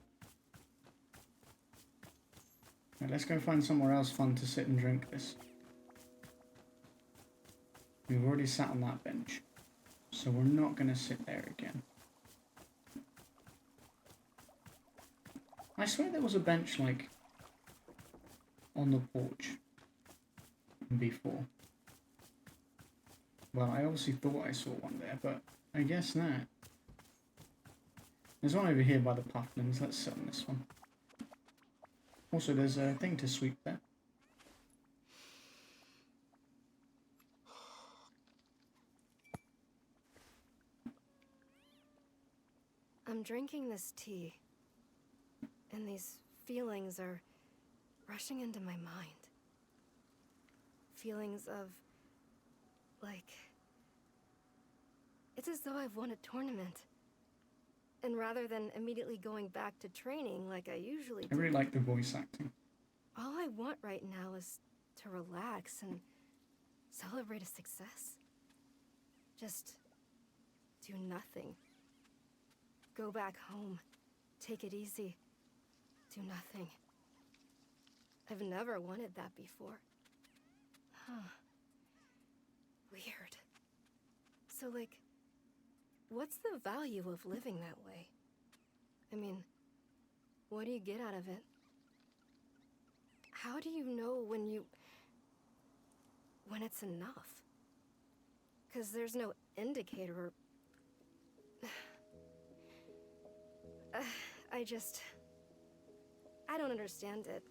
Right, let's go find somewhere else fun to sit and drink this. We've already sat on that bench, so we're not going to sit there again. I swear there was a bench, like, on the porch before. Well, I obviously thought I saw one there, but I guess not. There's one over here by the pufflins. Let's sit on this one. Also, there's a thing to sweep there. I'm drinking this tea, and these feelings are rushing into my mind. Feelings of, like... It's as though I've won a tournament. And rather than immediately going back to training like I usually do... I really like the voice acting. All I want right now is to relax and celebrate a success. Just do nothing. Go back home. Take it easy. Do nothing. I've never wanted that before. Huh. Weird. So, like, what's the value of living that way? I mean, what do you get out of it? How do you know when it's enough? 'Cause there's no indicator or... I don't understand it.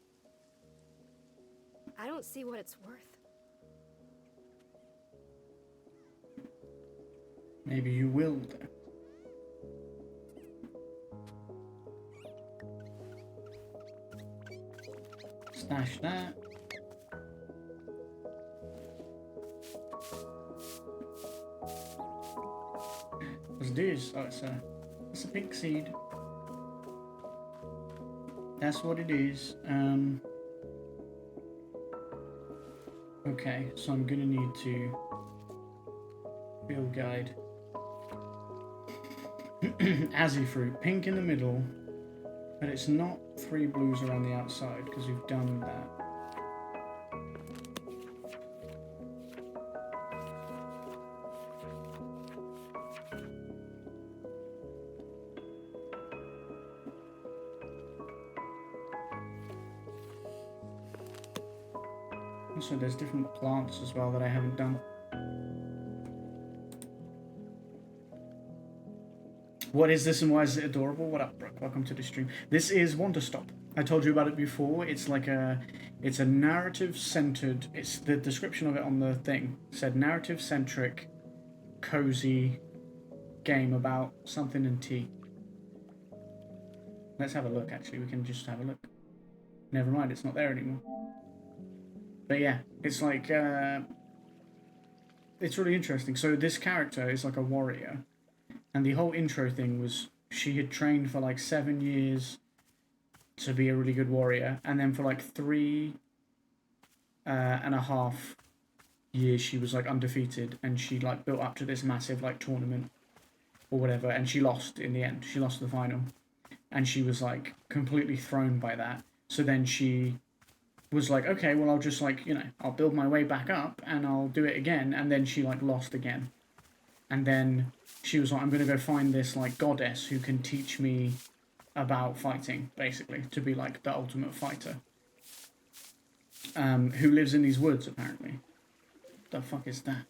I don't see what it's worth. Maybe you will, though. Stash that. What's this? Oh, it's a pink seed. That's what it is. Okay, so I'm gonna need to field guide. Azzy fruit, pink in the middle, but it's not 3 blues around the outside because we've done that. Also, there's different plants as well that I haven't done. What is this and why is it adorable? What up, Brooke? Welcome to the stream. This is Wanderstop. I told you about it before. It's like it's a narrative-centered. It's the description of it on the thing said narrative-centric, cozy game about something and tea. Let's have a look. Actually, we can just have a look. Never mind, it's not there anymore. But yeah, it's like it's really interesting. So this character is like a warrior. And the whole intro thing was she had trained for like 7 years to be a really good warrior. And then for like 3.5 years, she was like undefeated. And she like built up to this massive like tournament or whatever. And she lost in the end. She lost the final. And she was like completely thrown by that. So then she was like, okay, well, I'll just like, you know, I'll build my way back up and I'll do it again. And then she like lost again. And then she was like, I'm going to go find this, like, goddess who can teach me about fighting, basically, to be, like, the ultimate fighter. Who lives in these woods, apparently. The fuck is that?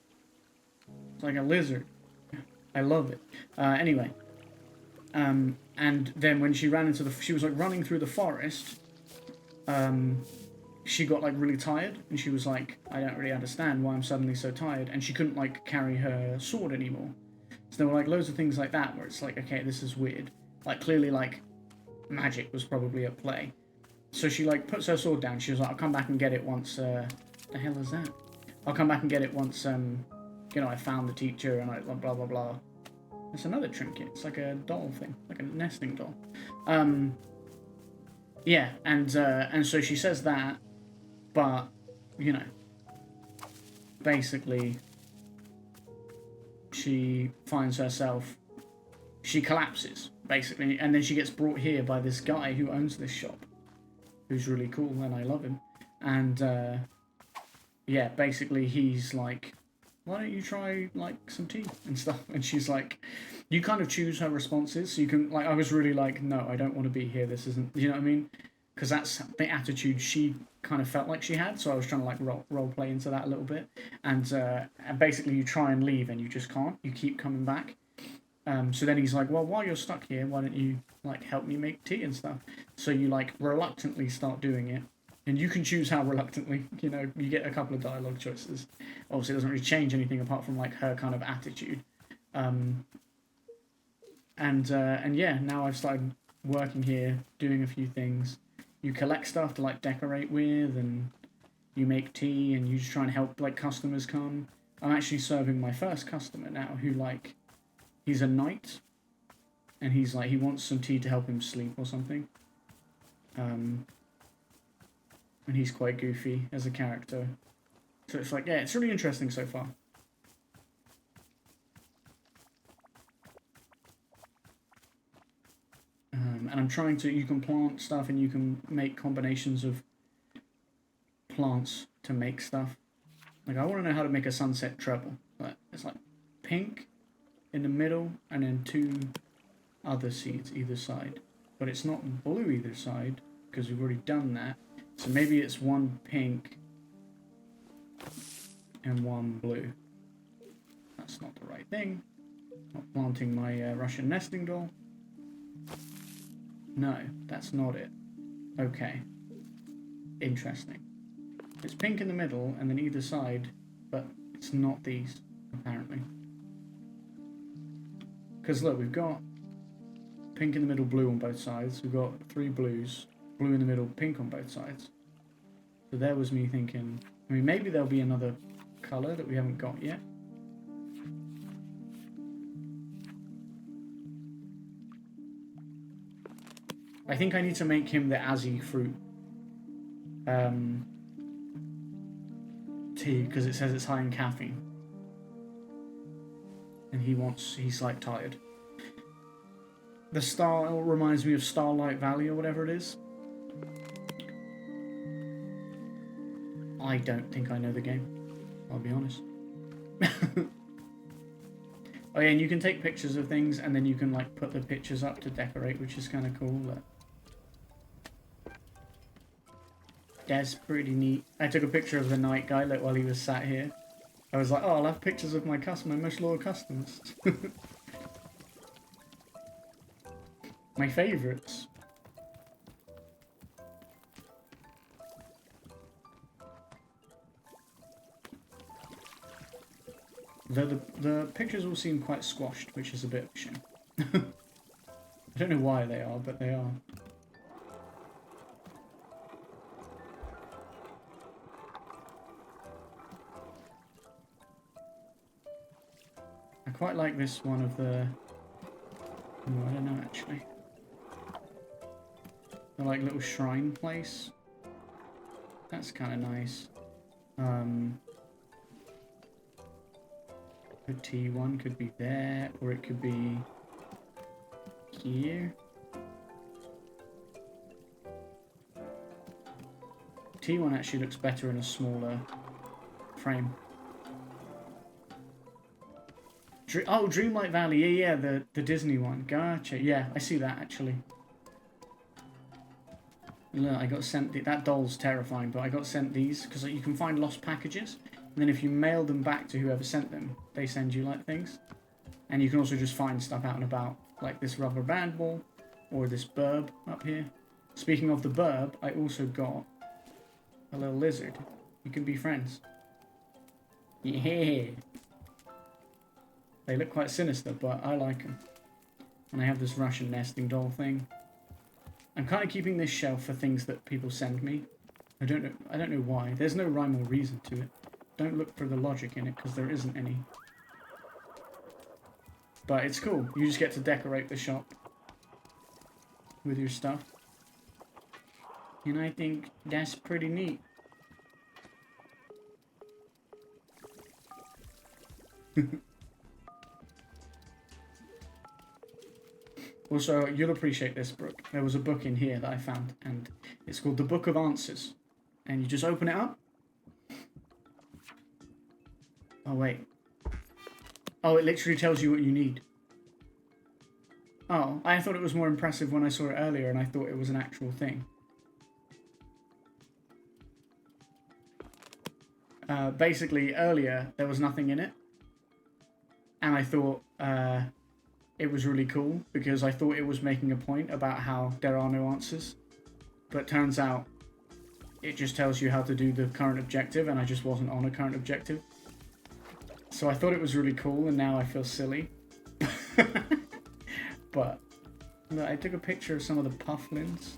It's like a lizard. I love it. Anyway. And then when she ran into she was, like, running through the forest, she got, like, really tired. And she was like, I don't really understand why I'm suddenly so tired. And she couldn't, like, carry her sword anymore. So there were like loads of things like that where it's like, okay, this is weird. Like clearly like magic was probably at play. So she like puts her sword down. She was like, I'll come back and get it once, the hell is that? I'll come back and get it once, you know, I found the teacher and I blah, blah, blah. It's another trinket. It's like a doll thing, like a nesting doll. Yeah, and so she says that, but, you know, basically she finds herself, she collapses, basically, and then she gets brought here by this guy who owns this shop, who's really cool, and I love him. And, yeah, basically he's like, why don't you try, like, some tea and stuff? And she's like, you kind of choose her responses, so you can, like, I was really like, no, I don't want to be here, this isn't, you know what I mean? Because that's the attitude she kind of felt like she had, so I was trying to like role play into that a little bit, and basically you try and leave and you just can't. You keep coming back. So then he's like, well, while you're stuck here, why don't you like help me make tea and stuff? So you like reluctantly start doing it, and you can choose how reluctantly. You know, you get a couple of dialogue choices. Obviously, it doesn't really change anything apart from like her kind of attitude. And yeah, now I've started working here, doing a few things. You collect stuff to like decorate with, and you make tea, and you just try and help like customers come. I'm actually serving my first customer now, who like, he's a knight, and he's like, he wants some tea to help him sleep or something. And he's quite goofy as a character. So it's like, yeah, it's really interesting so far. And I'm trying to, you can plant stuff and you can make combinations of plants to make stuff. Like, I want to know how to make a sunset treble. Like, it's like pink in the middle and then 2 other seeds either side. But it's not blue either side because we've already done that. So maybe it's 1 pink and 1 blue. That's not the right thing. Not planting my Russian nesting doll. No, that's not it. Okay. Interesting. It's pink in the middle and then either side, but it's not these, apparently. Because look, we've got pink in the middle, blue on both sides. We've got 3 blues, blue in the middle, pink on both sides. So there was me thinking, I mean, maybe there'll be another colour that we haven't got yet. I think I need to make him the Azzy fruit tea, because it says it's high in caffeine. And he's like tired. The style reminds me of Starlight Valley or whatever it is. I don't think I know the game, I'll be honest. Oh yeah, and you can take pictures of things and then you can like put the pictures up to decorate, which is kind of cool. That's pretty neat. I took a picture of the night guy like while he was sat here. I was like, oh, I'll have pictures of my most loyal customers. My favourites. Though the pictures all seem quite squashed, which is a bit of a shame. I don't know why they are, but they are. I quite like this one of the... Oh, I don't know actually. The like little shrine place. That's kind of nice. The T1 could be there, or it could be here. T1 actually looks better in a smaller frame. Oh, Dreamlight Valley, yeah, the Disney one. Gotcha. Yeah, I see that actually. Look, I got sent that doll's terrifying, but I got sent these because you can find lost packages, and then if you mail them back to whoever sent them, they send you like things. And you can also just find stuff out and about, like this rubber band ball or this burb up here. Speaking of the burb, I also got a little lizard. You can be friends. Yeah. They look quite sinister, but I like them. And I have this Russian nesting doll thing. I'm kind of keeping this shelf for things that people send me. I don't know why. There's no rhyme or reason to it. Don't look for the logic in it, because there isn't any. But it's cool. You just get to decorate the shop with your stuff. And I think that's pretty neat. Also, you'll appreciate this, Brooke. There was a book in here that I found, and it's called The Book of Answers. And you just open it up. Oh, wait. Oh, it literally tells you what you need. Oh, I thought it was more impressive when I saw it earlier, and I thought it was an actual thing. Basically, earlier, there was nothing in it. And I thought... it was really cool because I thought it was making a point about how there are no answers, but turns out it just tells you how to do the current objective, and I just wasn't on a current objective. So I thought it was really cool, and now I feel silly. But look, I took a picture of some of the pufflins.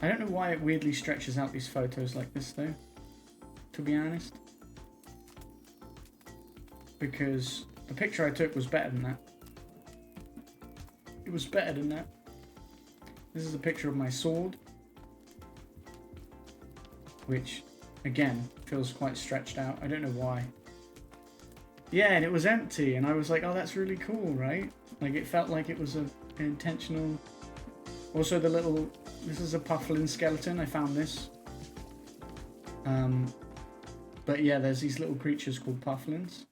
I don't know why it weirdly stretches out these photos like this though, to be honest. Because the picture I took was better than that. It was better than that. This is a picture of my sword, which, again, feels quite stretched out. I don't know why. Yeah, and it was empty, and I was like, oh, that's really cool, right? Like, it felt like it was an intentional... Also, the little... This is a pufflin skeleton. I found this. But yeah, there's these little creatures called pufflins.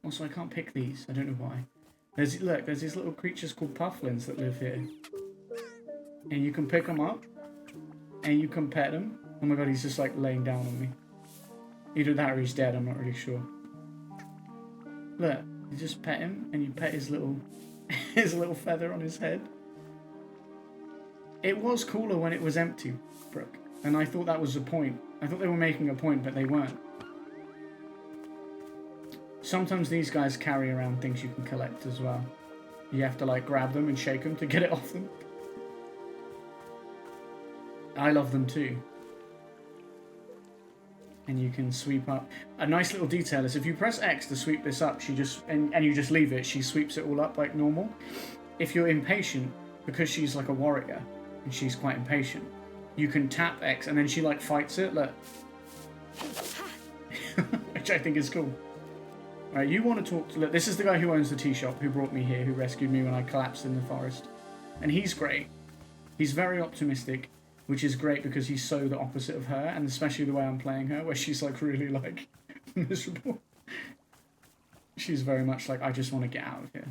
Also, I can't pick these. I don't know why. Look, there's these little creatures called pufflins that live here. And you can pick them up. And you can pet them. Oh my god, he's just like laying down on me. Either that or he's dead, I'm not really sure. Look, you just pet him and you pet his little his little feather on his head. It was cooler when it was empty, Brooke. And I thought that was the point. I thought they were making a point, but they weren't. Sometimes these guys carry around things you can collect as well. You have to like grab them and shake them to get it off them. I love them too. And you can sweep up. A nice little detail is if you press X to sweep this up, she just and you just leave it, she sweeps it all up like normal. If you're impatient, because she's like a warrior and she's quite impatient, you can tap X and then she like fights it, look. Which I think is cool. Alright, you want to talk to... Look, this is the guy who owns the tea shop, who brought me here, who rescued me when I collapsed in the forest. And he's great. He's very optimistic, which is great because he's so the opposite of her, and especially the way I'm playing her, where she's like really like miserable. She's very much like, I just want to get out of here.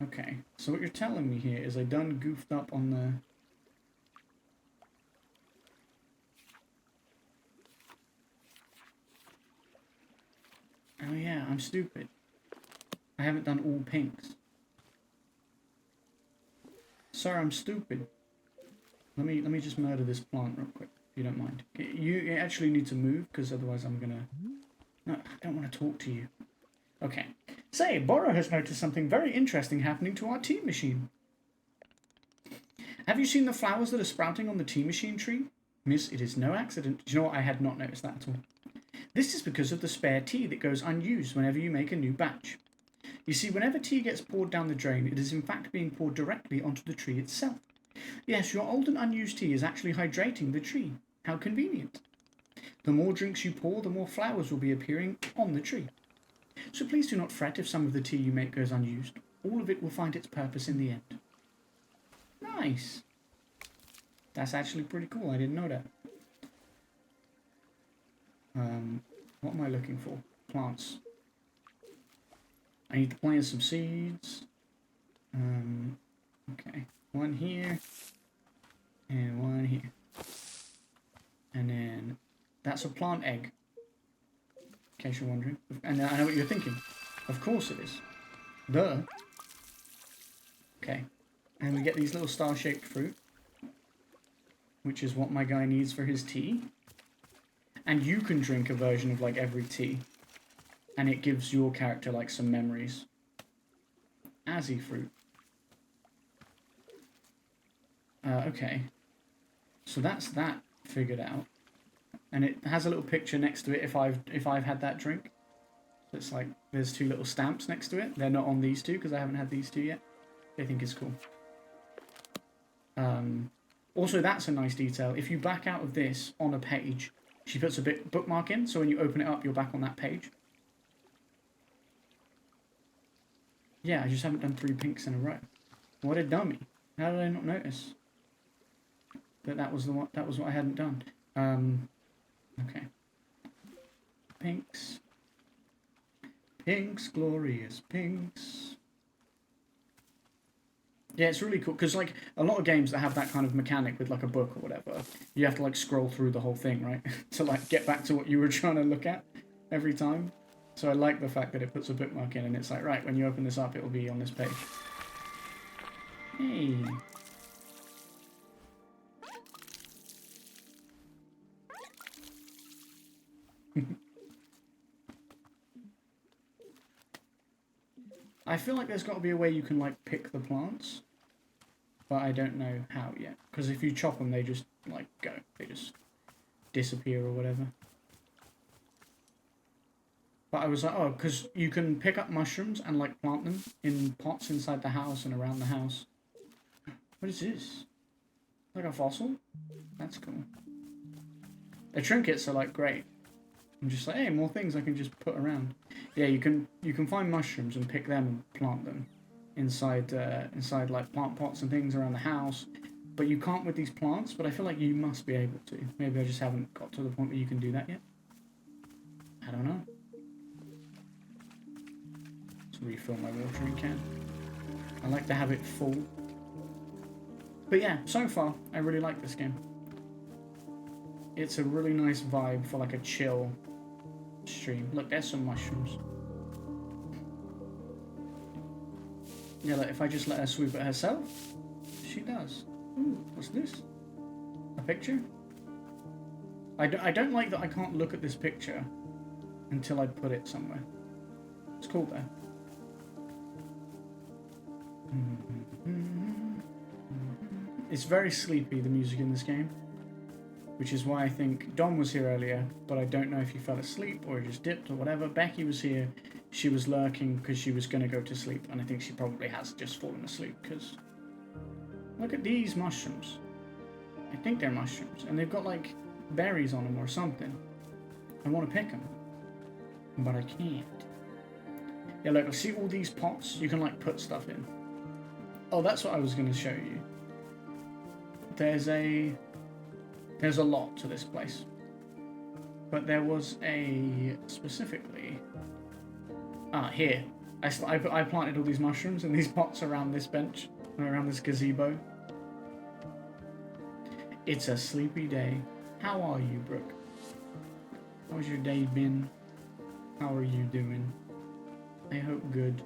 Okay, so what you're telling me here is I done goofed up on the... Oh yeah, I'm stupid. I haven't done all pinks. Sorry, I'm stupid. Let me just murder this plant real quick, if you don't mind. You actually need to move, because otherwise I'm gonna... No, I don't want to talk to you. Okay. Say, Bora has noticed something very interesting happening to our tea machine. Have you seen the flowers that are sprouting on the tea machine tree? Miss, it is no accident. Do you know what? I had not noticed that at all. This is because of the spare tea that goes unused whenever you make a new batch. You see, whenever tea gets poured down the drain, it is in fact being poured directly onto the tree itself. Yes, your old and unused tea is actually hydrating the tree. How convenient. The more drinks you pour, the more flowers will be appearing on the tree. So please do not fret if some of the tea you make goes unused. All of it will find its purpose in the end. Nice. That's actually pretty cool. I didn't know that. What am I looking for? Plants. I need to plant some seeds. Okay. One here. And one here. And then that's a plant egg. In case you're wondering. And I know what you're thinking. Of course it is. Duh. Okay. And we get these little star-shaped fruit. Which is what my guy needs for his tea. And you can drink a version of like every tea. And it gives your character like some memories. Azzy fruit. Okay. So that's that figured out. And it has a little picture next to it if I've had that drink. So it's like there's two little stamps next to it. They're not on these two because I haven't had these two yet. I think it's cool. Also, that's a nice detail. If you back out of this on a page, she puts a bookmark in, so when you open it up, you're back on that page. Yeah, I just haven't done 3 pinks in a row. What a dummy. How did I not notice that was the one, that was what I hadn't done? Okay. Pinks. Pinks, glorious pinks. Yeah, it's really cool, because like a lot of games that have that kind of mechanic with like a book or whatever, you have to like scroll through the whole thing, right? To like get back to what you were trying to look at every time. So I like the fact that it puts a bookmark in and it's like, right, when you open this up, it will be on this page. Hey. I feel like there's got to be a way you can like pick the plants. But I don't know how yet. Because if you chop them, they just, like, go. They just disappear or whatever. But I was like, oh, because you can pick up mushrooms and, like, plant them in pots inside the house and around the house. What is this? Like a fossil? That's cool. The trinkets are, like, great. I'm just like, hey, more things I can just put around. Yeah, you can find mushrooms and pick them and plant them. Inside like plant pots and things around the house, but you can't with these plants. But I feel like you must be able to. Maybe I just haven't got to the point where you can do that yet. I don't know. Let's refill my watering can. I like to have it full. But yeah, so far I really like this game. It's a really nice vibe for like a chill stream. Look, there's some mushrooms. Yeah, like if I just let her sweep it herself, she does. Ooh, what's this? A picture? I don't like that I can't look at this picture until I put it somewhere. It's cool though. It's very sleepy, the music in this game. Which is why I think Dom was here earlier, but I don't know if he fell asleep or just dipped or whatever. Becky was here. She was lurking because she was going to go to sleep, and I think she probably has just fallen asleep because... Look at these mushrooms. I think they're mushrooms, and they've got like berries on them or something. I want to pick them, but I can't. Yeah, look, see all these pots? You can like put stuff in. Oh, that's what I was going to show you. There's a lot to this place. But there was a... specifically... here. I planted all these mushrooms in these pots around this bench. Around this gazebo. It's a sleepy day. How are you, Brooke? How's your day been? How are you doing? I hope good.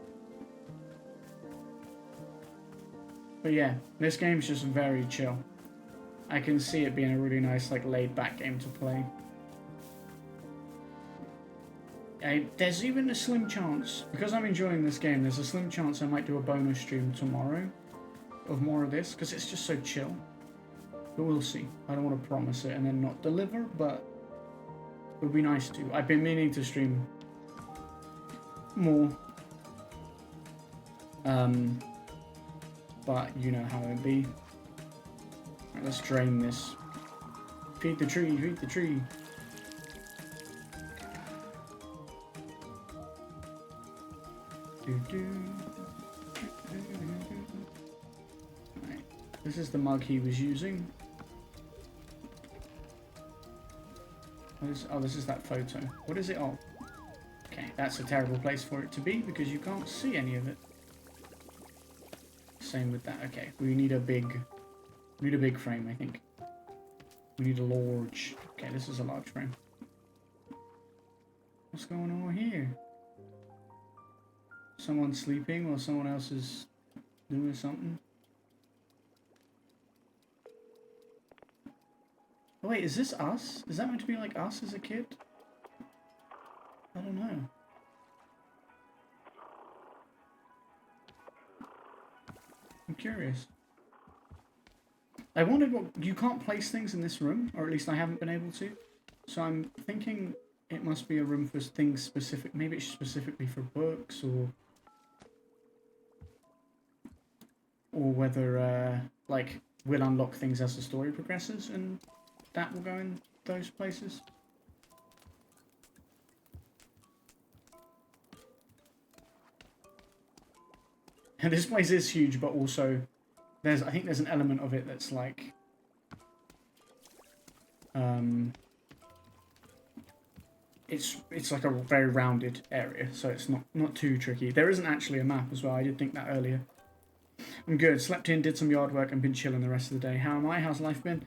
But yeah, this game's just very chill. I can see it being a really nice, like, laid-back game to play. There's even a slim chance, because I'm enjoying this game, there's a slim chance I might do a bonus stream tomorrow of more of this, because it's just so chill. But we'll see. I don't want to promise it and then not deliver, but it would be nice to. I've been meaning to stream more. But you know how it be. Right, let's drain this. Feed the tree, feed the tree. Right. This is the mug he was using. Oh, this is that photo. What is it of? Okay, that's a terrible place for it to be because you can't see any of it. Same with that. Okay, we need a big frame, I think. We need a large. Okay, this is a large frame. What's going on here? Someone sleeping or someone else is doing something? Oh, wait, is this us? Is that meant to be like us as a kid? I don't know. I'm curious. I wondered what... You can't place things in this room, or at least I haven't been able to. So I'm thinking it must be a room for things specific. Maybe it's specifically for books, or whether, like, we'll unlock things as the story progresses, and that will go in those places. And this place is huge, but also I think there's an element of it that's like it's like a very rounded area, so it's not too tricky. There isn't actually a map as well. I did think that earlier. I'm good. Slept in, did some yard work, and been chilling the rest of the day. How am I? How's life been?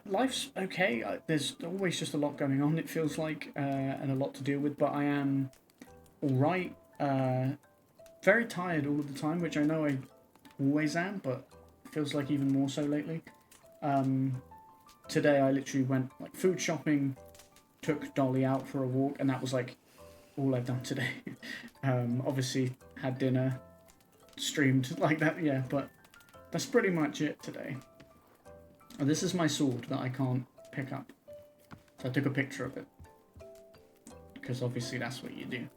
Life's okay. There's always just a lot going on, it feels like, and a lot to deal with, but I am alright. Very tired all of the time, which I know I always am, but feels like even more so lately. Today I literally went like food shopping, took Dolly out for a walk, and that was like all I've done today. Obviously had dinner, streamed like that, yeah, but that's pretty much it today. Oh, this is my sword that I can't pick up, so I took a picture of it because obviously that's what you do.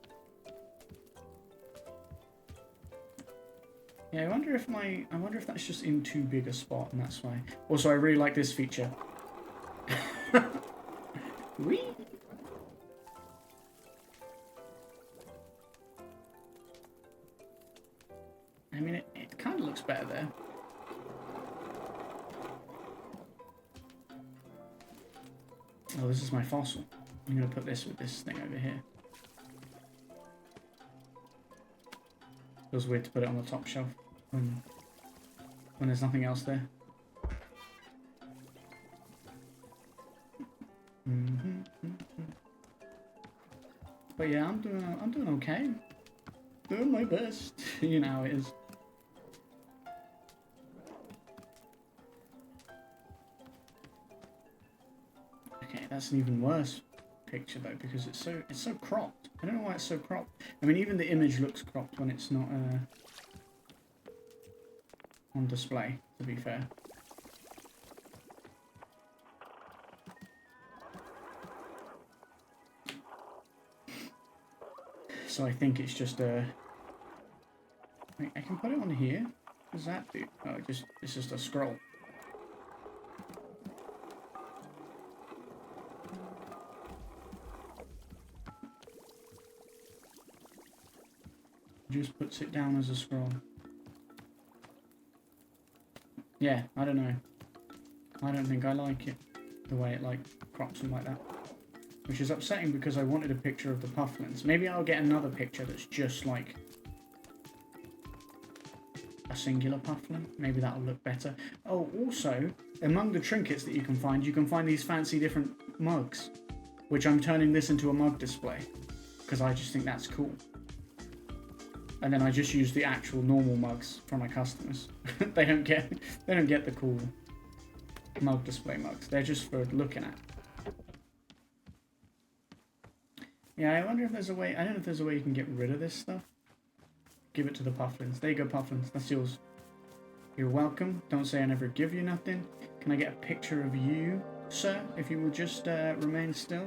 Yeah, I wonder if that's just in too big a spot, and that's why. Also, I really like this feature. Whee! I mean, it kind of looks better there. Oh, this is my fossil. I'm gonna put this with this thing over here. Feels weird to put it on the top shelf when there's nothing else there. But yeah, I'm doing okay. Doing my best. You know how it is. Okay, that's an even worse picture though, because it's so cropped. I don't know why it's so cropped. I mean, even the image looks cropped when it's not on display, to be fair. So I think it's just a... Wait, I can put it on here? What does that do? Oh, it's just a scroll. Just puts it down as a scroll. Yeah, I don't know. I don't think I like it. The way it like crops them like that. Which is upsetting because I wanted a picture of the pufflins. Maybe I'll get another picture that's just like a singular pufflin. Maybe that'll look better. Oh, also, among the trinkets that you can find these fancy different mugs. Which I'm turning this into a mug display. Because I just think that's cool. And then I just use the actual normal mugs for my customers. they don't get the cool mug display mugs. They're just for looking at. Yeah, I wonder if there's a way. I don't know if there's a way you can get rid of this stuff. Give it to the pufflins. There you go, pufflins. That's yours. You're welcome. Don't say I never give you nothing. Can I get a picture of you, sir? If you will just remain still.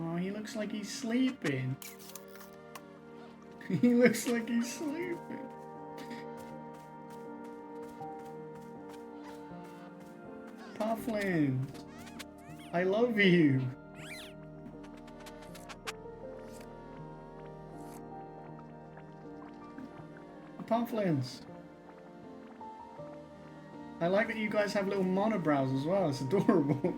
Oh, he looks like he's sleeping. He looks like he's sleeping. Pufflin, I love you. Pufflins. I like that you guys have little monobrows as well. It's adorable.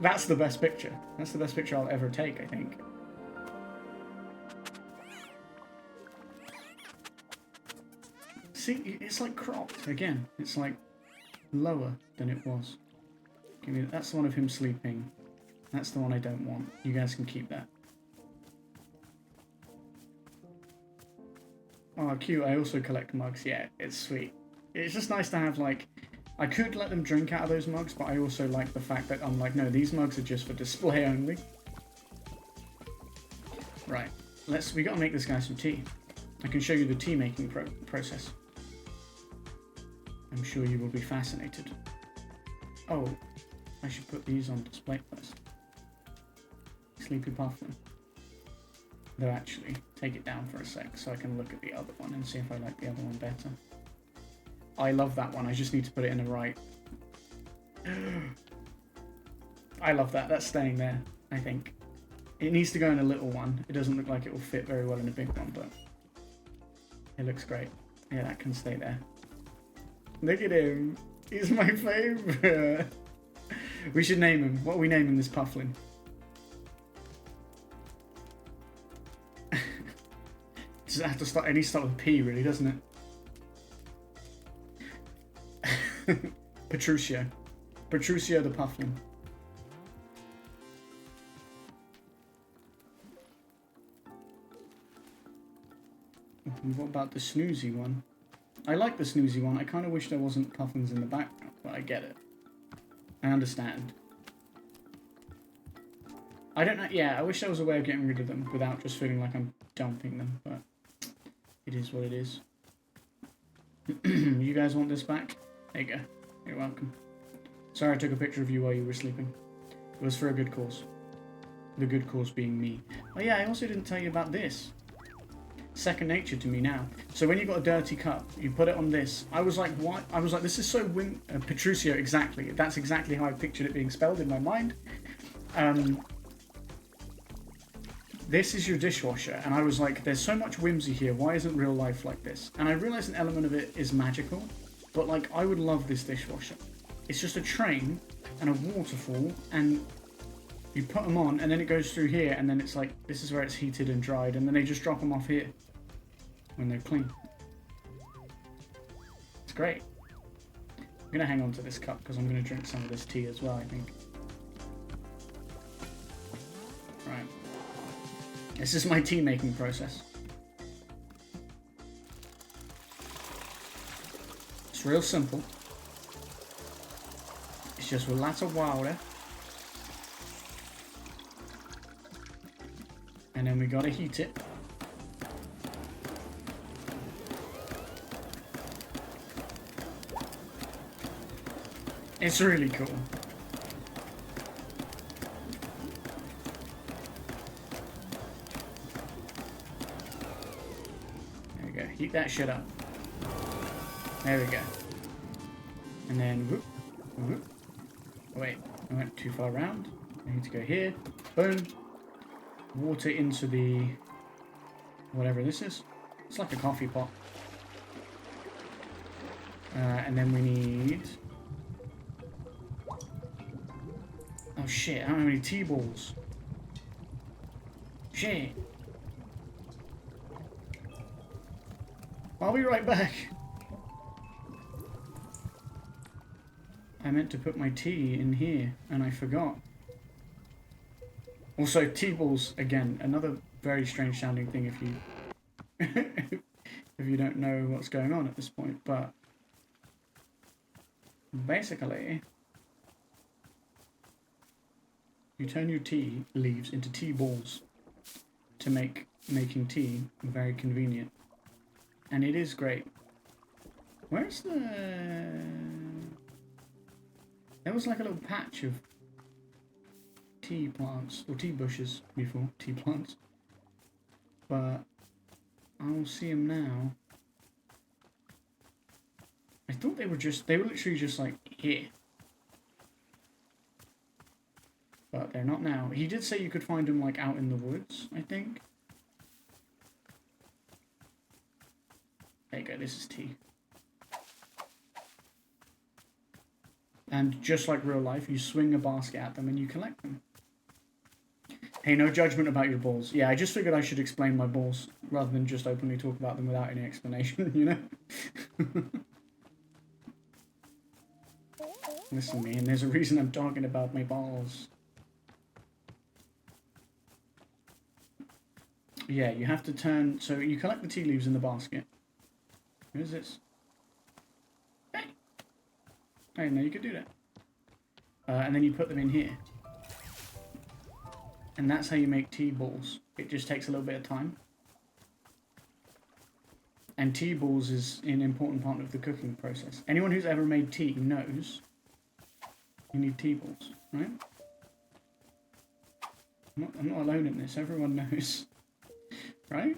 That's the best picture. That's the best picture I'll ever take, I think. See, it's like cropped again. It's like lower than it was. Give me, that's the one of him sleeping. That's the one I don't want. You guys can keep that. Oh, cute. I also collect mugs. Yeah, it's sweet. It's just nice to have, like... I could let them drink out of those mugs, but I also like the fact that I'm like, no, these mugs are just for display only. Right. We gotta make this guy some tea. I can show you the tea making process. I'm sure you will be fascinated. Oh, I should put these on display first. Sleepy Pufflin. Though actually, take it down for a sec so I can look at the other one and see if I like the other one better. I love that one, I just need to put it in the right. I love that, that's staying there, I think. It needs to go in a little one. It doesn't look like it will fit very well in a big one, but it looks great. Yeah, that can stay there. Look at him, he's my favourite. We should name him. What are we naming this Pufflin? Does it have to start? It needs to start with P, really, doesn't it? Petruchio. Petruchio the Pufflin. What about the snoozy one? I like the snoozy one. I kind of wish there wasn't puffins in the background, but I get it. I understand. I don't know. Yeah, I wish there was a way of getting rid of them without just feeling like I'm dumping them, but it is what it is. You guys want this back? There you go. You're welcome. Sorry I took a picture of you while you were sleeping. It was for a good cause. The good cause being me. Oh yeah, I also didn't tell you about this. Second nature to me now. So when you've got a dirty cup, you put it on this. I was like, what? I was like, this is so Petruchio, exactly. That's exactly how I pictured it being spelled in my mind. This is your dishwasher. And I was like, there's so much whimsy here. Why isn't real life like this? And I realized an element of it is magical. But like, I would love this dishwasher. It's just a train and a waterfall, and you put them on, and then it goes through here, and then it's like, this is where it's heated and dried, and then they just drop them off here when they're clean. It's great. I'm going to hang on to this cup because I'm going to drink some of this tea as well, I think. Right. This is my tea making process. It's real simple. It's just with lots of water. And then we gotta heat it. It's really cool. Keep that shit up. There we go. And then, whoop, whoop. Oh, wait, I went too far around. I need to go here. Boom. Water into the... whatever this is. It's like a coffee pot. And then we need... oh shit, I don't have any T-balls. Shit. I'll be right back. I meant to put my tea in here, and I forgot. Also, T-balls, again, another very strange sounding thing if you... if you don't know what's going on at this point, but... basically... you turn your tea leaves into tea balls to make making tea very convenient. And it is great. Where's the... there was like a little patch of tea plants, or tea bushes before, tea plants. But I'll see them now. I thought they were literally just like here. But they're not now. He did say you could find them like out in the woods, I think. There you go, this is tea. And just like real life, you swing a basket at them and you collect them. Hey, no judgment about your balls. Yeah, I just figured I should explain my balls rather than just openly talk about them without any explanation, you know? Listen, man, there's a reason I'm talking about my balls. Yeah, you have to turn... so you collect the tea leaves in the basket. Who is this? Hey! I didn't know you could do that. And then you put them in here. And that's how you make tea balls. It just takes a little bit of time. And tea balls is an important part of the cooking process. Anyone who's ever made tea knows you need tea balls, right? I'm not alone in this. Everyone knows. Right?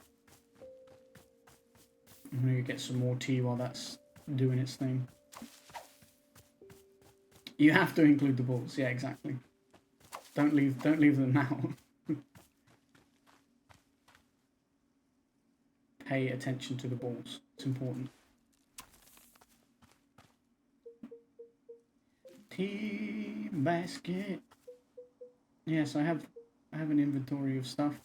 I'm gonna get some more tea while that's doing its thing. You have to include the balls. Yeah, exactly. Don't leave them out. Pay attention to the balls. It's important. Tea basket. Yes, I have an inventory of stuff.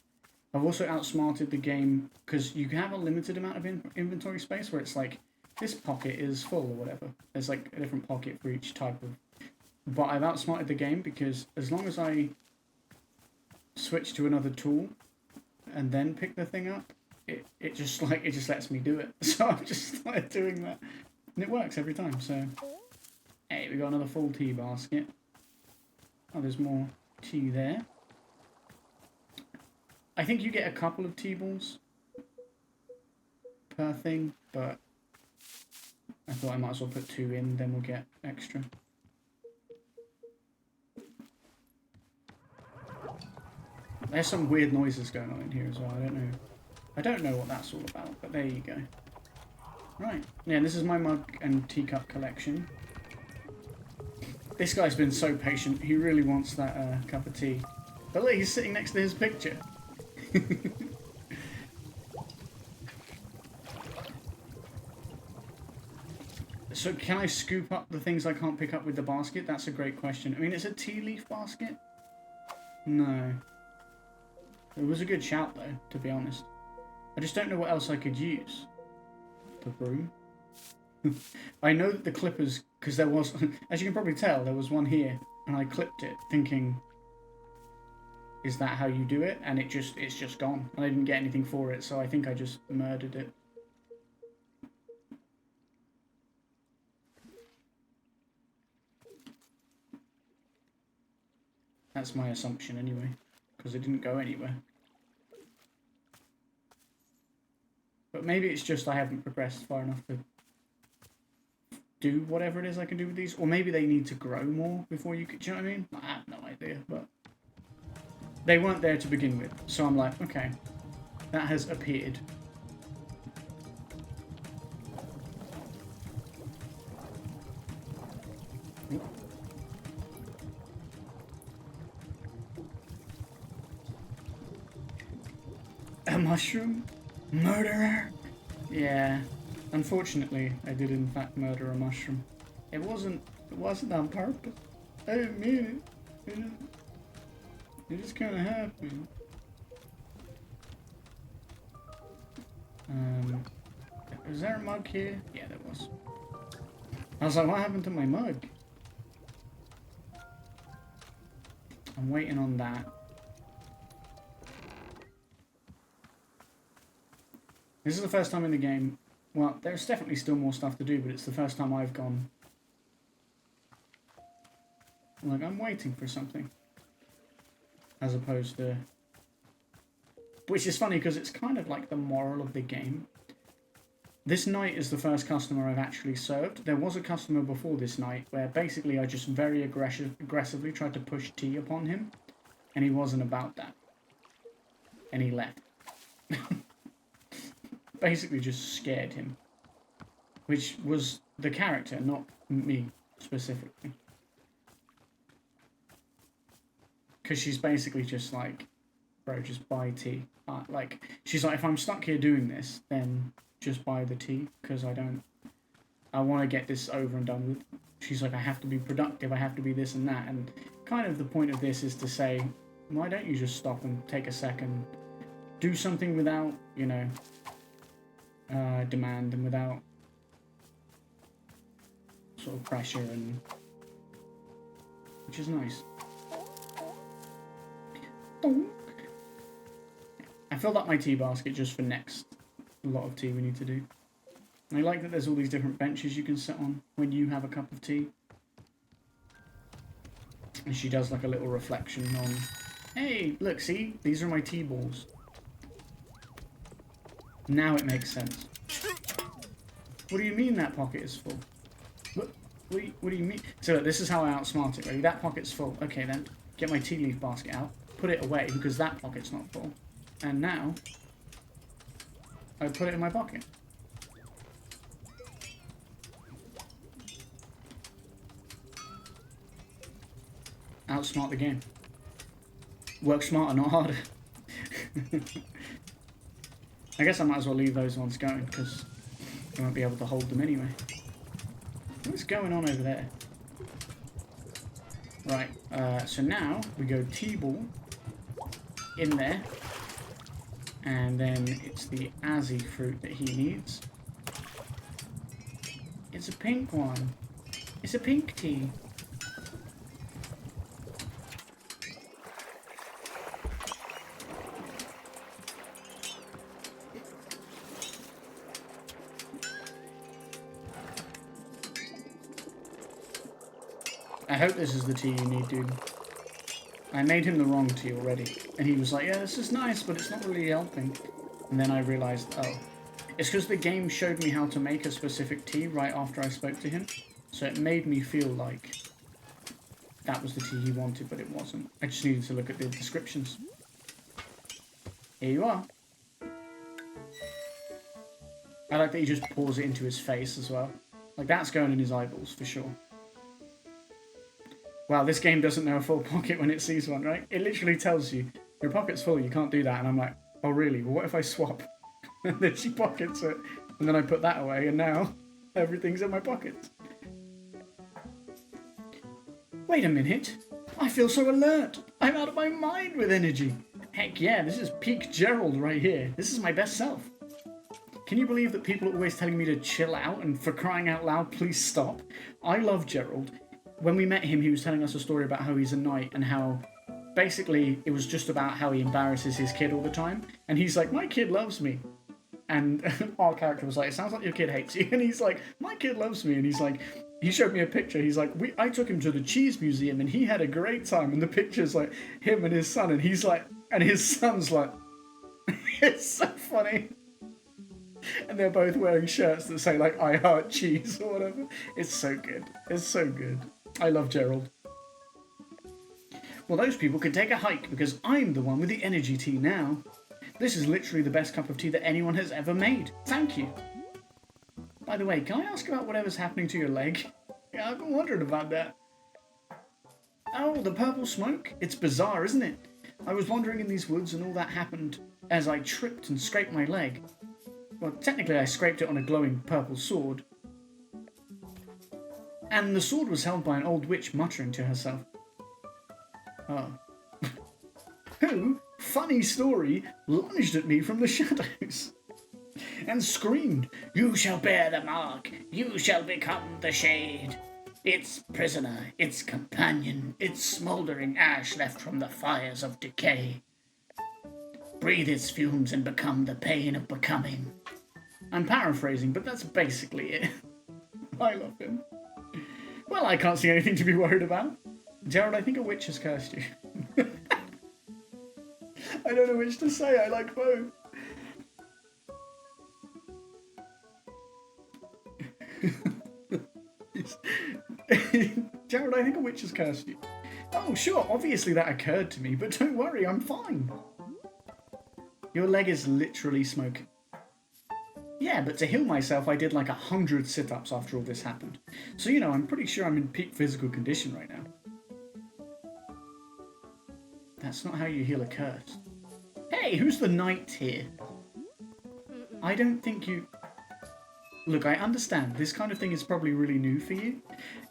I've also outsmarted the game because you can have a limited amount of inventory space where it's like this pocket is full or whatever. There's like a different pocket for each type of. But I've outsmarted the game because as long as I switch to another tool and then pick the thing up, it just lets me do it. So I've just started doing that, and it works every time. So hey, we got another full tea basket. Oh, there's more tea there. I think you get a couple of tea balls per thing, but I thought I might as well put 2 in, then we'll get extra. There's some weird noises going on in here as well. I don't know what that's all about, but there you go. Right. Yeah, this is my mug and teacup collection. This guy's been so patient. He really wants that cup of tea. But look, he's sitting next to his picture. So can I scoop up the things I can't pick up with the basket? That's a great question. I mean, it's a tea leaf basket? No. It was a good shout though, to be honest. I just don't know what else I could use. The broom? I know that the clippers, because there was, as you can probably tell, there was one here, and I clipped it thinking, is that how you do it? And it's just gone. And I didn't get anything for it, so I think I just murdered it. That's my assumption anyway, because it didn't go anywhere. But maybe it's just I haven't progressed far enough to do whatever it is I can do with these. Or maybe they need to grow more before you could, do you know what I mean? I have no idea, but they weren't there to begin with. So I'm like, okay, that has appeared. A mushroom? Murderer? Yeah. Unfortunately, I did in fact murder a mushroom. It wasn't on purpose. I didn't mean it. It just kind of happened. Was there a mug here? Yeah, there was. I was like, what happened to my mug? I'm waiting on that. This is the first time in the game. Well, there's definitely still more stuff to do, but it's the first time I've gone. Like, I'm waiting for something. As opposed to... Which is funny, because it's kind of like the moral of the game. This night is the first customer I've actually served. There was a customer before this night, where basically I just very aggressively tried to push tea upon him. And he wasn't about that. And he left. Basically just scared him. Which was the character, not me, specifically. Because she's basically just like, bro, just buy tea. Like, she's like, if I'm stuck here doing this, then just buy the tea, because I want to get this over and done with. She's like, I have to be productive, I have to be this and that. And kind of the point of this is to say, why don't you just stop and take a second, do something without, you know, demand, and without sort of pressure, and which is nice. I filled up my tea basket just for next lot of tea we need to do. And I like that there's all these different benches you can sit on when you have a cup of tea. And she does like a little reflection on, hey, look, see? These are my tea balls. Now it makes sense. What do you mean that pocket is full? What do you mean? So look, this is how I outsmart it, ready? That pocket's full. Okay then, get my tea leaf basket out, put it away because that pocket's not full. And now, I put it in my pocket. Outsmart the game. Work smarter, not harder. I guess I might as well leave those ones going, because I won't be able to hold them anyway. What's going on over there? Right, so now we go T-ball in there. And then it's the Azzy fruit that he needs. It's a pink one. It's a pink tea. I hope this is the tea you need, dude. I made him the wrong tea already. And he was like, yeah, this is nice, but it's not really helping. And then I realized, oh. It's because the game showed me how to make a specific tea right after I spoke to him. So it made me feel like that was the tea he wanted, but it wasn't. I just needed to look at the descriptions. Here you are. I like that he just pours it into his face as well. Like, that's going in his eyeballs, for sure. Wow, this game doesn't know a full pocket when it sees one, right? It literally tells you, your pocket's full, you can't do that. And I'm like, oh really? Well, what if I swap? And then she pockets it. And then I put that away, and now everything's in my pockets. Wait a minute. I feel so alert. I'm out of my mind with energy. Heck yeah, this is peak Gerald right here. This is my best self. Can you believe that people are always telling me to chill out, and for crying out loud, please stop? I love Gerald. When we met him, he was telling us a story about how he's a knight and how basically it was just about how he embarrasses his kid all the time. And he's like, my kid loves me. And our character was like, it sounds like your kid hates you. And he's like, my kid loves me. And he's like, he showed me a picture. He's like, I took him to the cheese museum and he had a great time. And the picture's like him and his son. And he's like, and his son's like, it's so funny. And they're both wearing shirts that say like, I heart cheese or whatever. It's so good. It's so good. I love Gerald. Well, those people can take a hike because I'm the one with the energy tea now. This is literally the best cup of tea that anyone has ever made. Thank you. By the way, can I ask about whatever's happening to your leg? Yeah, I've been wondering about that. Oh, the purple smoke? It's bizarre, isn't it? I was wandering in these woods and all that happened as I tripped and scraped my leg. Well, technically I scraped it on a glowing purple sword. And the sword was held by an old witch muttering to herself. Oh. Who, funny story, lunged at me from the shadows and screamed, "You shall bear the mark, you shall become the shade. Its prisoner, its companion, its smouldering ash left from the fires of decay. Breathe its fumes and become the pain of becoming." I'm paraphrasing, but that's basically it. I love him. Well, I can't see anything to be worried about. Gerald, I think a witch has cursed you. I don't know which to say, I like both. Gerald, I think a witch has cursed you. Oh, sure, obviously that occurred to me, but don't worry, I'm fine. Your leg is literally smoking. Yeah, but to heal myself, I did like 100 sit-ups after all this happened. So, you know, I'm pretty sure I'm in peak physical condition right now. That's not how you heal a curse. Hey, who's the knight here? I don't think you... Look, I understand. This kind of thing is probably really new for you.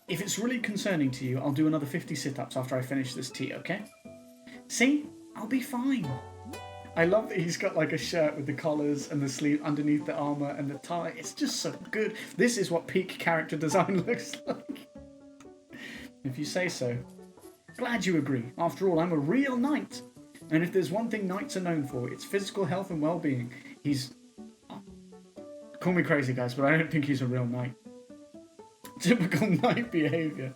If it's really concerning to you, I'll do another 50 sit-ups after I finish this tea, okay? See? I'll be fine. I love that he's got like a shirt with the collars and the sleeve underneath the armour and the tie. It's just so good. This is what peak character design looks like. If you say so. Glad you agree. After all, I'm a real knight. And if there's one thing knights are known for, it's physical health and well-being. He's... Call me crazy, guys, but I don't think he's a real knight. Typical knight behaviour.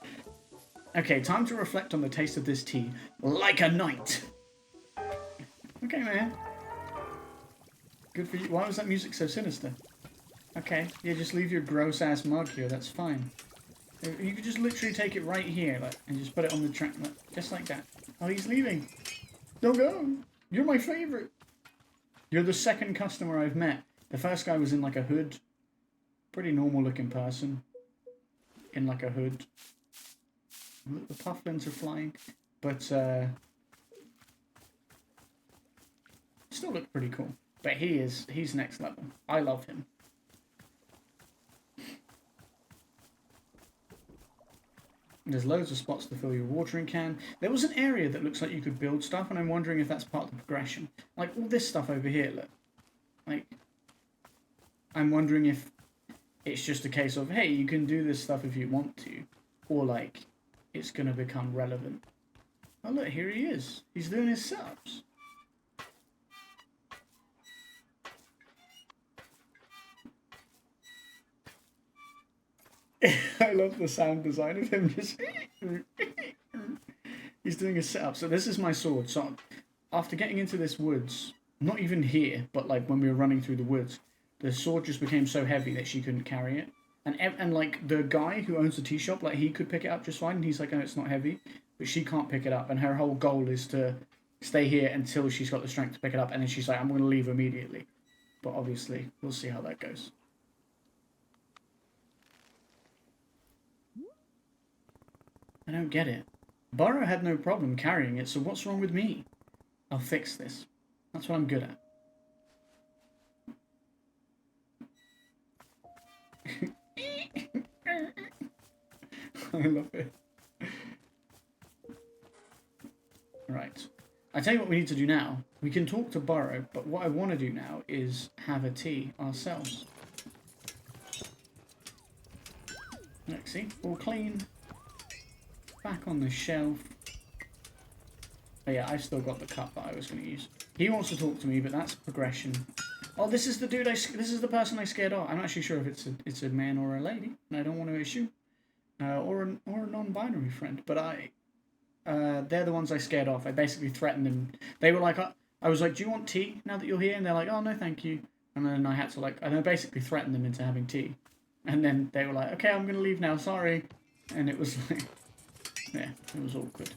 Okay, time to reflect on the taste of this tea. Like a knight. Okay, man. Good for you. Why was that music so sinister? Okay, yeah, just leave your gross-ass mug here. That's fine. You could just literally take it right here, like, and just put it on the track, like, just like that. Oh, he's leaving. Don't go. You're my favourite. You're the second customer I've met. The first guy was in like a hood. Pretty normal looking person. In like a hood. Look, the puffins are flying. But, still look pretty cool. But he's next level. I love him. There's loads of spots to fill your watering can. There was an area that looks like you could build stuff, and I'm wondering if that's part of the progression. Like, all this stuff over here, look. Like, I'm wondering if it's just a case of, hey, you can do this stuff if you want to. Or, like, it's going to become relevant. Oh, look, here he is. He's doing his setups. I love the sound design of him just... He's doing a setup. So this is my sword. So after getting into this woods, not even here, but like when we were running through the woods, the sword just became so heavy that she couldn't carry it. And like the guy who owns the tea shop, like he could pick it up just fine. And he's like, oh, it's not heavy. But she can't pick it up. And her whole goal is to stay here until she's got the strength to pick it up. And then she's like, I'm going to leave immediately. But obviously, we'll see how that goes. I don't get it. Burrow had no problem carrying it, so what's wrong with me? I'll fix this. That's what I'm good at. I love it. Right. I tell you what we need to do now. We can talk to Burrow, but what I want to do now is have a tea ourselves. Look, see? All clean. Back on the shelf. Oh yeah, I've still got the cup that I was going to use. He wants to talk to me, but that's progression. Oh, this is the dude. This is the person I scared off. I'm not actually sure if it's a man or a lady, and I don't want to issue, or a non-binary friend. But they're the ones I scared off. I basically threatened them. They were like, I was like, do you want tea now that you're here? And they're like, oh no, thank you. And then I had to and I basically threatened them into having tea. And then they were like, okay, I'm gonna leave now. Sorry. And it was like. Yeah, it was awkward.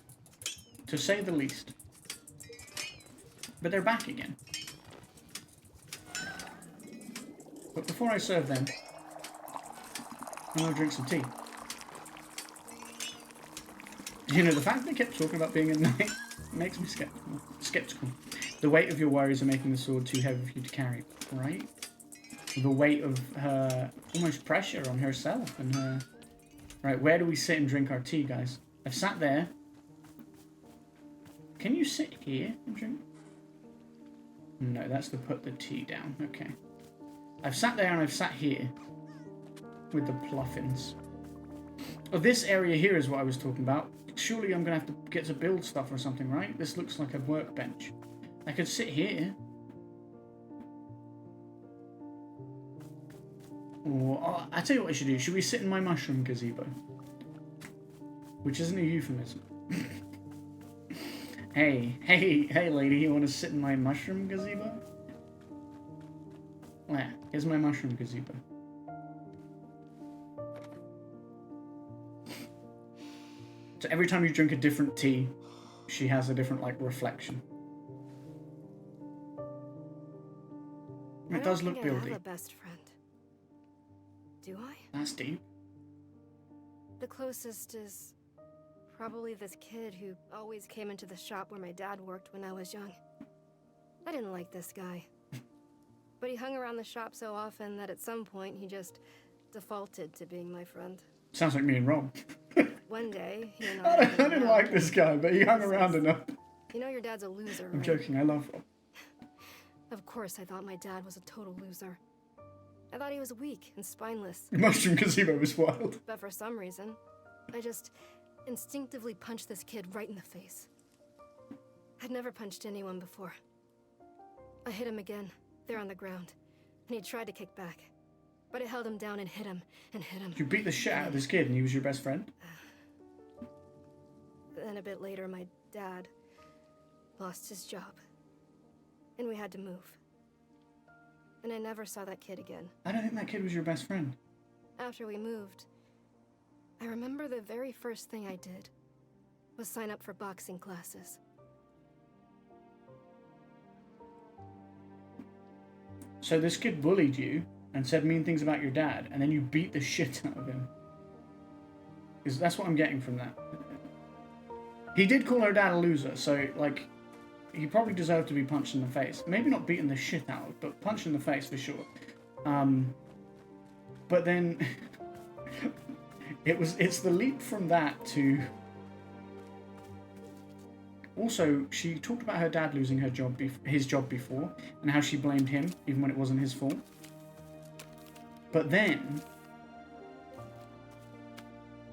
To say the least. But they're back again. But before I serve them, I'm going to drink some tea. You know, the fact they kept talking about being a knight makes me skeptical. The weight of your worries are making the sword too heavy for you to carry, right? The weight of her almost pressure on herself and her... Right, where do we sit and drink our tea, guys? I've sat there. Can you sit here and drink? No, that's to put the tea down. Okay. I've sat there and I've sat here with the pluffins. Oh, this area here is what I was talking about. Surely I'm going to have to get to build stuff or something, right? This looks like a workbench. I could sit here. Or, oh, I tell you what I should do. Should we sit in my mushroom gazebo? Which isn't a euphemism. Hey lady, you want to sit in my mushroom gazebo? Yeah, here's my mushroom gazebo. So every time you drink a different tea, she has a different, like, reflection. It does look buildy. I have a best friend. Do I? That's deep. The closest is probably this kid who always came into the shop where my dad worked when I was young. I didn't like this guy. But he hung around the shop so often that at some point he just defaulted to being my friend. Sounds like me and Rob. One day, he and I didn't like this guy, but he hung around enough. You know your dad's a loser, right? I'm joking, I love Rob. Of course I thought my dad was a total loser. I thought he was weak and spineless. Mushroom gazebo was wild. But for some reason, I just instinctively punched this kid right in the face. I'd never punched anyone before. I hit him again, there on the ground, and he tried to kick back. But I held him down and hit him, and hit him. You beat the shit out of this kid and he was your best friend? Then a bit later, my dad lost his job. And we had to move. And I never saw that kid again. I don't think that kid was your best friend. After we moved, I remember the very first thing I did was sign up for boxing classes. So this kid bullied you and said mean things about your dad, and then you beat the shit out of him. Because that's what I'm getting from that. He did call her dad a loser, so, like, he probably deserved to be punched in the face. Maybe not beaten the shit out of, but punched in the face for sure. But then it's the leap from that to... Also, she talked about her dad losing his job before, and how she blamed him, even when it wasn't his fault. But then...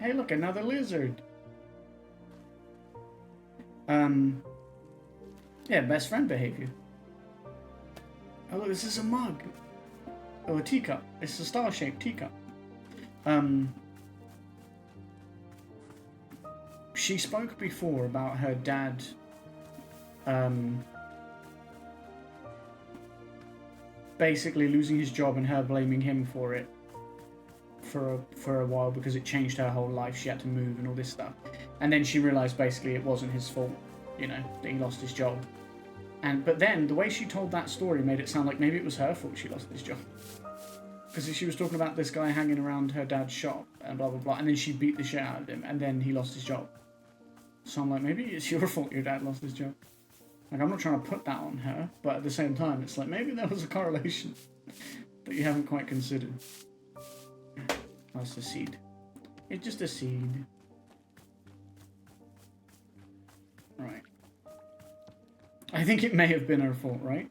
Hey look, another lizard! Yeah, best friend behavior. Oh look, this is a mug. Oh, a teacup. It's a star-shaped teacup. She spoke before about her dad, basically losing his job and her blaming him for it for a while because it changed her whole life. She had to move and all this stuff. And then she realised basically it wasn't his fault, you know, that he lost his job. But then the way she told that story made it sound like maybe it was her fault she lost his job. Because she was talking about this guy hanging around her dad's shop and blah blah blah, and then she beat the shit out of him and then he lost his job. So I'm like, maybe it's your fault your dad lost his job. Like, I'm not trying to put that on her, but at the same time it's like maybe there was a correlation that you haven't quite considered. Oh, it's a seed. It's just a seed. Right. I think it may have been her fault, right?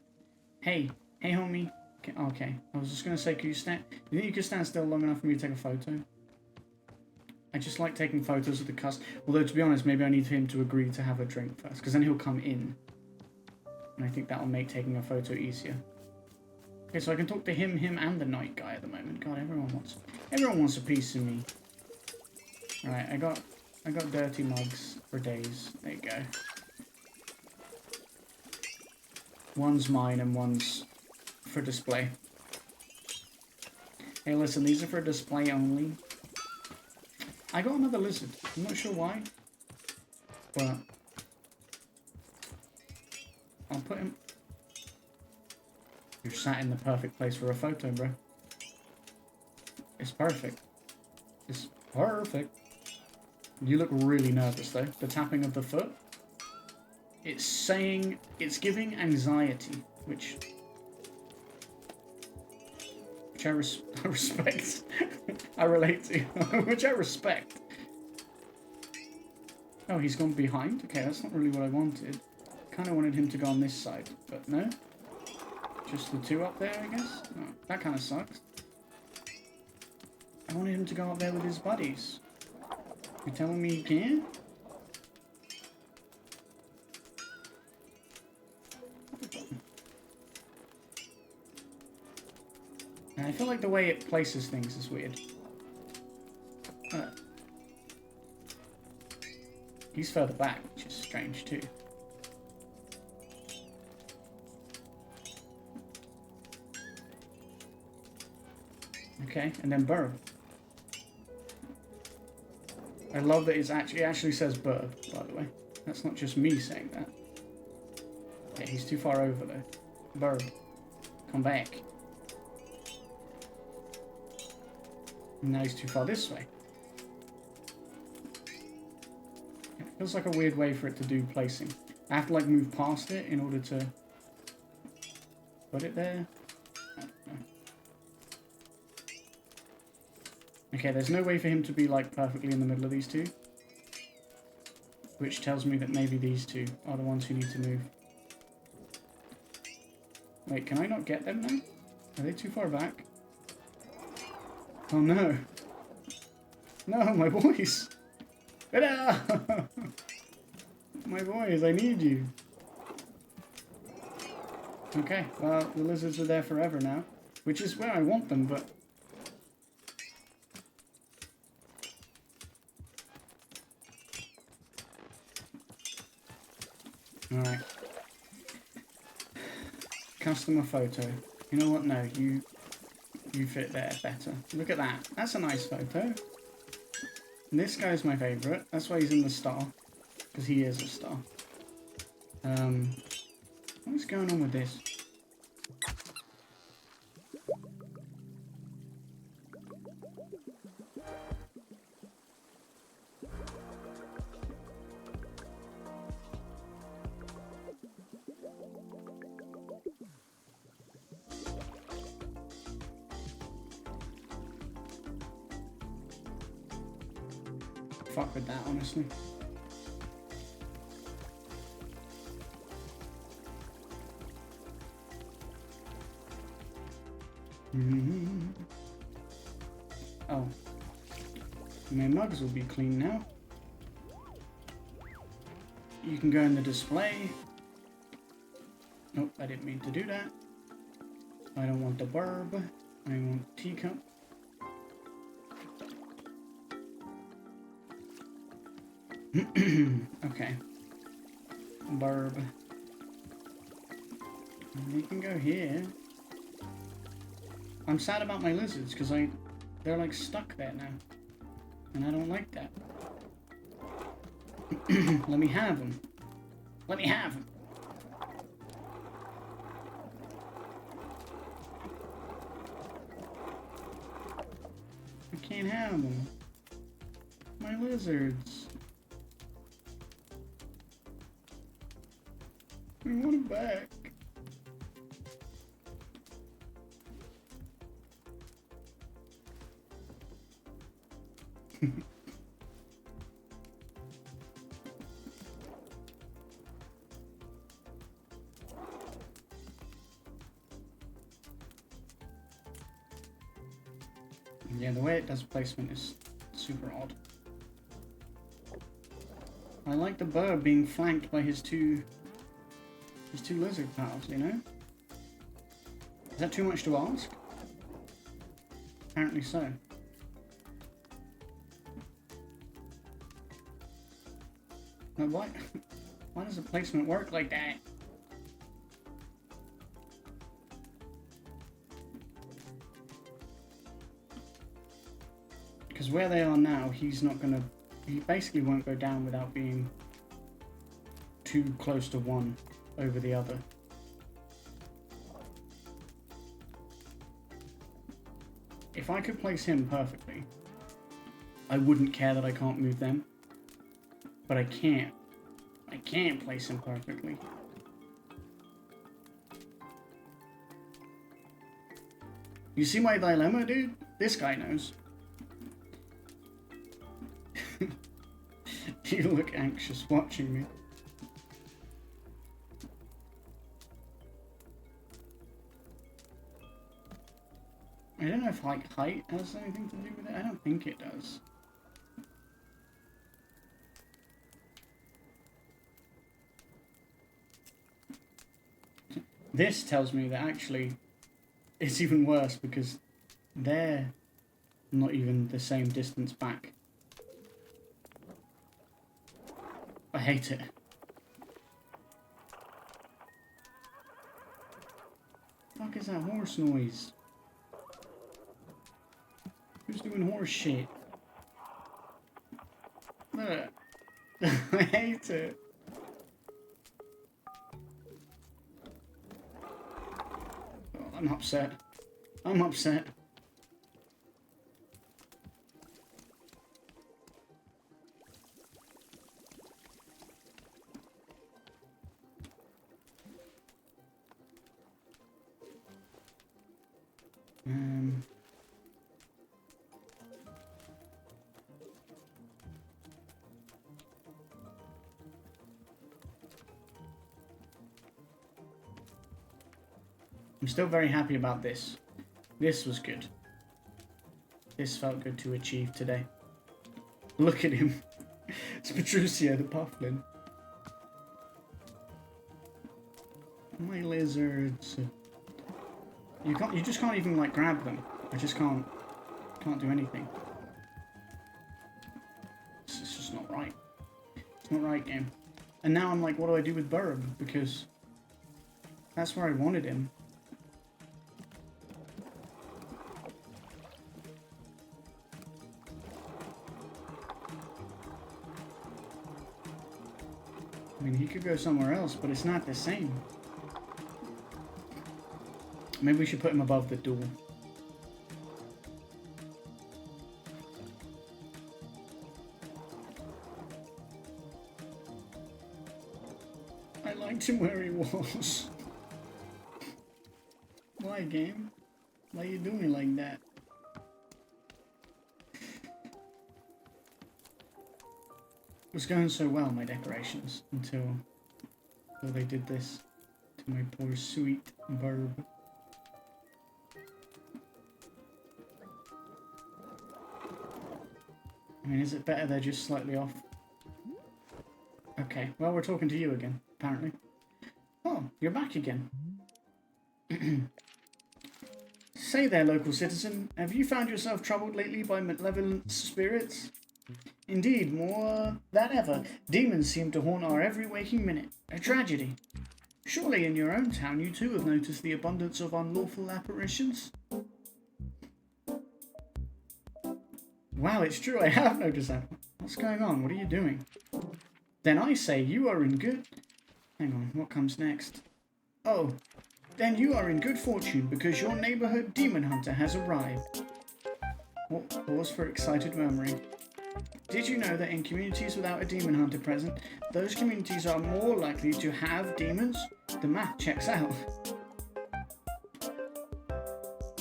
Hey homie. Okay. I was just gonna say, you think you could stand still long enough for me to take a photo? I just like taking photos of the customer. Although, to be honest, maybe I need him to agree to have a drink first, because then he'll come in. And I think that'll make taking a photo easier. Okay, so I can talk to him, and the night guy at the moment. God, everyone wants a piece of me. Alright, I got dirty mugs for days. There you go. One's mine and one's for display. Hey, listen, these are for display only. I got another lizard. I'm not sure why, but I'll put him. You're sat in the perfect place for a photo, bro. It's perfect. It's perfect. You look really nervous though. The tapping of the foot. It's saying, it's giving anxiety, which I respect. I relate to, which I respect. Oh, he's gone behind? Okay, that's not really what I wanted. Kind of wanted him to go on this side, but no. Just the two up there, I guess? Oh, that kind of sucks. I wanted him to go up there with his buddies. You telling me he can't? I feel like the way it places things is weird. He's further back, which is strange too. Okay, and then burb. I love that it actually says burb, by the way. That's not just me saying that. Okay, he's too far over though. Burb. Come back. And now he's too far this way. It feels like a weird way for it to do placing. I have to like move past it in order to put it there. I don't know. Okay, there's no way for him to be like perfectly in the middle of these two. Which tells me that maybe these two are the ones who need to move. Wait, can I not get them now? Are they too far back? Oh no. No, my boys. My boys, I need you. Okay, well, the lizards are there forever now. Which is where I want them, but... Alright. Customer photo. You know what? No, you fit there better. Look at that. That's a nice photo. And this guy's my favourite. That's why he's in the star. Because he is a star. What's going on with this? Fuck with that, honestly. Oh. My mugs will be clean now. You can go in the display. Nope, I didn't mean to do that. I don't want the burb. I want teacup. Okay. Burb. You can go here. I'm sad about my lizards because they're like stuck there now. And I don't like that. Let me have them. Let me have them. I can't have them. My lizards. I want it back. Yeah, the way it does placement is super odd. I like the bird being flanked by his two lizard pals, you know? Is that too much to ask? Apparently so. Now why does the placement work like that? Because where they are now, he basically won't go down without being too close to one over the other. If I could place him perfectly, I wouldn't care that I can't move them. But I can't. I can't place him perfectly. You see my dilemma, dude? This guy knows. You look anxious watching me. I don't know if like height has anything to do with it. I don't think it does. This tells me that actually it's even worse because they're not even the same distance back. I hate it. What the fuck is that horse noise? Who's doing horse shit? Look. I hate it. Oh, I'm upset. I'm upset. I'm still very happy about this. This was good. This felt good to achieve today. Look at him. It's Petruccio the Pufflin. My lizards. You just can't even like grab them. I just can't do anything. It's just not right. It's not right, game. And now I'm like, what do I do with Burb? Because that's where I wanted him. I mean, he could go somewhere else, but it's not the same. Maybe we should put him above the door. I liked him where he was. Why, game? Why you doing me like that? It was going so well, my decorations, until they did this to my poor sweet Burb. I mean, is it better they're just slightly off? Okay, well, we're talking to you again, apparently. Oh, you're back again. Say there, local citizen, have you found yourself troubled lately by malevolent spirits? Indeed, more than ever, demons seem to haunt our every waking minute. A tragedy. Surely in your own town you too have noticed the abundance of unlawful apparitions? Wow, it's true, I have noticed that. What's going on? What are you doing? Then I say you are in good... Hang on, what comes next? Oh, then you are in good fortune because your neighborhood demon hunter has arrived. Pause for excited murmuring. Did you know that in communities without a demon hunter present, those communities are more likely to have demons? The math checks out.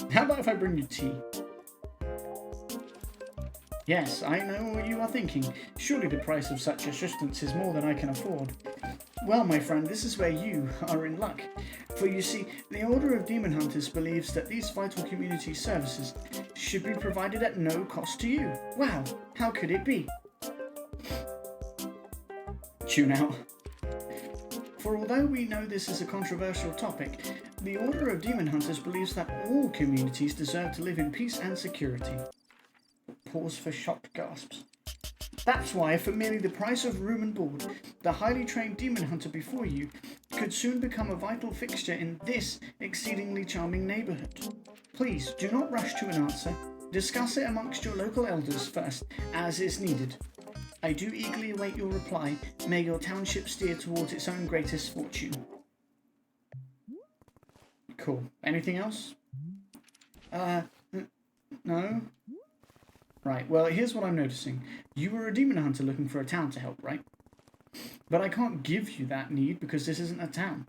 How about if I bring you tea? Yes, I know what you are thinking. Surely the price of such assistance is more than I can afford. Well, my friend, this is where you are in luck. For you see, the Order of Demon Hunters believes that these vital community services should be provided at no cost to you. Wow, how could it be? Tune out. For although we know this is a controversial topic, the Order of Demon Hunters believes that all communities deserve to live in peace and security. Pause for shocked gasps. That's why, for merely the price of room and board, the highly trained demon hunter before you could soon become a vital fixture in this exceedingly charming neighborhood. Please, do not rush to an answer. Discuss it amongst your local elders first, as is needed. I do eagerly await your reply. May your township steer towards its own greatest fortune. Cool. Anything else? No? Right, well, here's what I'm noticing. You were a demon hunter looking for a town to help, right? But I can't give you that need because this isn't a town.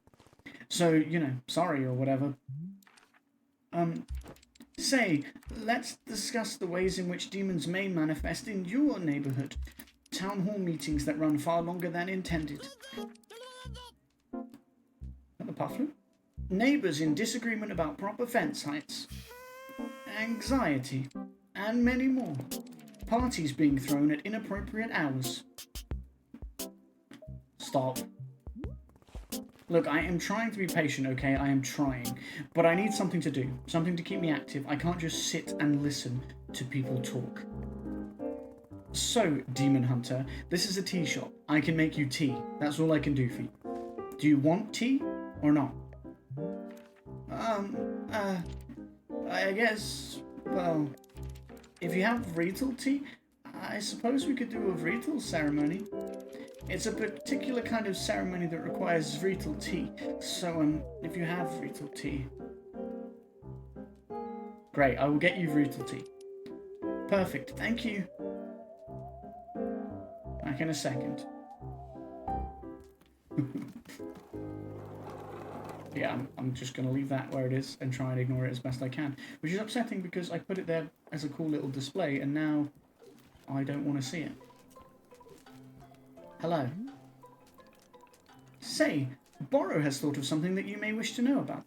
So, you know, sorry or whatever. Say, let's discuss the ways in which demons may manifest in your neighborhood. Town hall meetings that run far longer than intended. The puffin? Neighbors in disagreement about proper fence heights. Anxiety. And many more. Parties being thrown at inappropriate hours. Stop. Look, I am trying to be patient, okay? I am trying. But I need something to do. Something to keep me active. I can't just sit and listen to people talk. So, Demon Hunter, this is a tea shop. I can make you tea. That's all I can do for you. Do you want tea or not? I guess, well, if you have Vreetal tea, I suppose we could do a Vreetal ceremony. It's a particular kind of ceremony that requires Vreetal tea. So, if you have Vreetal tea... Great, I will get you Vreetal tea. Perfect, thank you. Back in a second. Yeah, I'm just going to leave that where it is and try and ignore it as best I can. Which is upsetting because I put it there as a cool little display and now I don't want to see it. Hello. Say, Borrow has thought of something that you may wish to know about.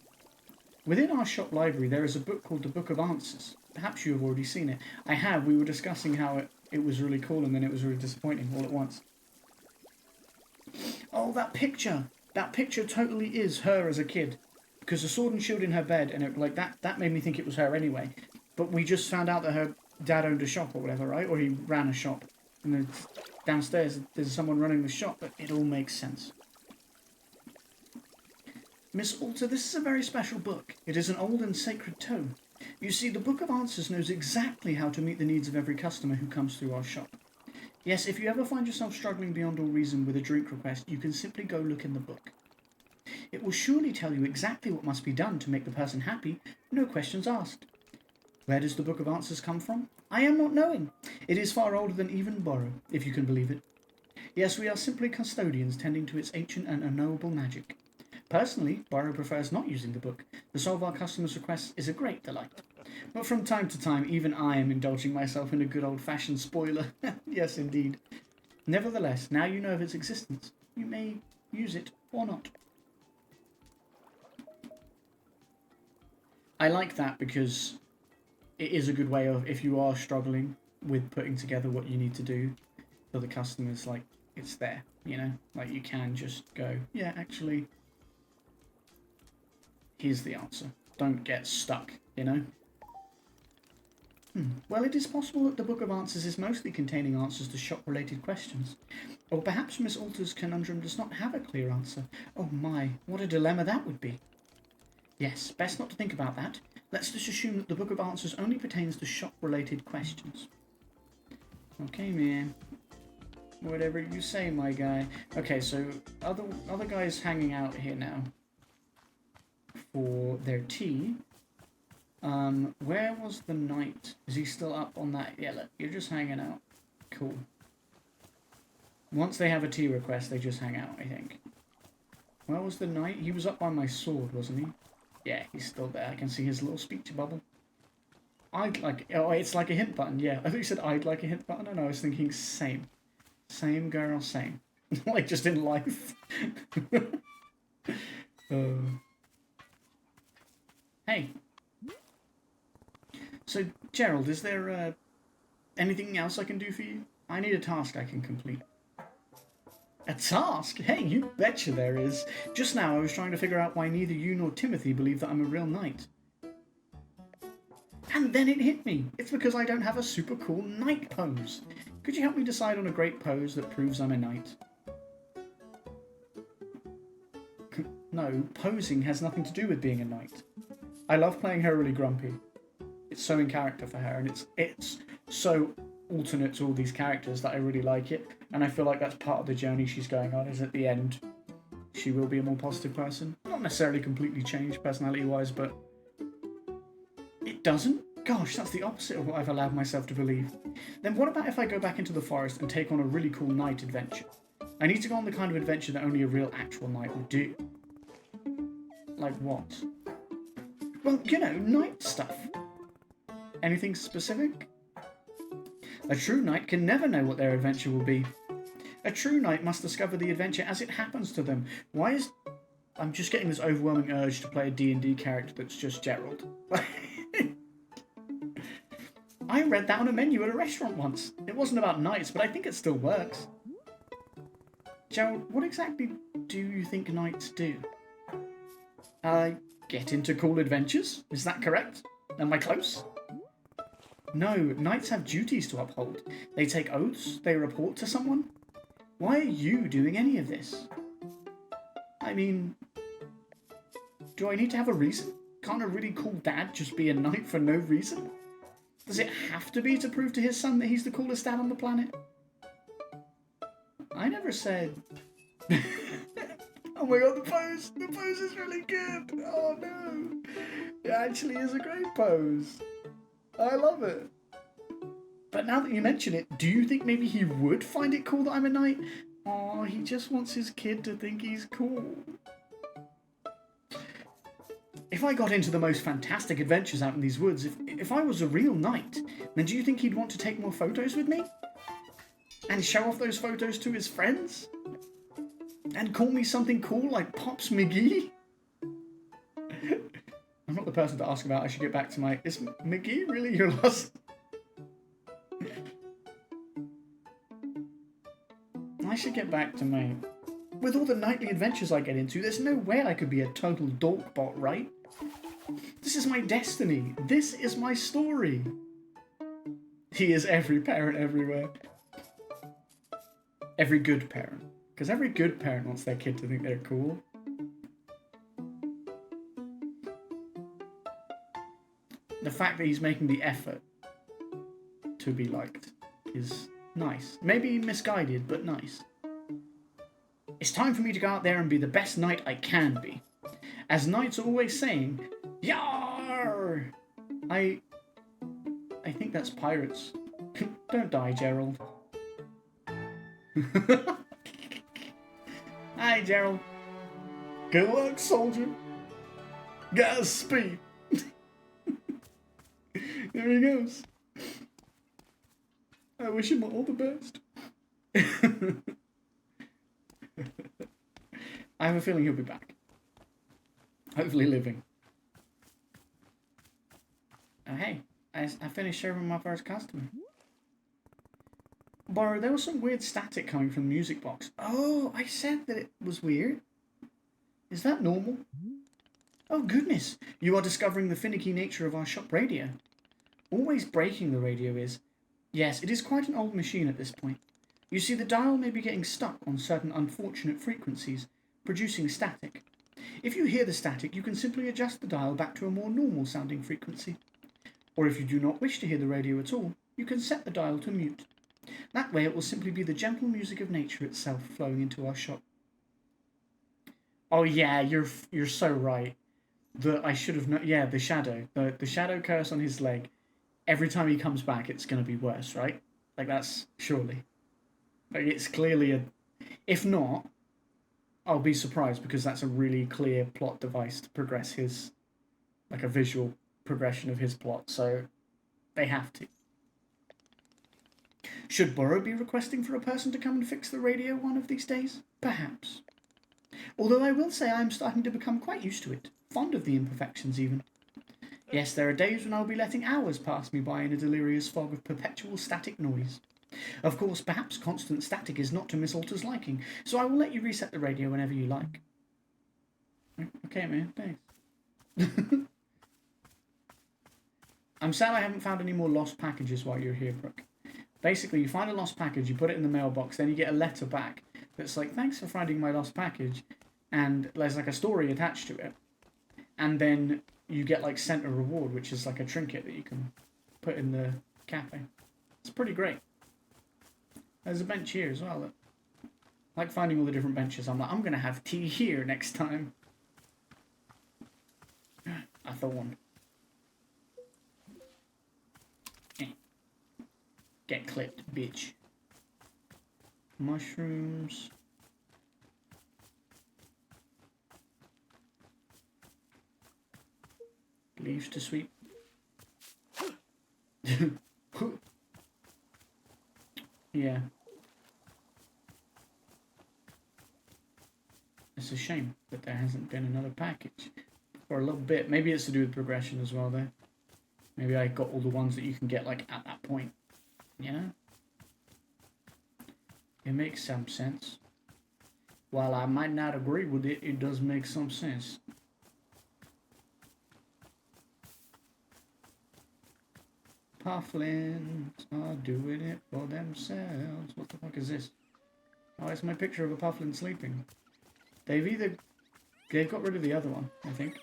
Within our shop library there is a book called the Book of Answers. Perhaps you have already seen it. I have. We were discussing how it was really cool and then it was really disappointing all at once. Oh, that picture! That picture totally is her as a kid. Because the sword and shield in her bed, and that made me think it was her anyway. But we just found out that her dad owned a shop or whatever, right? Or he ran a shop. And then downstairs there's someone running the shop, but it all makes sense. Miss Alter, this is a very special book. It is an old and sacred tome. You see, the Book of Answers knows exactly how to meet the needs of every customer who comes through our shop. Yes, if you ever find yourself struggling beyond all reason with a drink request, you can simply go look in the book. It will surely tell you exactly what must be done to make the person happy, no questions asked. Where does the Book of Answers come from? I am not knowing. It is far older than even Borrow, if you can believe it. Yes, we are simply custodians tending to its ancient and unknowable magic. Personally, Borrow prefers not using the book. To solve our customers' requests is a great delight. But from time to time, even I am indulging myself in a good old-fashioned spoiler. Yes, indeed. Nevertheless, now you know of its existence. You may use it or not. I like that because it is a good way of, if you are struggling with putting together what you need to do for the customers, like, it's there, you know? Like, you can just go, yeah, actually, here's the answer. Don't get stuck, you know? Well, it is possible that the Book of Answers is mostly containing answers to shop-related questions. Or perhaps Miss Alter's conundrum does not have a clear answer. Oh my, what a dilemma that would be. Yes, best not to think about that. Let's just assume that the Book of Answers only pertains to shop-related questions. Okay, man. Whatever you say, my guy. Okay, so other guys hanging out here now for their tea. Where was the knight? Is he still up on that? Yeah, look, you're just hanging out. Cool. Once they have a tea request, they just hang out, I think. Where was the knight? He was up by my sword, wasn't he? Yeah, he's still there. I can see his little speech bubble. I'd like... Oh, it's like a hint button, yeah. I thought you said I'd like a hint button, and I was thinking same. Same, girl, same. Like, just in life. Hey. So, Gerald, is there anything else I can do for you? I need a task I can complete. A task? Hey, you betcha there is. Just now I was trying to figure out why neither you nor Timothy believe that I'm a real knight. And then it hit me. It's because I don't have a super cool knight pose. Could you help me decide on a great pose that proves I'm a knight? No, posing has nothing to do with being a knight. I love playing her really grumpy. It's so in character for her, and it's so alternate to all these characters that I really like it. And I feel like that's part of the journey she's going on, is at the end she will be a more positive person. Not necessarily completely changed personality-wise, but it doesn't? Gosh, that's the opposite of what I've allowed myself to believe. Then what about if I go back into the forest and take on a really cool night adventure? I need to go on the kind of adventure that only a real actual knight would do. Like what? Well, you know, knight stuff. Anything specific? A true knight can never know what their adventure will be. A true knight must discover the adventure as it happens to them. Why is... I'm just getting this overwhelming urge to play a D&D character that's just Gerald. I read that on a menu at a restaurant once. It wasn't about knights, but I think it still works. Gerald, what exactly do you think knights do? Get into cool adventures? Is that correct? Am I close? No, knights have duties to uphold. They take oaths, they report to someone. Why are you doing any of this? I mean, do I need to have a reason? Can't a really cool dad just be a knight for no reason? Does it have to be to prove to his son that he's the coolest dad on the planet? I never said... Oh my god, the pose! The pose is really good! Oh no! It actually is a great pose. I love it. But now that you mention it, do you think maybe he would find it cool that I'm a knight? Aw, he just wants his kid to think he's cool. If I got into the most fantastic adventures out in these woods, if I was a real knight, then do you think he'd want to take more photos with me? And show off those photos to his friends? And call me something cool like Pops McGee? I'm not the person to ask about. I should get back to my... Is McGee really your last... I should get back to my... With all the nightly adventures I get into, there's no way I could be a total dorkbot, right? This is my destiny. This is my story. He is every parent everywhere. Every good parent. Because every good parent wants their kid to think they're cool. The fact that he's making the effort to be liked is nice. Maybe misguided, but nice. It's time for me to go out there and be the best knight I can be. As knights are always saying, Yar! I think that's pirates. Don't die, Gerald. Hi, Gerald. Good luck, soldier. Godspeed. There he goes. I wish him all the best. I have a feeling he'll be back. Hopefully living. Oh, hey, I finished serving my first customer. Bar, there was some weird static coming from the music box. Oh, I said that it was weird. Is that normal? Oh goodness, you are discovering the finicky nature of our shop radio. Always breaking the radio is. Yes, it is quite an old machine at this point. You see, the dial may be getting stuck on certain unfortunate frequencies, producing static. If you hear the static, you can simply adjust the dial back to a more normal sounding frequency. Or if you do not wish to hear the radio at all, you can set the dial to mute. That way it will simply be the gentle music of nature itself flowing into our shop. Oh yeah, you're so right. I should have known. Yeah, the shadow. The shadow curse on his leg. Every time he comes back, it's going to be worse, right? Like, that's surely. Like, it's clearly a... If not, I'll be surprised, because that's a really clear plot device to progress his... Like, a visual progression of his plot, so they have to. Should Burrow be requesting for a person to come and fix the radio one of these days? Perhaps. Although I will say I am starting to become quite used to it, fond of the imperfections even. Yes, there are days when I'll be letting hours pass me by in a delirious fog of perpetual static noise. Of course, perhaps constant static is not to Miss Alter's liking, so I will let you reset the radio whenever you like. Okay, man, thanks. I'm sad I haven't found any more lost packages while you're here, Brooke. Basically, you find a lost package, you put it in the mailbox, then you get a letter back that's like, thanks for finding my lost package, and there's like a story attached to it. And then you get like sent a reward, which is like a trinket that you can put in the cafe. It's pretty great. There's a bench here as well. Look. I like finding all the different benches. I'm like, I'm going to have tea here next time. A thorn. Get clipped, bitch. Mushrooms. leaves to sweep. Yeah. It's a shame that there hasn't been another package for a little bit. Maybe it's to do with progression as well, though. Maybe I got all the ones that you can get, like, at that point. You know? It makes some sense. While I might not agree with it, it does make some sense. Pufflins are doing it for themselves. What the fuck is this? Oh, it's my picture of a pufflin sleeping. They've got rid of the other one, I think.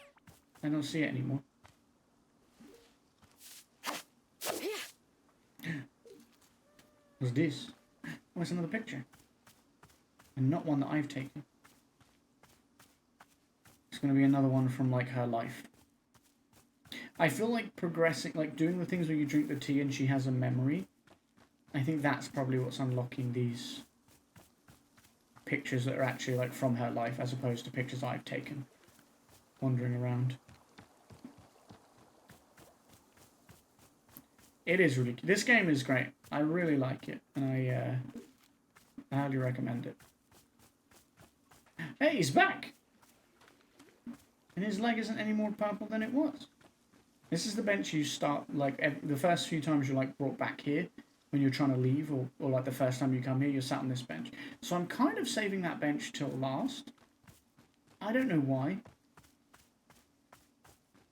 I don't see it anymore. What's this? Oh, it's another picture. And not one that I've taken. It's going to be another one from, like, her life. I feel like progressing, like, doing the things where you drink the tea and she has a memory. I think that's probably what's unlocking these pictures that are actually, like, from her life, as opposed to pictures I've taken. Wandering around. It is really... This game is great. I really like it. And I highly recommend it. Hey, he's back! And his leg isn't any more purple than it was. This is the bench you start, like, the first few times you're, like, brought back here, when you're trying to leave, or like, the first time you come here, you're sat on this bench. So I'm kind of saving that bench till last. I don't know why.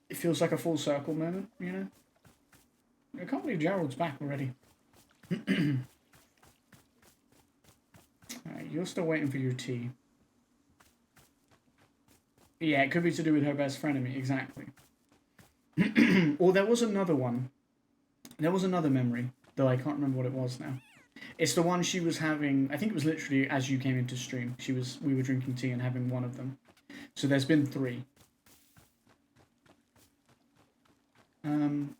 It feels like a full circle moment, you know? I can't believe Gerald's back already. Alright, you're still waiting for your tea. Yeah, it could be to do with her best frenemy, exactly. Or there was another one. There was another memory, though I can't remember what it was now. It's the one she was having, I think it was literally as you came into stream. We were drinking tea and having one of them. So there's been 3. I don't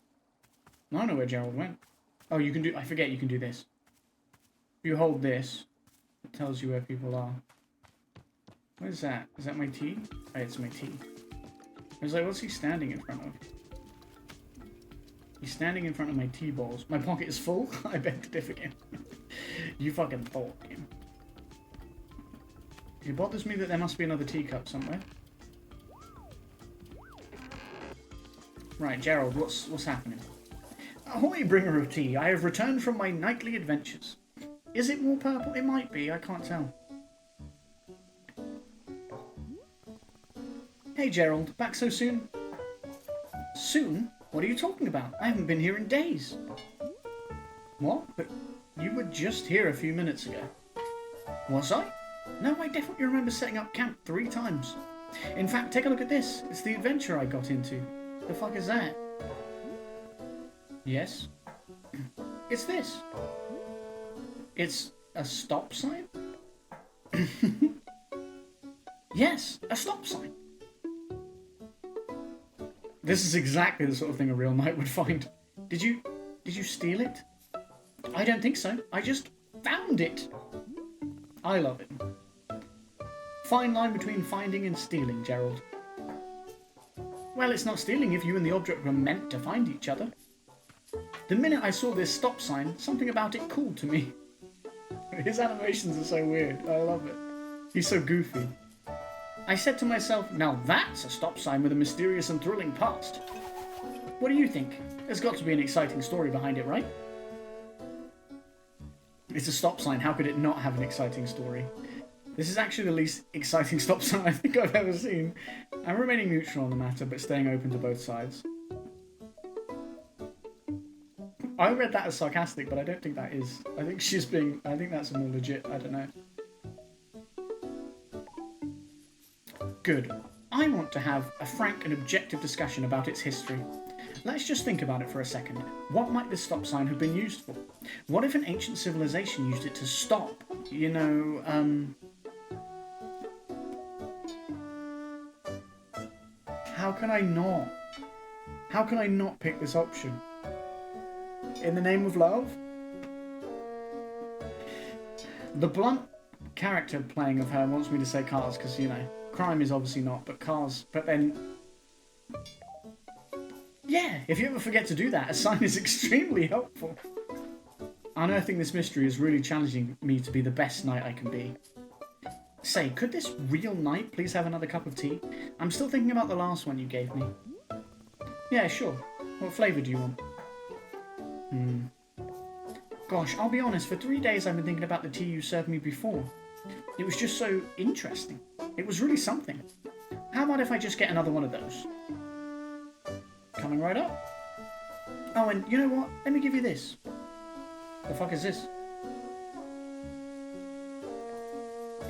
know where Gerald went. Oh, you can do, I forget you can do this. If you hold this, it tells you where people are. What is that? Is that my tea? Oh, it's my tea. I was like, what's he standing in front of? He's standing in front of my tea balls. My pocket is full? I beg to differ again. You fucking thought, game. It bothers me that there must be another teacup somewhere. Right, Gerald, what's happening? Ahoy, bringer of tea. I have returned from my nightly adventures. Is it more purple? It might be. I can't tell. Hey, Gerald. Back so soon? Soon? What are you talking about? I haven't been here in days. What? But you were just here a few minutes ago. Was I? No, I definitely remember setting up camp 3 times. In fact, take a look at this. It's the adventure I got into. The fuck is that? Yes? It's this. It's a stop sign? Yes, a stop sign. This is exactly the sort of thing a real knight would find. Did you steal it? I don't think so. I just found it. I love it. Fine line between finding and stealing, Gerald. Well, it's not stealing if you and the object were meant to find each other. The minute I saw this stop sign, something about it called to me. His animations are so weird. I love it. He's so goofy. I said to myself, now that's a stop sign with a mysterious and thrilling past. What do you think? There's got to be an exciting story behind it, right? It's a stop sign. How could it not have an exciting story? This is actually the least exciting stop sign I think I've ever seen. I'm remaining neutral on the matter, but staying open to both sides. I read that as sarcastic, but I don't think that is. I think I think that's more legit. I don't know. Good. I want to have a frank and objective discussion about its history. Let's just think about it for a second. What might this stop sign have been used for? What if an ancient civilization used it to stop, you know, How can I not pick this option? In the name of love? The blunt character playing of her wants me to say cars, because, you know, crime is obviously not, but cars, but then... Yeah, if you ever forget to do that, a sign is extremely helpful. Unearthing this mystery is really challenging me to be the best knight I can be. Say, could this real knight please have another cup of tea? I'm still thinking about the last one you gave me. Yeah, sure. What flavour do you want? Gosh, I'll be honest, for 3 days I've been thinking about the tea you served me before. It was just so interesting. It was really something. How about if I just get another one of those? Coming right up. Oh, and you know what? Let me give you this. The fuck is this?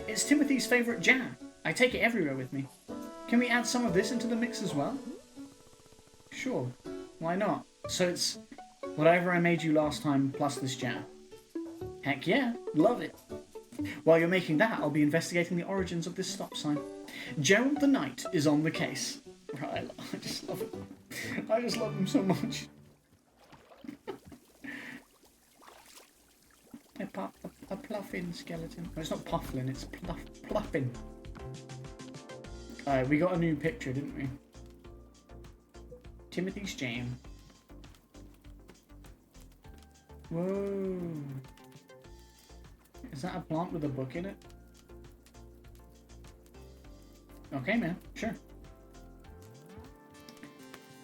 It's Timothy's favourite jam. I take it everywhere with me. Can we add some of this into the mix as well? Sure. Why not? So it's whatever I made you last time plus this jam. Heck yeah. Love it. While you're making that, I'll be investigating the origins of this stop sign. Gerald the Knight is on the case. Right, I just love it. I just love him so much. A Pluffin skeleton. No, it's not Pufflin, it's Pluffin. Alright, we got a new picture, didn't we? Timothy's jam. Whoa. Is that a plant with a book in it? Okay, man. Sure.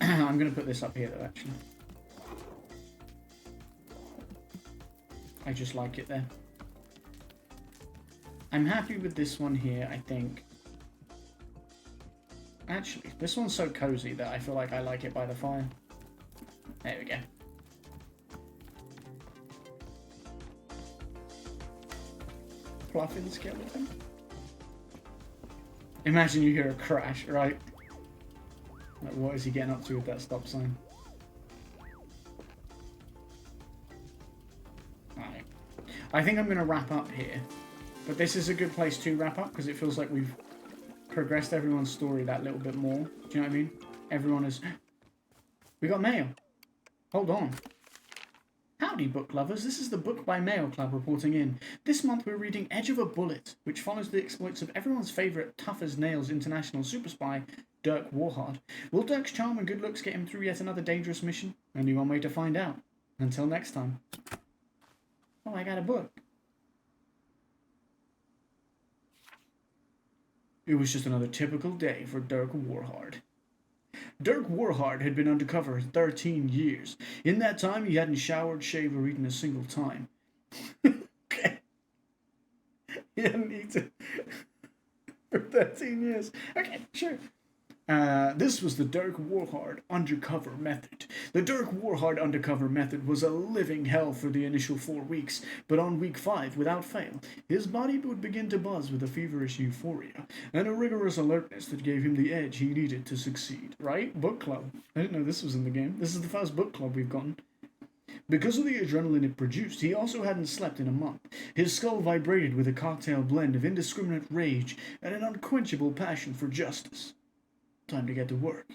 I'm going to put this up here, though, actually. I just like it there. I'm happy with this one here, I think. Actually, this one's so cozy that I feel like I like it by the fire. There we go. Pluffin skeleton. Imagine you hear a crash, right? Like, what is he getting up to with that stop sign? Alright. I think I'm going to wrap up here. But this is a good place to wrap up because it feels like we've progressed everyone's story that little bit more. Do you know what I mean? Everyone is... We got mail. Hold on. Howdy, book lovers. This is the Book by Mail Club reporting in. This month we're reading Edge of a Bullet, which follows the exploits of everyone's favourite tough as nails international super spy, Dirk Warhard. Will Dirk's charm and good looks get him through yet another dangerous mission? Only one way to find out. Until next time. Oh, I got a book. It was just another typical day for Dirk Warhard. Dirk Warhard had been undercover 13 years. In that time, he hadn't showered, shaved, or eaten a single time. Okay. He hadn't eaten for 13 years. Okay, sure. This was the Dirk Warhard undercover method. The Dirk Warhard undercover method was a living hell for the initial 4 weeks, but on week 5, without fail, his body would begin to buzz with a feverish euphoria, and a rigorous alertness that gave him the edge he needed to succeed. Right? Book club. I didn't know this was in the game. This is the first book club we've gotten. Because of the adrenaline it produced, he also hadn't slept in a month. His skull vibrated with a cocktail blend of indiscriminate rage and an unquenchable passion for justice. Time to get to work.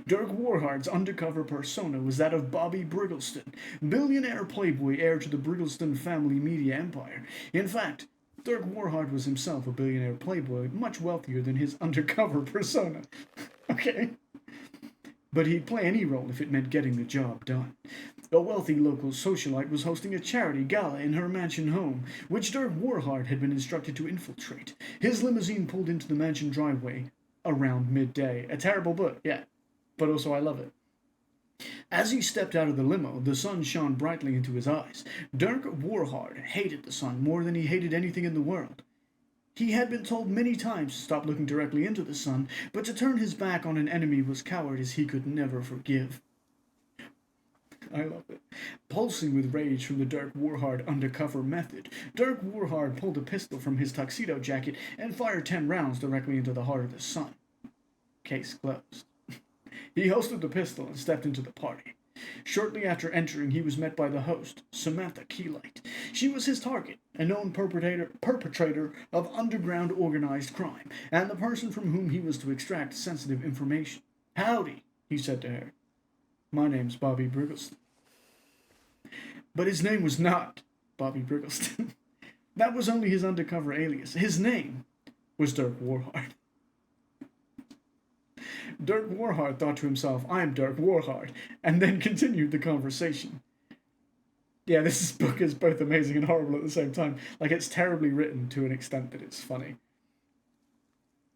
Dirk Warhard's undercover persona was that of Bobby Briggleston, billionaire playboy heir to the Briggleston family media empire. In fact, Dirk Warhard was himself a billionaire playboy, much wealthier than his undercover persona. Okay. But he'd play any role if it meant getting the job done. A wealthy local socialite was hosting a charity gala in her mansion home, which Dirk Warhard had been instructed to infiltrate. His limousine pulled into the mansion driveway around midday. A terrible book, yeah, but also I love it. As he stepped out of the limo, the sun shone brightly into his eyes. Dirk Warhard hated the sun more than he hated anything in the world. He had been told many times to stop looking directly into the sun, but to turn his back on an enemy was cowardice he could never forgive. I love it. Pulsing with rage from the Dirk Warhard undercover method, Dirk Warhard pulled a pistol from his tuxedo jacket and fired 10 rounds directly into the heart of the sun. Case closed. He holstered the pistol and stepped into the party. Shortly after entering, he was met by the host, Samantha Keylight. She was his target, a known perpetrator of underground organized crime, and the person from whom he was to extract sensitive information. "Howdy," he said to her. "My name's Bobby Briggleston." But his name was not Bobby Briggleston. That was only his undercover alias. His name was Dirk Warhard. Dirk Warhard thought to himself, I'm Dirk Warhard, and then continued the conversation. Yeah, this book is both amazing and horrible at the same time. Like, it's terribly written to an extent that it's funny.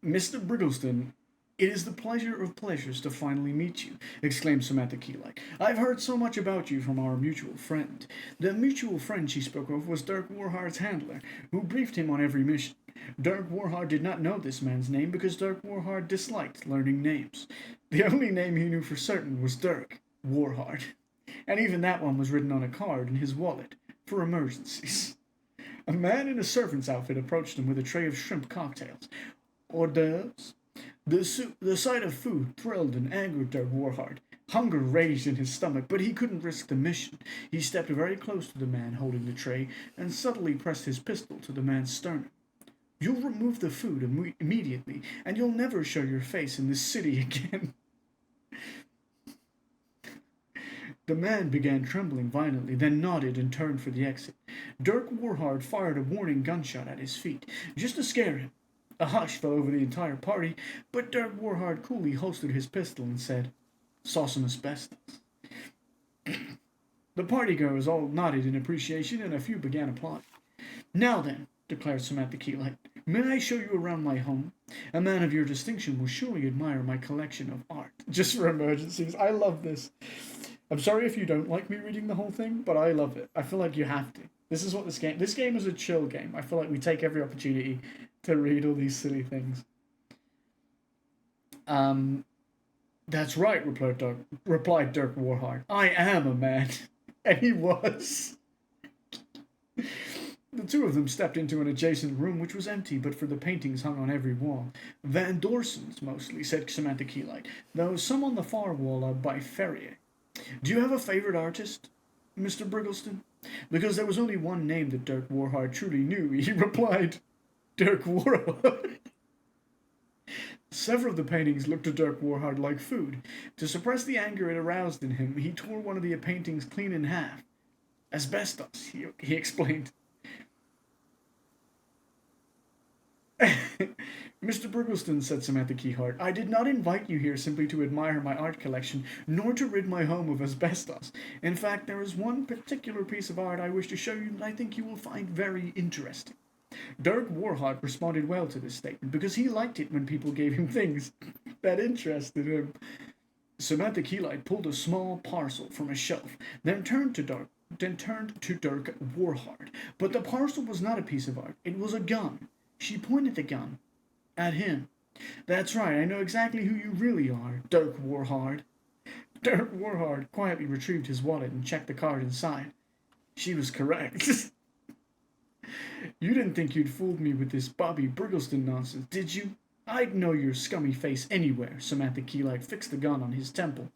Mr. Briggleston, it is the pleasure of pleasures to finally meet you, exclaimed Samantha Keelight. I've heard so much about you from our mutual friend. The mutual friend she spoke of was Dirk Warhard's handler, who briefed him on every mission. Dirk Warhard did not know this man's name because Dirk Warhard disliked learning names. The only name he knew for certain was Dirk Warhard, and even that one was written on a card in his wallet, for emergencies. A man in a servant's outfit approached him with a tray of shrimp cocktails. Hors d'oeuvres? The sight of food thrilled and angered Dirk Warhard. Hunger raged in his stomach, but he couldn't risk the mission. He stepped very close to the man holding the tray and subtly pressed his pistol to the man's sternum. You'll remove the food immediately, and you'll never show your face in this city again. The man began trembling violently, then nodded and turned for the exit. Dirk Warhard fired a warning gunshot at his feet, just to scare him. A hush fell over the entire party, but Dirk Warhard coolly holstered his pistol and said, Saw some asbestos. The partygoers all nodded in appreciation, and a few began applauding. Now then, declared Samantha Keelight, may I show you around my home? A man of your distinction will surely admire my collection of art. Just for emergencies. I love this. I'm sorry if you don't like me reading the whole thing, but I love it. I feel like you have to. This is what this game is a chill game. I feel like we take every opportunity to read all these silly things. That's right, replied Dirk Warhard. I am a man. And he was. The two of them stepped into an adjacent room, which was empty but for the paintings hung on every wall. Van Dorsens, mostly, said Samantha Keelight, though some on the far wall are by Ferrier. Do you have a favorite artist, Mr. Briggleston? Because there was only one name that Dirk Warhard truly knew, he replied, Dirk Warhard. Several of the paintings looked to Dirk Warhard like food. To suppress the anger it aroused in him, he tore one of the paintings clean in half. Asbestos, he explained. Mr. Briggleston, said Samantha Keelight, I did not invite you here simply to admire my art collection, nor to rid my home of asbestos. In fact, there is one particular piece of art I wish to show you that I think you will find very interesting. Dirk Warhard responded well to this statement, because he liked it when people gave him things that interested him. Samantha Keelight pulled a small parcel from a shelf, then turned to Dirk Warhard. But the parcel was not a piece of art, it was a gun. She pointed the gun at him. That's right, I know exactly who you really are, Dirk Warhard. Dirk Warhard quietly retrieved his wallet and checked the card inside. She was correct. You didn't think you'd fooled me with this Bobby Briggleston nonsense, did you? I'd know your scummy face anywhere. Samantha Keelight fixed the gun on his temple.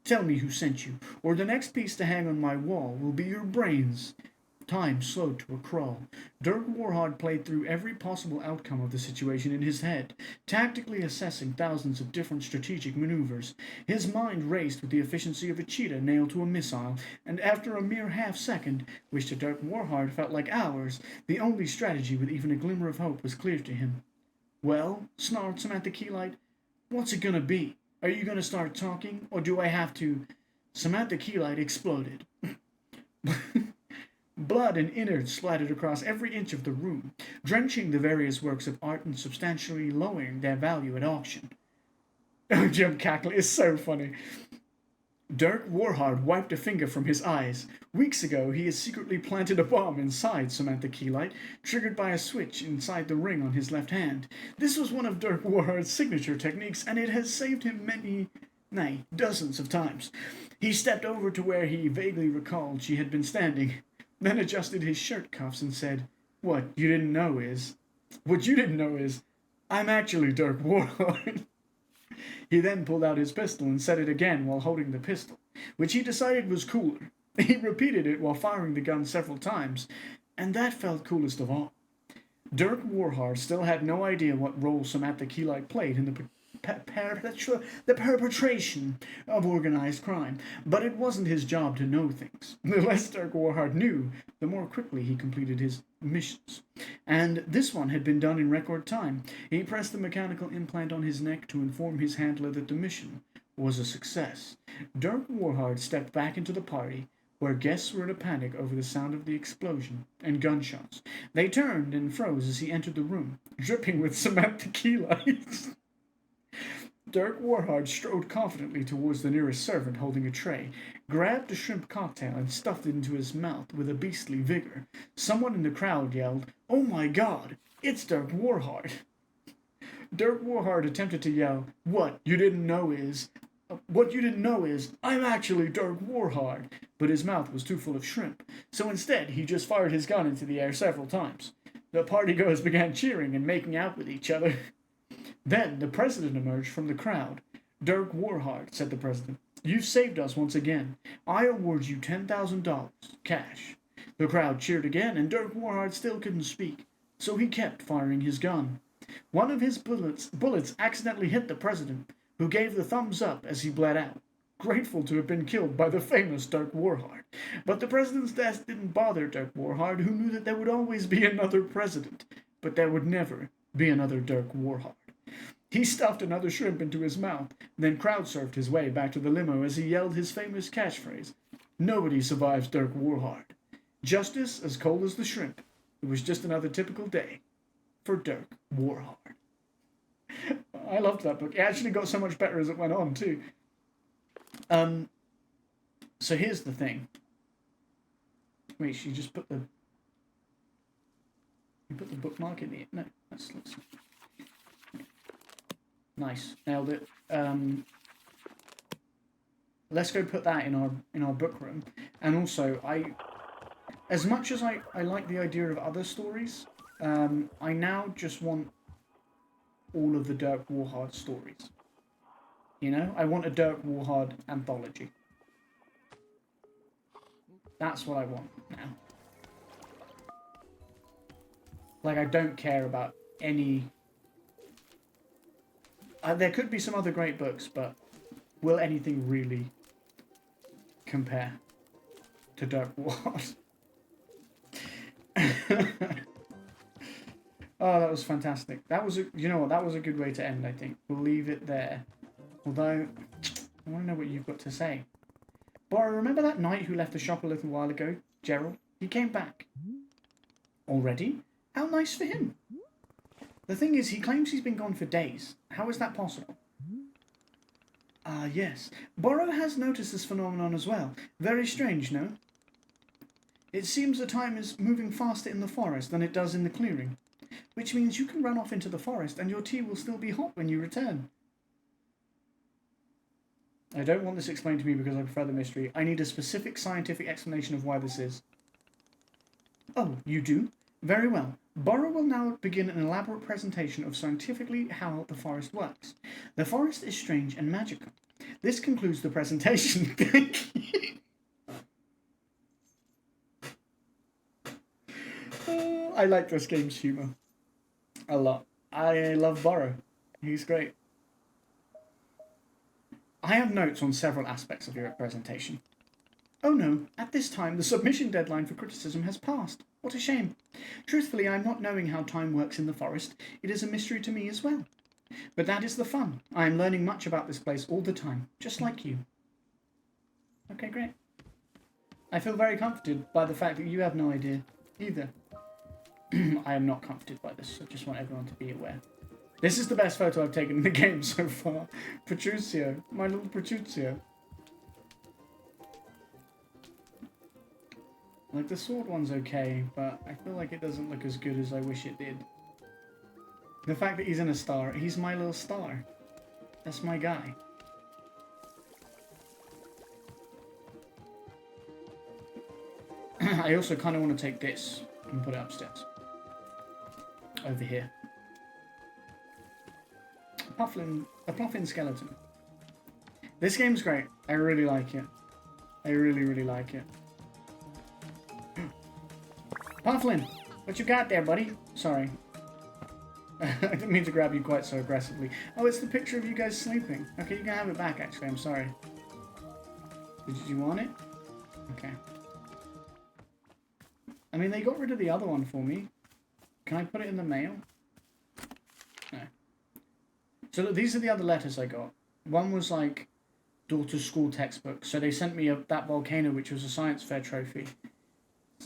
Tell me who sent you, or the next piece to hang on my wall will be your brains. Time slowed to a crawl. Dirk Warhard played through every possible outcome of the situation in his head, tactically assessing thousands of different strategic maneuvers. His mind raced with the efficiency of a cheetah nailed to a missile, and after a mere half-second, which to Dirk Warhard felt like hours, the only strategy with even a glimmer of hope was clear to him. Well, snarled Samantha Keelight, what's it gonna be? Are you gonna start talking, or do I have to? Samantha Keelight exploded. Blood and innards splattered across every inch of the room, drenching the various works of art and substantially lowering their value at auction. Oh, Jim cackling is so funny. Dirk Warhard wiped a finger from his eyes. Weeks ago, he had secretly planted a bomb inside Samantha Keelight, triggered by a switch inside the ring on his left hand. This was one of Dirk Warhard's signature techniques, and it has saved him dozens of times. He stepped over to where he vaguely recalled she had been standing, then adjusted his shirt cuffs and said, What you didn't know is, I'm actually Dirk Warhard. He then pulled out his pistol and set it again while holding the pistol, which he decided was cooler. He repeated it while firing the gun several times, and that felt coolest of all. Dirk Warhard still had no idea what role Samantha Keelight played in the perpetration of organized crime. But it wasn't his job to know things. The less Dirk Warhard knew, the more quickly he completed his missions. And this one had been done in record time. He pressed the mechanical implant on his neck to inform his handler that the mission was a success. Dirk Warhard stepped back into the party, where guests were in a panic over the sound of the explosion and gunshots. They turned and froze as he entered the room, dripping with cement tequila. Dirk Warhard strode confidently towards the nearest servant holding a tray, grabbed a shrimp cocktail and stuffed it into his mouth with a beastly vigor. Someone in the crowd yelled, "Oh my God, it's Dirk Warhard!" Dirk Warhard attempted to yell, What you didn't know is, I'm actually Dirk Warhard," but his mouth was too full of shrimp, so instead he just fired his gun into the air several times. The partygoers began cheering and making out with each other. Then the president emerged from the crowd. "Dirk Warhard," said the president, "you've saved us once again. I award you $10,000, cash." The crowd cheered again, and Dirk Warhard still couldn't speak, so he kept firing his gun. One of his bullets accidentally hit the president, who gave the thumbs up as he bled out, grateful to have been killed by the famous Dirk Warhard. But the president's death didn't bother Dirk Warhard, who knew that there would always be another president, but there would never be another Dirk Warhard. He stuffed another shrimp into his mouth, then crowd-surfed his way back to the limo as he yelled his famous catchphrase, "Nobody survives Dirk Warhard. Justice as cold as the shrimp. It was just another typical day for Dirk Warhard." I loved that book. It actually got so much better as it went on, too. So here's the thing. Wait, you just put the... You put the bookmark in the... No, let's... Nice, nailed it. Let's go put that in our book room. And also, as much as I like the idea of other stories, I now just want all of the Dirk Warhard stories. You know, I want a Dirk Warhard anthology. That's what I want now. Like, I don't care about any... there could be some other great books, but will anything really compare to Dirk Warhard? Oh, that was fantastic. That was you know what? That was a good way to end, I think. We'll leave it there. Although, I want to know what you've got to say. Bora, remember that knight who left the shop a little while ago? Gerald? He came back. Already? How nice for him. The thing is, he claims he's been gone for days. How is that possible? Ah, yes. Borrow has noticed this phenomenon as well. Very strange, no? It seems the time is moving faster in the forest than it does in the clearing, which means you can run off into the forest and your tea will still be hot when you return. I don't want this explained to me because I prefer the mystery. I need a specific scientific explanation of why this is. Oh, you do? Very well. Borrow will now begin an elaborate presentation of scientifically how the forest works. The forest is strange and magical. This concludes the presentation. Thank you. I like this game's humour a lot. I love Borrow. He's great. I have notes on several aspects of your presentation. Oh no, at this time the submission deadline for criticism has passed. What a shame. Truthfully, I'm not knowing how time works in the forest. It is a mystery to me as well. But that is the fun. I am learning much about this place all the time, just like you. Okay, great. I feel very comforted by the fact that you have no idea either. I am not comforted by this. I just want everyone to be aware. This is the best photo I've taken in the game so far. Petruccio. My little Petruccio. Like, the sword one's okay, but I feel like it doesn't look as good as I wish it did. The fact that he's in a star, he's my little star. That's my guy. I also kind of want to take this and put it upstairs. Over here. A Puffin skeleton. This game's great. I really like it. I really, really like it. Pufflin, what you got there, buddy? Sorry. I didn't mean to grab you quite so aggressively. Oh, it's the picture of you guys sleeping. Okay, you can have it back, actually. I'm sorry. Did you want it? Okay. I mean, they got rid of the other one for me. Can I put it in the mail? No. So look, these are the other letters I got. One was like daughter's school textbook. So they sent me that volcano, which was a science fair trophy.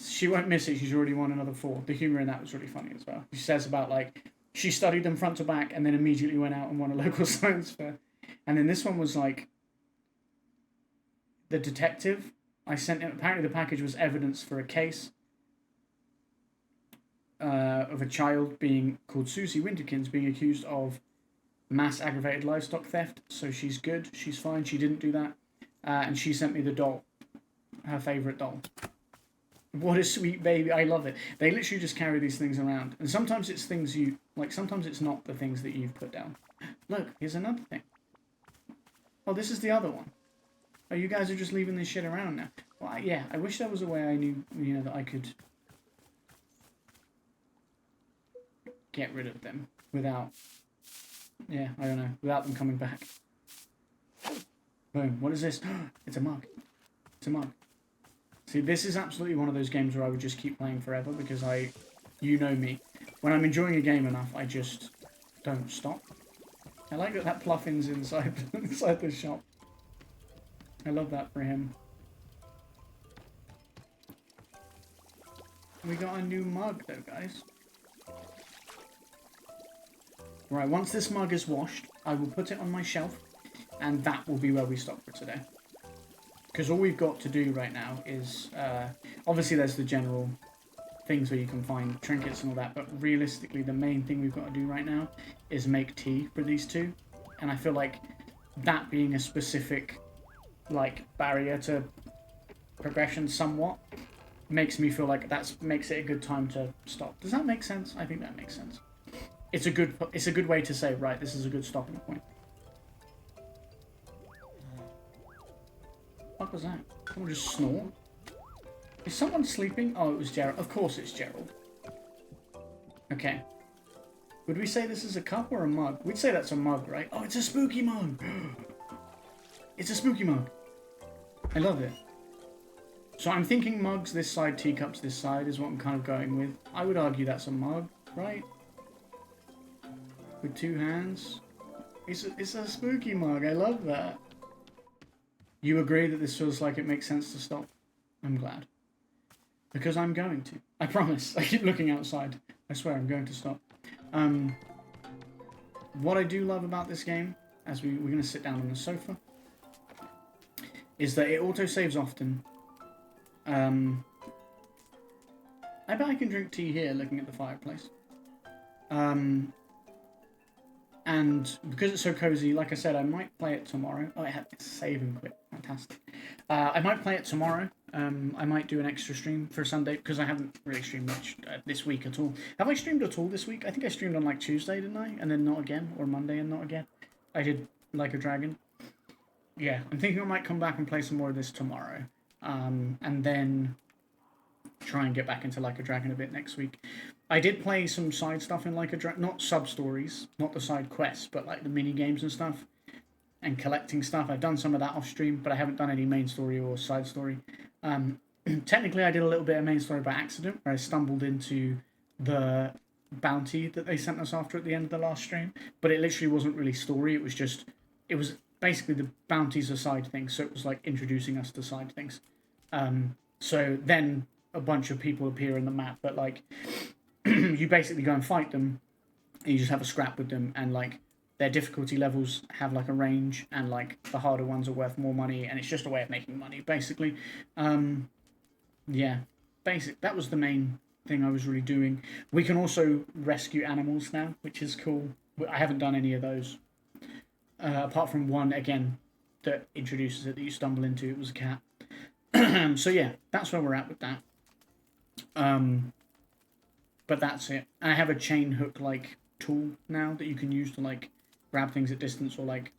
She won't miss it. She's already won another 4. The humour in that was really funny as well. She says about like she studied them front to back and then immediately went out and won a local science fair. And then this one was like the detective. I sent him. Apparently, the package was evidence for a case of a child being called Susie Winterkins being accused of mass aggravated livestock theft. So she's good. She's fine. She didn't do that. And she sent me the doll, her favourite doll. What a sweet baby. I love it. They literally just carry these things around. And sometimes it's things you... Like, sometimes it's not the things that you've put down. Look, here's another thing. Oh, this is the other one. Oh, you guys are just leaving this shit around now. Well, yeah, I wish there was a way I knew, you know, that I could get rid of them without... Yeah, I don't know. Without them coming back. Boom. What is this? It's a mug. It's a mug. See, this is absolutely one of those games where I would just keep playing forever because you know me. When I'm enjoying a game enough, I just don't stop. I like that Pluffin's inside the shop. I love that for him. We got a new mug though, guys. Right, once this mug is washed, I will put it on my shelf, and that will be where we stop for today. Because all we've got to do right now is, obviously there's the general things where you can find trinkets and all that, but realistically the main thing we've got to do right now is make tea for these two. And I feel like that being a specific, like, barrier to progression somewhat, makes me feel like makes it a good time to stop. Does that make sense? I think that makes sense. It's a good way to say, right, this is a good stopping point. What was that? Someone just snore? Is someone sleeping? Oh, it was Gerald. Of course it's Gerald. Okay. Would we say this is a cup or a mug? We'd say that's a mug, right? Oh, it's a spooky mug! It's a spooky mug. I love it. So I'm thinking mugs this side, teacups this side is what I'm kind of going with. I would argue that's a mug, right? With 2 hands. It's a spooky mug. I love that. You agree that this feels like it makes sense to stop? I'm glad. Because I'm going to. I promise. I keep looking outside. I swear I'm going to stop. What I do love about this game, as we're going to sit down on the sofa, is that it auto-saves often. I bet I can drink tea here looking at the fireplace. And because it's so cozy, like I said, I might play it tomorrow. Oh, it's save and quit. Fantastic. I might play it tomorrow. I might do an extra stream for Sunday, because I haven't really streamed much this week at all. Have I streamed at all this week? I think I streamed on like Tuesday, didn't I? And then not again, or Monday and not again. I did Like a Dragon. Yeah, I'm thinking I might come back and play some more of this tomorrow. And then try and get back into Like a Dragon a bit next week. I did play some side stuff in Like a Dragon, not sub-stories, not the side quests, but like the mini-games and stuff, and collecting stuff. I've done some of that off-stream, but I haven't done any main story or side story. Technically, I did a little bit of main story by accident, where I stumbled into the bounty that they sent us after at the end of the last stream, but it literally wasn't really story, it was basically the bounties are side things, so it was like introducing us to side things. So then a bunch of people appear in the map, but like you basically go and fight them, and you just have a scrap with them, and like their difficulty levels have like a range, and like the harder ones are worth more money, and it's just a way of making money basically. Yeah, that was the main thing I was really doing. We can also rescue animals now, which is cool. I haven't done any of those, apart from one again that introduces it that you stumble into. It was a cat. So yeah, that's where we're at with that. But that's it. I have a chain hook like tool now that you can use to like grab things at distance, or like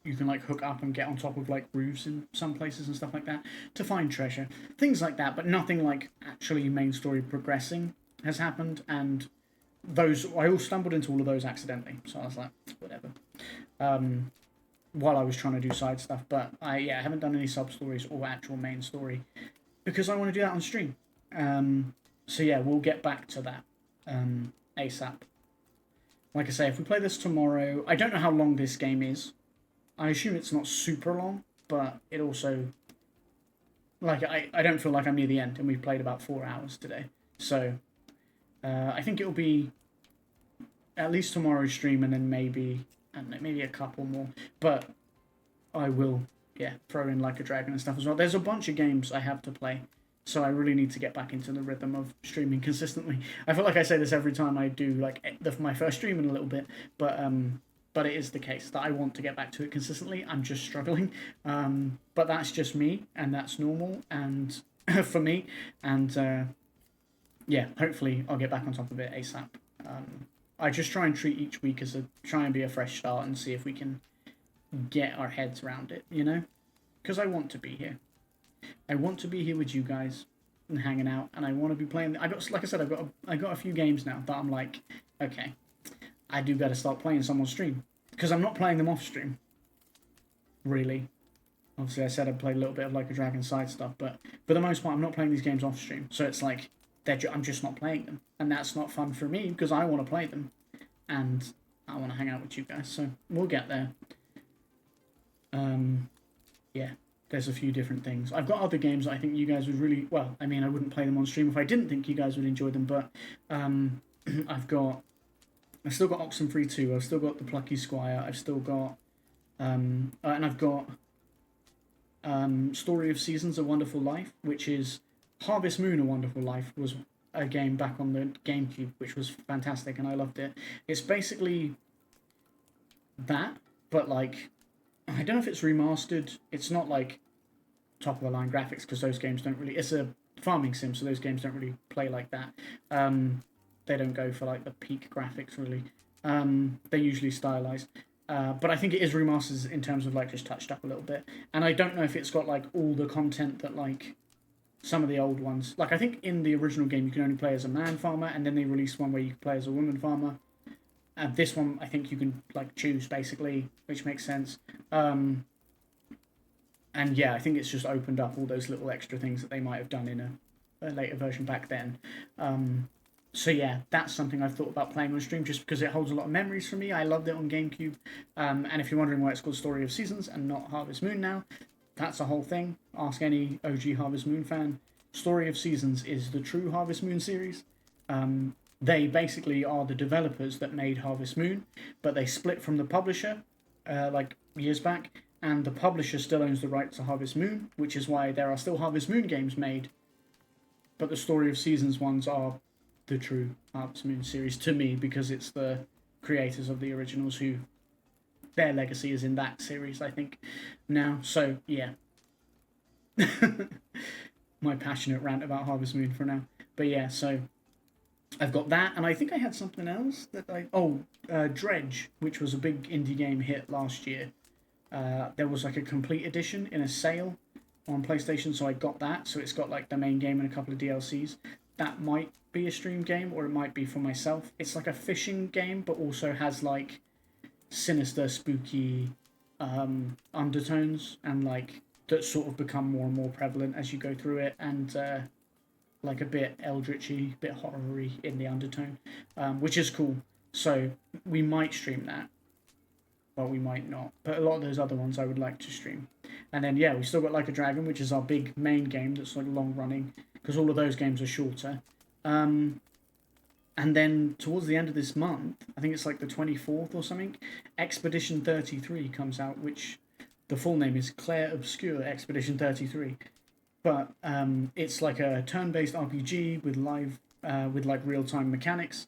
you can like hook up and get on top of like roofs in some places and stuff like that to find treasure, things like that. But nothing like actually main story progressing has happened, and I all stumbled into all of those accidentally, so I was like, whatever. While I was trying to do side stuff, but I haven't done any sub stories or actual main story because I want to do that on stream. So yeah, we'll get back to that ASAP. Like I say, if we play this tomorrow, I don't know how long this game is. I assume it's not super long, but it also, like, I don't feel like I'm near the end, and we've played about 4 hours today. So I think it'll be at least tomorrow's stream, and then maybe, I don't know, maybe a couple more. But I will, throw in Like a Dragon and stuff as well. There's a bunch of games I have to play, so I really need to get back into the rhythm of streaming consistently. I feel like I say this every time I do like my first stream in a little bit, but it is the case that I want to get back to it consistently. I'm just struggling, but that's just me, and that's normal, and for me, and hopefully I'll get back on top of it ASAP. I just try and treat each week as try and be a fresh start and see if we can get our heads around it, you know? Because I want to be here. I want to be here with you guys and hanging out, and I want to be playing. Like I said, I got a few games now that I'm like, okay, I do got to start playing some on stream because I'm not playing them off stream. Really, obviously, I said I'd play a little bit of Like a Dragon side stuff, but for the most part, I'm not playing these games off stream. So it's like I'm just not playing them, and that's not fun for me because I want to play them, and I want to hang out with you guys. So we'll get there. Yeah. There's a few different things. I've got other games that I think you guys would really... Well, I mean, I wouldn't play them on stream if I didn't think you guys would enjoy them, but I've still got Oxenfree 2, I've still got The Plucky Squire, I've still got... and I've got Story of Seasons, A Wonderful Life, which is Harvest Moon, A Wonderful Life, was a game back on the GameCube, which was fantastic, and I loved it. It's basically that, but like... I don't know if it's remastered. It's not like top-of-the-line graphics because those games don't really... It's a farming sim, so those games don't really play like that. They don't go for like the peak graphics, really. They're usually stylized. But I think it is remastered in terms of like just touched up a little bit. And I don't know if it's got like all the content that like some of the old ones... Like I think in the original game you can only play as a man farmer, and then they released one where you can play as a woman farmer. This one, I think you can like choose basically, which makes sense. And yeah, I think it's just opened up all those little extra things that they might have done in a later version back then. So yeah, that's something I've thought about playing on stream just because it holds a lot of memories for me. I loved it on GameCube. And if you're wondering why it's called Story of Seasons and not Harvest Moon now, that's a whole thing. Ask any OG Harvest Moon fan. Story of Seasons is the true Harvest Moon series. They basically are the developers that made Harvest Moon, but they split from the publisher like years back, and the publisher still owns the rights to Harvest Moon, which is why there are still Harvest Moon games made, but the Story of Seasons ones are the true Harvest Moon series to me, because it's the creators of the originals who their legacy is in that series, I think, now. So yeah. My passionate rant about Harvest Moon for now. But yeah, so I've got that, and I think I had something else that Dredge, which was a big indie game hit last year. There was like a complete edition in a sale on PlayStation, so I got that. So it's got like the main game and a couple of DLCs. That might be a stream game, or it might be for myself. It's like a fishing game, but also has like sinister, spooky undertones, and like that sort of become more and more prevalent as you go through it, and like a bit eldritchy, bit horror-y in the undertone, which is cool. So we might stream that, but we might not. But a lot of those other ones I would like to stream. And then yeah, we still got Like a Dragon, which is our big main game that's like long-running, because all of those games are shorter. And then towards the end of this month, I think it's like the 24th or something, Expedition 33 comes out, which the full name is Claire Obscure Expedition 33. But it's like a turn-based RPG with with like real-time mechanics,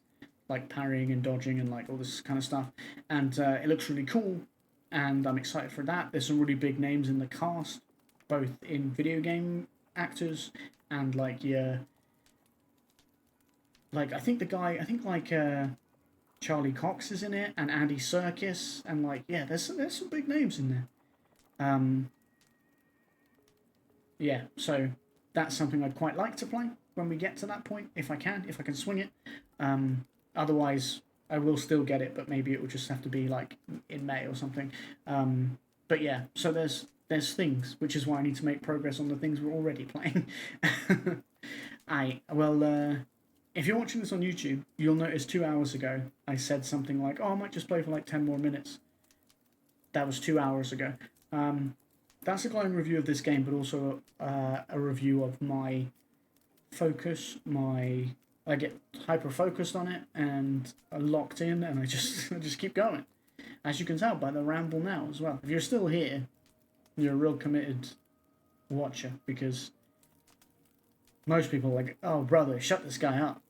like parrying and dodging and like all this kind of stuff. And it looks really cool, and I'm excited for that. There's some really big names in the cast, both in video game actors and like I think Charlie Cox is in it, and Andy Serkis, and like there's some big names in there. Yeah, so that's something I'd quite like to play when we get to that point, if I can swing it. Otherwise, I will still get it, but maybe it will just have to be like in May or something. But yeah, so there's things, which is why I need to make progress on the things we're already playing. If you're watching this on YouTube, you'll notice 2 hours ago I said something like, "Oh, I might just play for like 10 more minutes." That was 2 hours ago. That's a glowing review of this game, but also a review of my focus. I get hyper focused on it and locked in, and I just keep going. As you can tell by the ramble now as well. If you're still here, you're a real committed watcher, because most people are like, "Oh, brother, shut this guy up."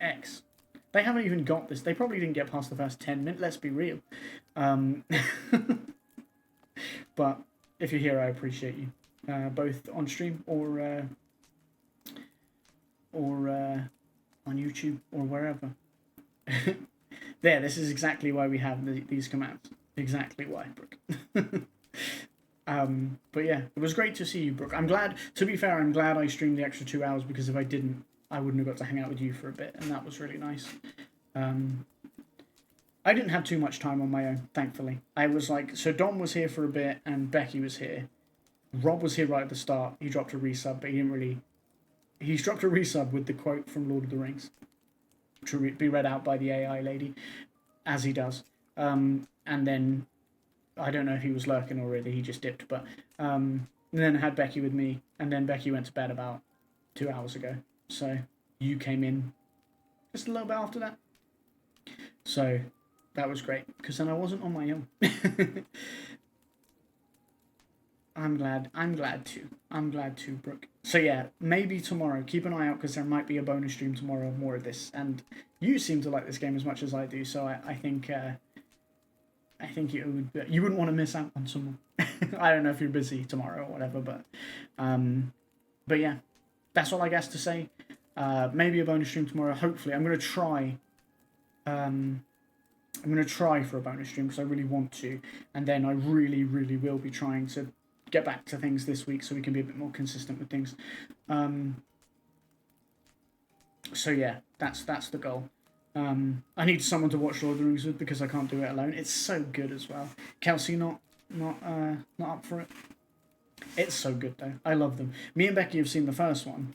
X. They haven't even got this. They probably didn't get past the first 10 minutes, let's be real. But if you're here, I appreciate you. Both on stream or on YouTube or wherever. There, this is exactly why we have these commands. Exactly why, Brooke. But yeah, it was great to see you, Brooke. I'm glad, to be fair, I'm glad I streamed the extra 2 hours, because if I didn't, I wouldn't have got to hang out with you for a bit, and that was really nice. I didn't have too much time on my own, thankfully. I was like, so Dom was here for a bit, and Becky was here. Rob was here right at the start. He dropped a resub, but he didn't really... He's dropped a resub with the quote from Lord of the Rings to be read out by the AI lady, as he does. And then, I don't know if he was lurking already, he just dipped, but... and then I had Becky with me, and then Becky went to bed about 2 hours ago. So, you came in just a little bit after that. So, that was great, because then I wasn't on my own. I'm glad too, Brooke. So yeah, maybe tomorrow, keep an eye out, because there might be a bonus stream tomorrow of more of this, and you seem to like this game as much as I do, so I think you wouldn't want to miss out on someone. I don't know if you're busy tomorrow or whatever, but yeah, that's all I guess to say. Maybe a bonus stream tomorrow, hopefully. I'm going to try for a bonus stream, because I really want to, and then I really, really will be trying to get back to things this week so we can be a bit more consistent with things. So yeah, that's the goal. I need someone to watch Lord of the Rings with, because I can't do it alone. It's so good as well. Kelsey not up for it. It's so good though. I love them. Me and Becky have seen the first one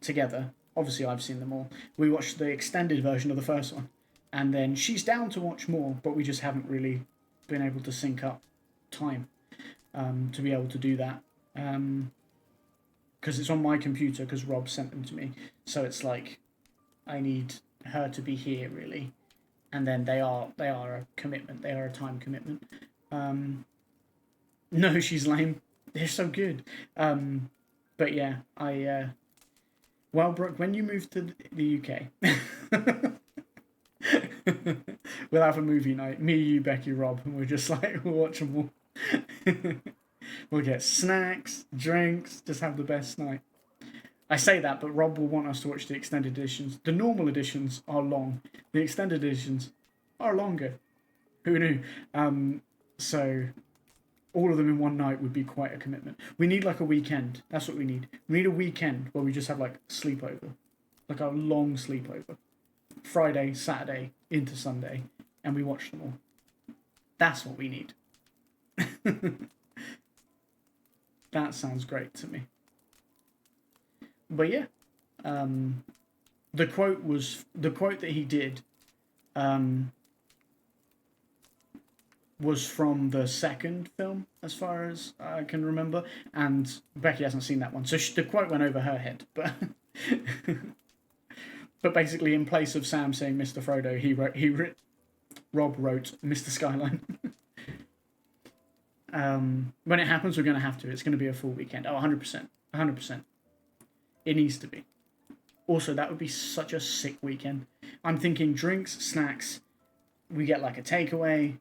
together. Obviously I've seen them all. We watched the extended version of the first one, and then she's down to watch more, but we just haven't really been able to sync up time to be able to do that, because it's on my computer, because Rob sent them to me, so it's like I need her to be here really, and then they are a commitment. They are a time commitment. No, she's lame. They're so good. But yeah, well, Brooke, when you move to the UK, we'll have a movie night. Me, you, Becky, Rob, and we'll watch them all. We'll get snacks, drinks, just have the best night. I say that, but Rob will want us to watch the extended editions. The normal editions are long. The extended editions are longer. Who knew? So all of them in one night would be quite a commitment. We need like a weekend. That's what we need. We need a weekend where we just have like sleepover. Like a long sleepover. Friday, Saturday, into Sunday. And we watch them all. That's what we need. That sounds great to me. But yeah, the quote that he did was from the second film, as far as I can remember, and Becky hasn't seen that one, so the quote went over her head. But but basically, in place of Sam saying Mr. Frodo, Rob wrote Mr. Skyline. When it happens, we're going to have to. It's going to be a full weekend. Oh, 100%. 100%. It needs to be. Also, that would be such a sick weekend. I'm thinking drinks, snacks. We get like a takeaway.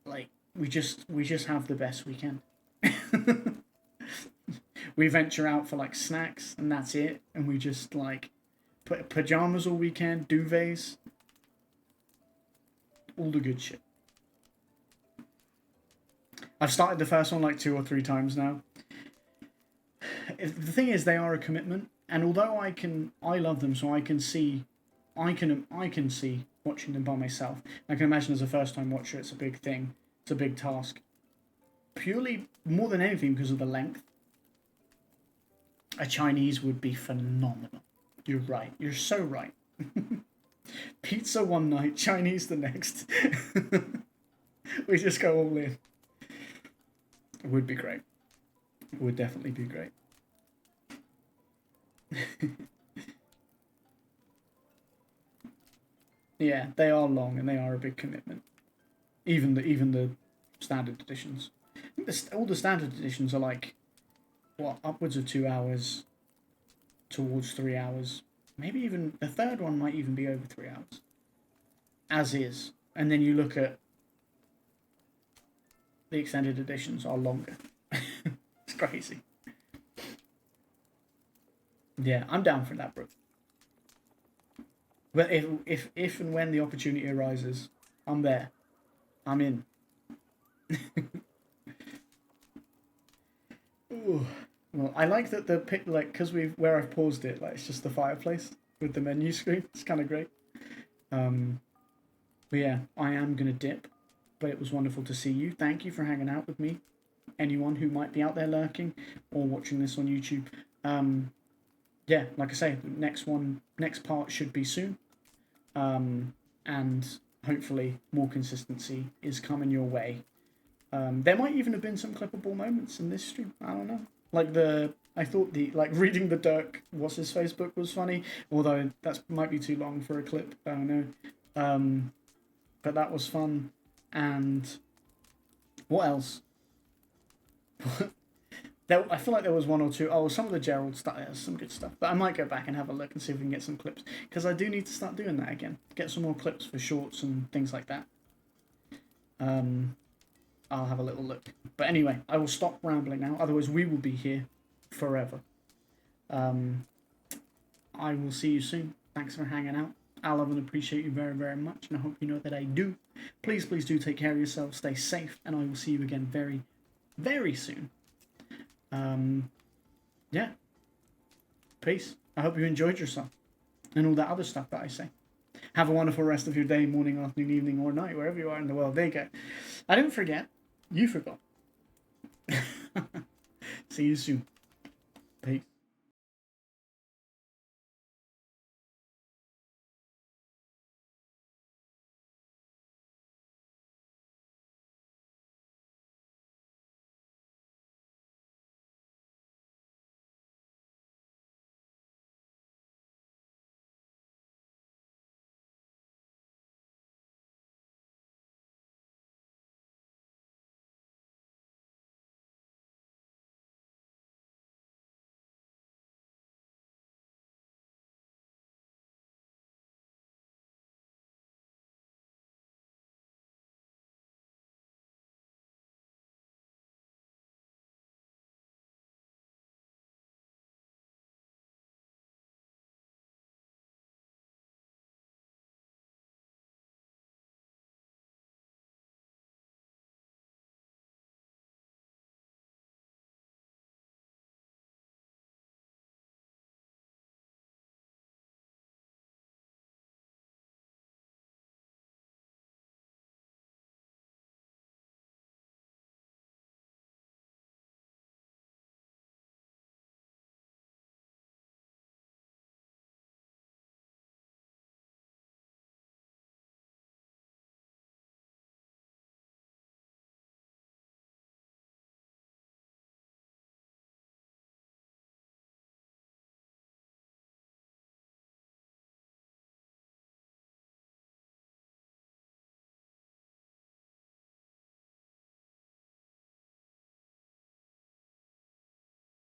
Like, we just have the best weekend. We venture out for like snacks, and that's it. And we just like put pajamas all weekend, duvets. All the good shit. I've started the first one like 2 or 3 times now. The thing is, they are a commitment, and although I love them, so I can see I can see watching them by myself. I can imagine as a first time watcher, it's a big thing. It's a big task. Purely more than anything because of the length. A Chinese would be phenomenal. You're right. You're so right. Pizza one night, Chinese the next. We just go all in. It would be great. It would definitely be great. Yeah, they are long and they are a big commitment. Even the standard editions. I think all the standard editions are like, what, upwards of 2 hours, towards 3 hours. Maybe even the third one might even be over 3 hours. As is. And then you look at the extended editions are longer. It's crazy. Yeah, I'm down for that, bro. But if and when the opportunity arises, I'm there. I'm in. Ooh. Well, I like that the pic, like, because where I've paused it, like, it's just the fireplace with the menu screen. It's kind of great. But yeah, I am gonna dip. But it was wonderful to see you. Thank you for hanging out with me. Anyone who might be out there lurking or watching this on YouTube. Yeah, like I say, next part should be soon. And hopefully more consistency is coming your way. There might even have been some clippable moments in this stream. I don't know. Like I thought reading the Dirk what's his Facebook was funny, although that might be too long for a clip. I don't know. But that was fun. And what else? I feel like there was one or two. Oh, some of the Gerald stuff. There's some good stuff. But I might go back and have a look and see if we can get some clips. Because I do need to start doing that again. Get some more clips for shorts and things like that. I'll have a little look. But anyway, I will stop rambling now. Otherwise, we will be here forever. I will see you soon. Thanks for hanging out. I love and appreciate you very, very much. And I hope you know that I do. Please, please do take care of yourself. Stay safe. And I will see you again very, very soon. Yeah. Peace. I hope you enjoyed yourself. And all that other stuff that I say. Have a wonderful rest of your day, morning, afternoon, evening, or night, wherever you are in the world. There you go. I didn't forget. You forgot. See you soon.